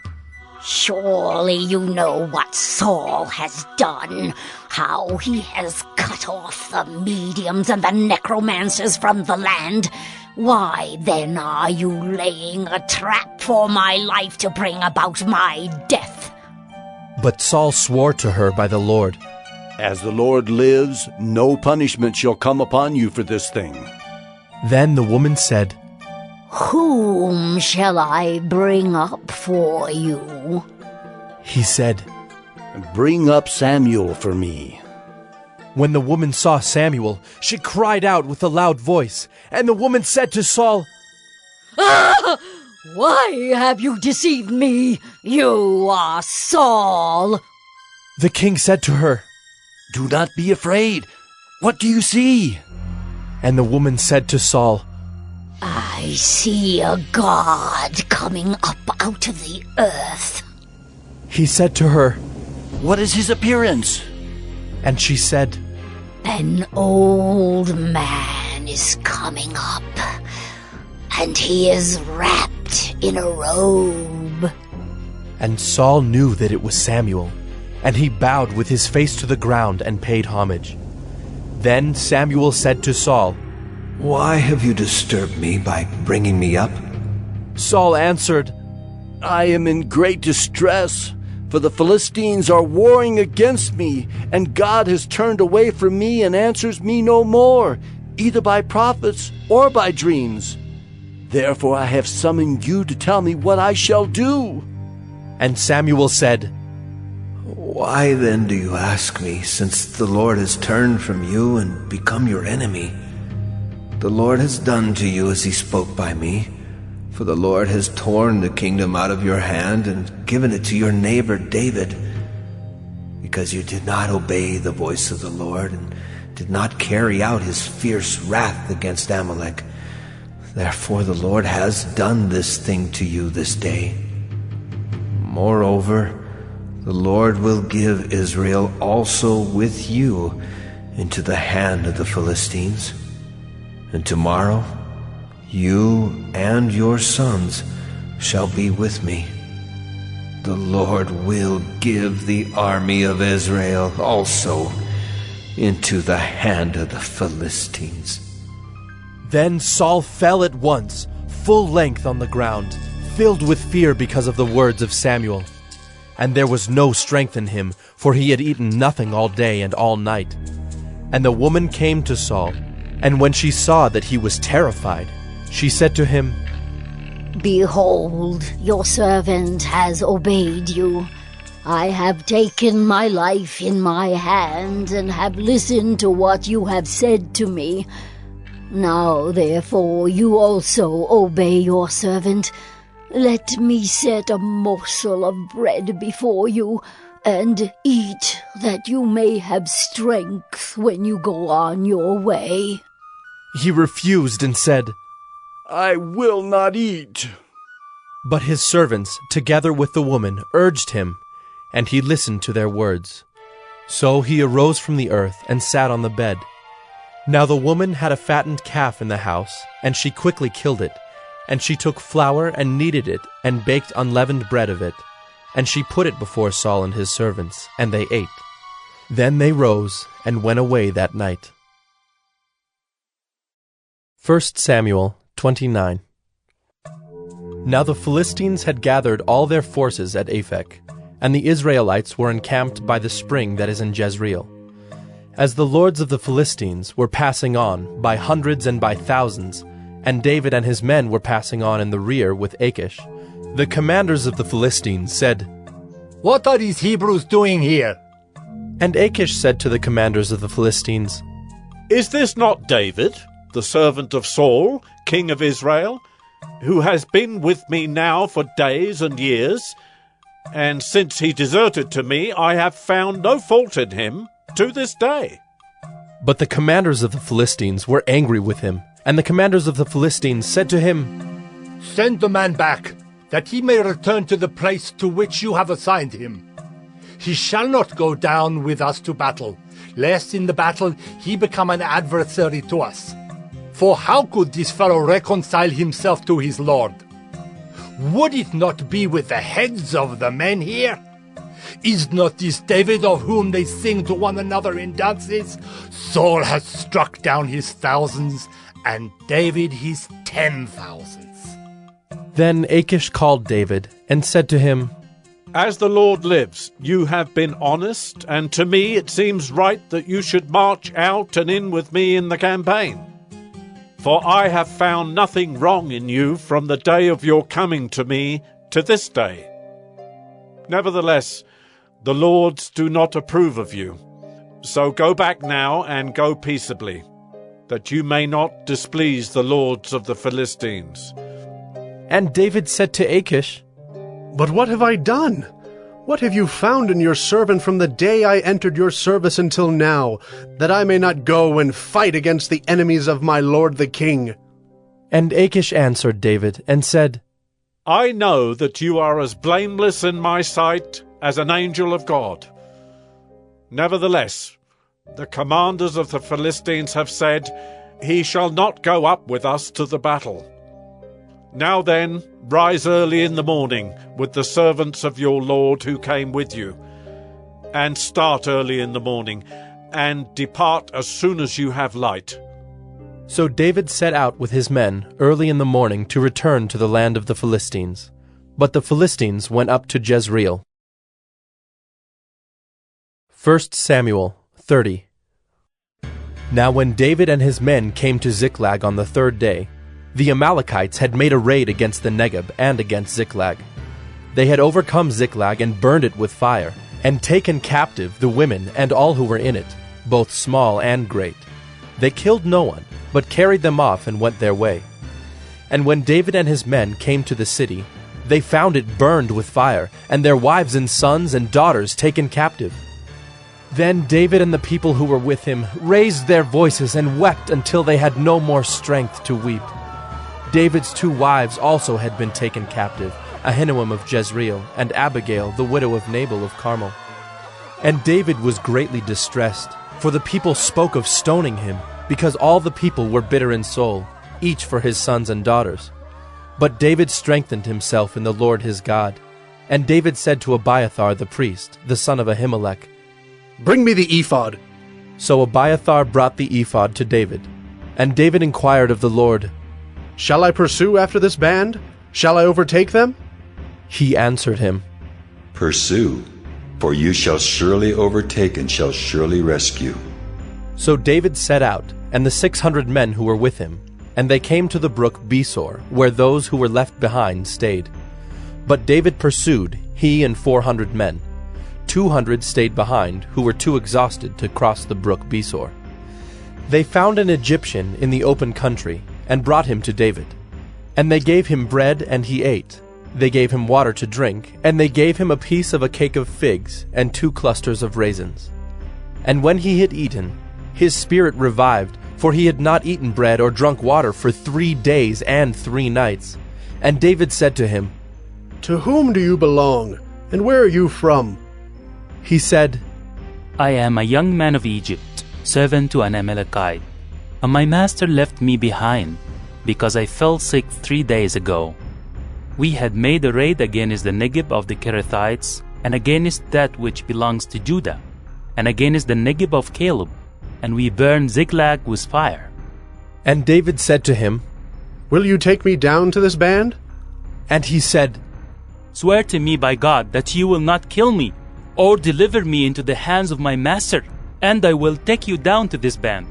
"Surely you know what Saul has done, how he has cut off the mediums and the necromancers from the land. Why then are you laying a trap for my life to bring about my death?" But Saul swore to her by the Lord, "As the Lord lives, no punishment shall come upon you for this thing." Then the woman said, "Whom shall I bring up for you?" He said, "Bring up Samuel for me." When the woman saw Samuel, she cried out with a loud voice, and the woman said to Saul, "Ah! Why have you deceived me? You are Saul." The king said to her, "Do not be afraid. What do you see?" And the woman said to Saul, "I see a god coming up out of the earth." He said to her, "What is his appearance?" And she said, "An old man is coming up, and he is wrapped in a robe." And Saul knew that it was Samuel, and he bowed with his face to the ground and paid homage. Then Samuel said to Saul, "Why have you disturbed me by bringing me up?" Saul answered, "I am in great distress, for the Philistines are warring against me, and God has turned away from me and answers me no more, either by prophets or by dreams. Therefore I have summoned you to tell me what I shall do." And Samuel said, "Why then do you ask me, since the Lord has turned from you and become your enemy? The Lord has done to you as he spoke by me, for the Lord has torn the kingdom out of your hand and given it to your neighbor David, because you did not obey the voice of the Lord and did not carry out his fierce wrath against Amalek. Therefore the Lord has done this thing to you this day. Moreover, the Lord will give Israel also with you into the hand of the Philistines. And tomorrow you and your sons shall be with me. The Lord will give the army of Israel also into the hand of the Philistines." Then Saul fell at once, full length on the ground, filled with fear because of the words of Samuel. And there was no strength in him, for he had eaten nothing all day and all night. And the woman came to Saul, and when she saw that he was terrified, she said to him, "Behold, your servant has obeyed you. I have taken my life in my hand and have listened to what you have said to me. Now, therefore, you also obey your servant. Let me set a morsel of bread before you, and eat, that you may have strength when you go on your way." He refused and said, "I will not eat." But his servants, together with the woman, urged him, and he listened to their words. So he arose from the earth and sat on the bed. Now the woman had a fattened calf in the house, and she quickly killed it, And she took flour and kneaded it, and baked unleavened bread of it. And she put it before Saul and his servants, and they ate. Then they rose and went away that night. 1 Samuel 29. Now the Philistines had gathered all their forces at Aphek, and the Israelites were encamped by the spring that is in Jezreel. As the lords of the Philistines were passing on by hundreds and by thousands, and David and his men were passing on in the rear with Achish, the commanders of the Philistines said, "What are these Hebrews doing here?" And Achish said to the commanders of the Philistines, "Is this not David, the servant of Saul, king of Israel, who has been with me now for days and years? And since he deserted to me, I have found no fault in him to this day." But the commanders of the Philistines were angry with him, and the commanders of the Philistines said to him, "Send the man back, that he may return to the place to which you have assigned him. He shall not go down with us to battle, lest in the battle he become an adversary to us. For how could this fellow reconcile himself to his lord? Would it not be with the heads of the men here? Is not this David of whom they sing to one another in dances? Saul has struck down his thousands, and David his 10,000s. Then Achish called David and said to him, "As the Lord lives, you have been honest, and to me it seems right that you should march out and in with me in the campaign. For I have found nothing wrong in you from the day of your coming to me to this day. Nevertheless, the lords do not approve of you. So go back now and go peaceably, that you may not displease the lords of the Philistines." And David said to Achish, "But what have I done? What have you found in your servant from the day I entered your service until now, that I may not go and fight against the enemies of my lord the king?" And Achish answered David and said, "I know that you are as blameless in my sight as an angel of God. Nevertheless, the commanders of the Philistines have said, 'He shall not go up with us to the battle.' Now then, rise early in the morning with the servants of your lord who came with you, and start early in the morning, and depart as soon as you have light." So David set out with his men early in the morning to return to the land of the Philistines. But the Philistines went up to Jezreel. 1 Samuel 30. Now when David and his men came to Ziklag on the third day, the Amalekites had made a raid against the Negeb and against Ziklag. They had overcome Ziklag and burned it with fire, and taken captive the women and all who were in it, both small and great. They killed no one, but carried them off and went their way. And when David and his men came to the city, they found it burned with fire, and their wives and sons and daughters taken captive. Then David and the people who were with him raised their voices and wept until they had no more strength to weep. David's 2 wives also had been taken captive, Ahinoam of Jezreel, and Abigail, the widow of Nabal of Carmel. And David was greatly distressed, for the people spoke of stoning him, because all the people were bitter in soul, each for his sons and daughters. But David strengthened himself in the Lord his God. And David said to Abiathar the priest, the son of Ahimelech, "Bring me the ephod." So Abiathar brought the ephod to David. And David inquired of the Lord, "Shall I pursue after this band? Shall I overtake them?" He answered him, "Pursue, for you shall surely overtake and shall surely rescue." So David set out, and the 600 men who were with him, and they came to the brook Besor, where those who were left behind stayed. But David pursued, he and 400 men. 200 stayed behind, who were too exhausted to cross the brook Besor. They found an Egyptian in the open country, and brought him to David. And they gave him bread, and he ate. They gave him water to drink, and they gave him a piece of a cake of figs, and 2 clusters of raisins. And when he had eaten, his spirit revived, for he had not eaten bread or drunk water for 3 days and 3 nights. And David said to him, "To whom do you belong, and where are you from?" He said, "I am a young man of Egypt, servant to an Amalekite. And my master left me behind, because I fell sick 3 days ago. We had made a raid against the Negeb of the Kerethites, and against that which belongs to Judah, and against the Negeb of Caleb, and we burned Ziklag with fire. And David said to him, Will you take me down to this band? And he said, Swear to me by God that you will not kill me, or deliver me into the hands of my master, and I will take you down to this band.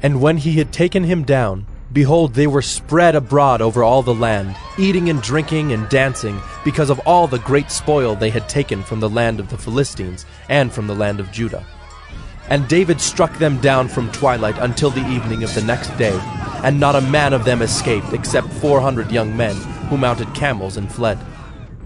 And when he had taken him down, behold, they were spread abroad over all the land, eating and drinking and dancing, because of all the great spoil they had taken from the land of the Philistines and from the land of Judah. And David struck them down from twilight until the evening of the next day, and not a man of them escaped, except 400 young men, who mounted camels and fled.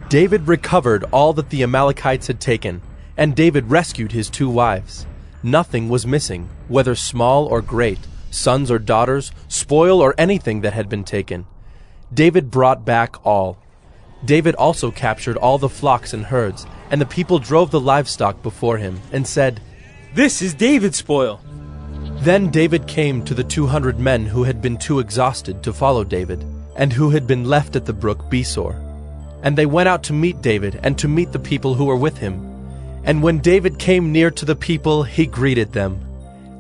David recovered all that the Amalekites had taken, and David rescued his 2 wives. Nothing was missing, whether small or great, sons or daughters, spoil or anything that had been taken. David brought back all. David also captured all the flocks and herds, and the people drove the livestock before him, and said, This is David's spoil. Then David came to the 200 men who had been too exhausted to follow David, and who had been left at the brook Besor. And they went out to meet David, and to meet the people who were with him. And when David came near to the people, he greeted them.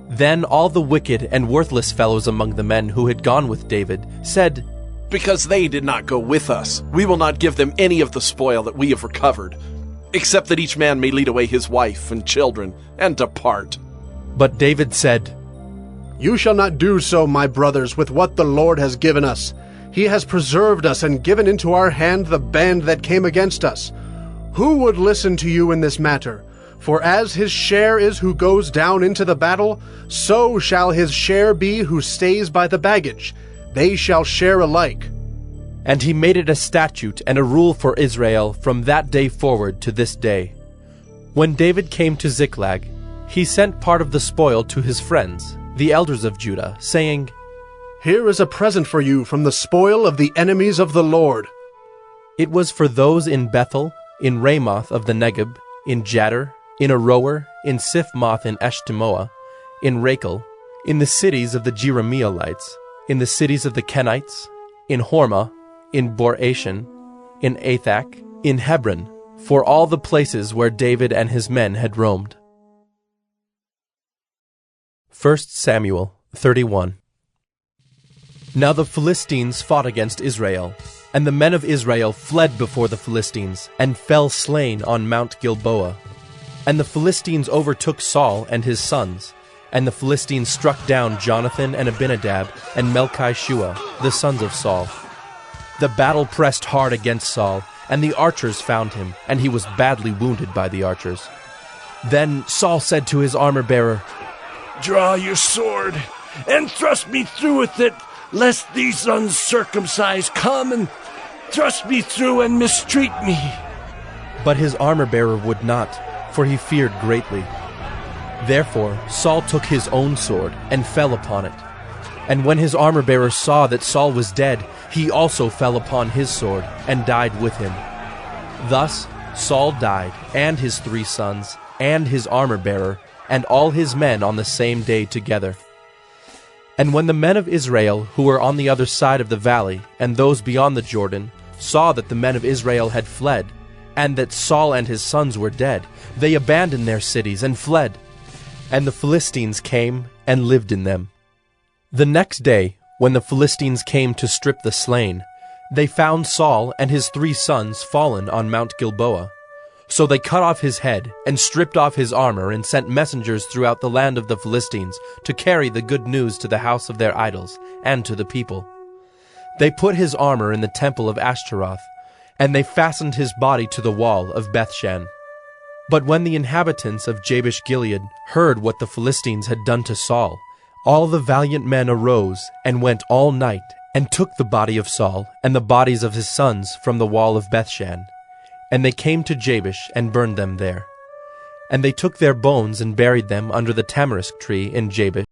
Then all the wicked and worthless fellows among the men who had gone with David said, Because they did not go with us, we will not give them any of the spoil that we have recovered, except that each man may lead away his wife and children, and depart. But David said, You shall not do so, my brothers, with what the Lord has given us. He has preserved us and given into our hand the band that came against us. Who would listen to you in this matter? For as his share is who goes down into the battle, so shall his share be who stays by the baggage. They shall share alike. And he made it a statute and a rule for Israel from that day forward to this day. When David came to Ziklag, he sent part of the spoil to his friends, the elders of Judah, saying, Here is a present for you from the spoil of the enemies of the Lord. It was for those in Bethel, in Ramoth of the Negeb, in Jadar, in Aroer, in Siphmoth in Eshtemoa, in Rachel, in the cities of the Jerahmeelites, in the cities of the Kenites, in Hormah, in Bor-Ashan, in Athak, in Hebron, for all the places where David and his men had roamed. 1 Samuel 31. Now the Philistines fought against Israel, and the men of Israel fled before the Philistines, and fell slain on Mount Gilboa. And the Philistines overtook Saul and his sons, and the Philistines struck down Jonathan and Abinadab and Melchi-Shua, the sons of Saul. The battle pressed hard against Saul, and the archers found him, and he was badly wounded by the archers. Then Saul said to his armor-bearer, Draw your sword, and thrust me through with it, lest these uncircumcised come and thrust me through and mistreat me. But his armor-bearer would not, for he feared greatly. Therefore Saul took his own sword and fell upon it. And when his armor-bearer saw that Saul was dead, he also fell upon his sword and died with him. Thus Saul died, and his 3 sons, and his armor-bearer, and all his men on the same day together. And when the men of Israel, who were on the other side of the valley, and those beyond the Jordan, saw that the men of Israel had fled, and that Saul and his sons were dead, they abandoned their cities and fled. And the Philistines came and lived in them. The next day, when the Philistines came to strip the slain, they found Saul and his 3 sons fallen on Mount Gilboa. So they cut off his head, and stripped off his armor, and sent messengers throughout the land of the Philistines to carry the good news to the house of their idols, and to the people. They put his armor in the temple of Ashtaroth, and they fastened his body to the wall of Bethshan. But when the inhabitants of Jabesh-Gilead heard what the Philistines had done to Saul, all the valiant men arose, and went all night, and took the body of Saul, and the bodies of his sons from the wall of Bethshan. And they came to Jabesh, and burned them there. And they took their bones, and buried them under the tamarisk tree in Jabesh.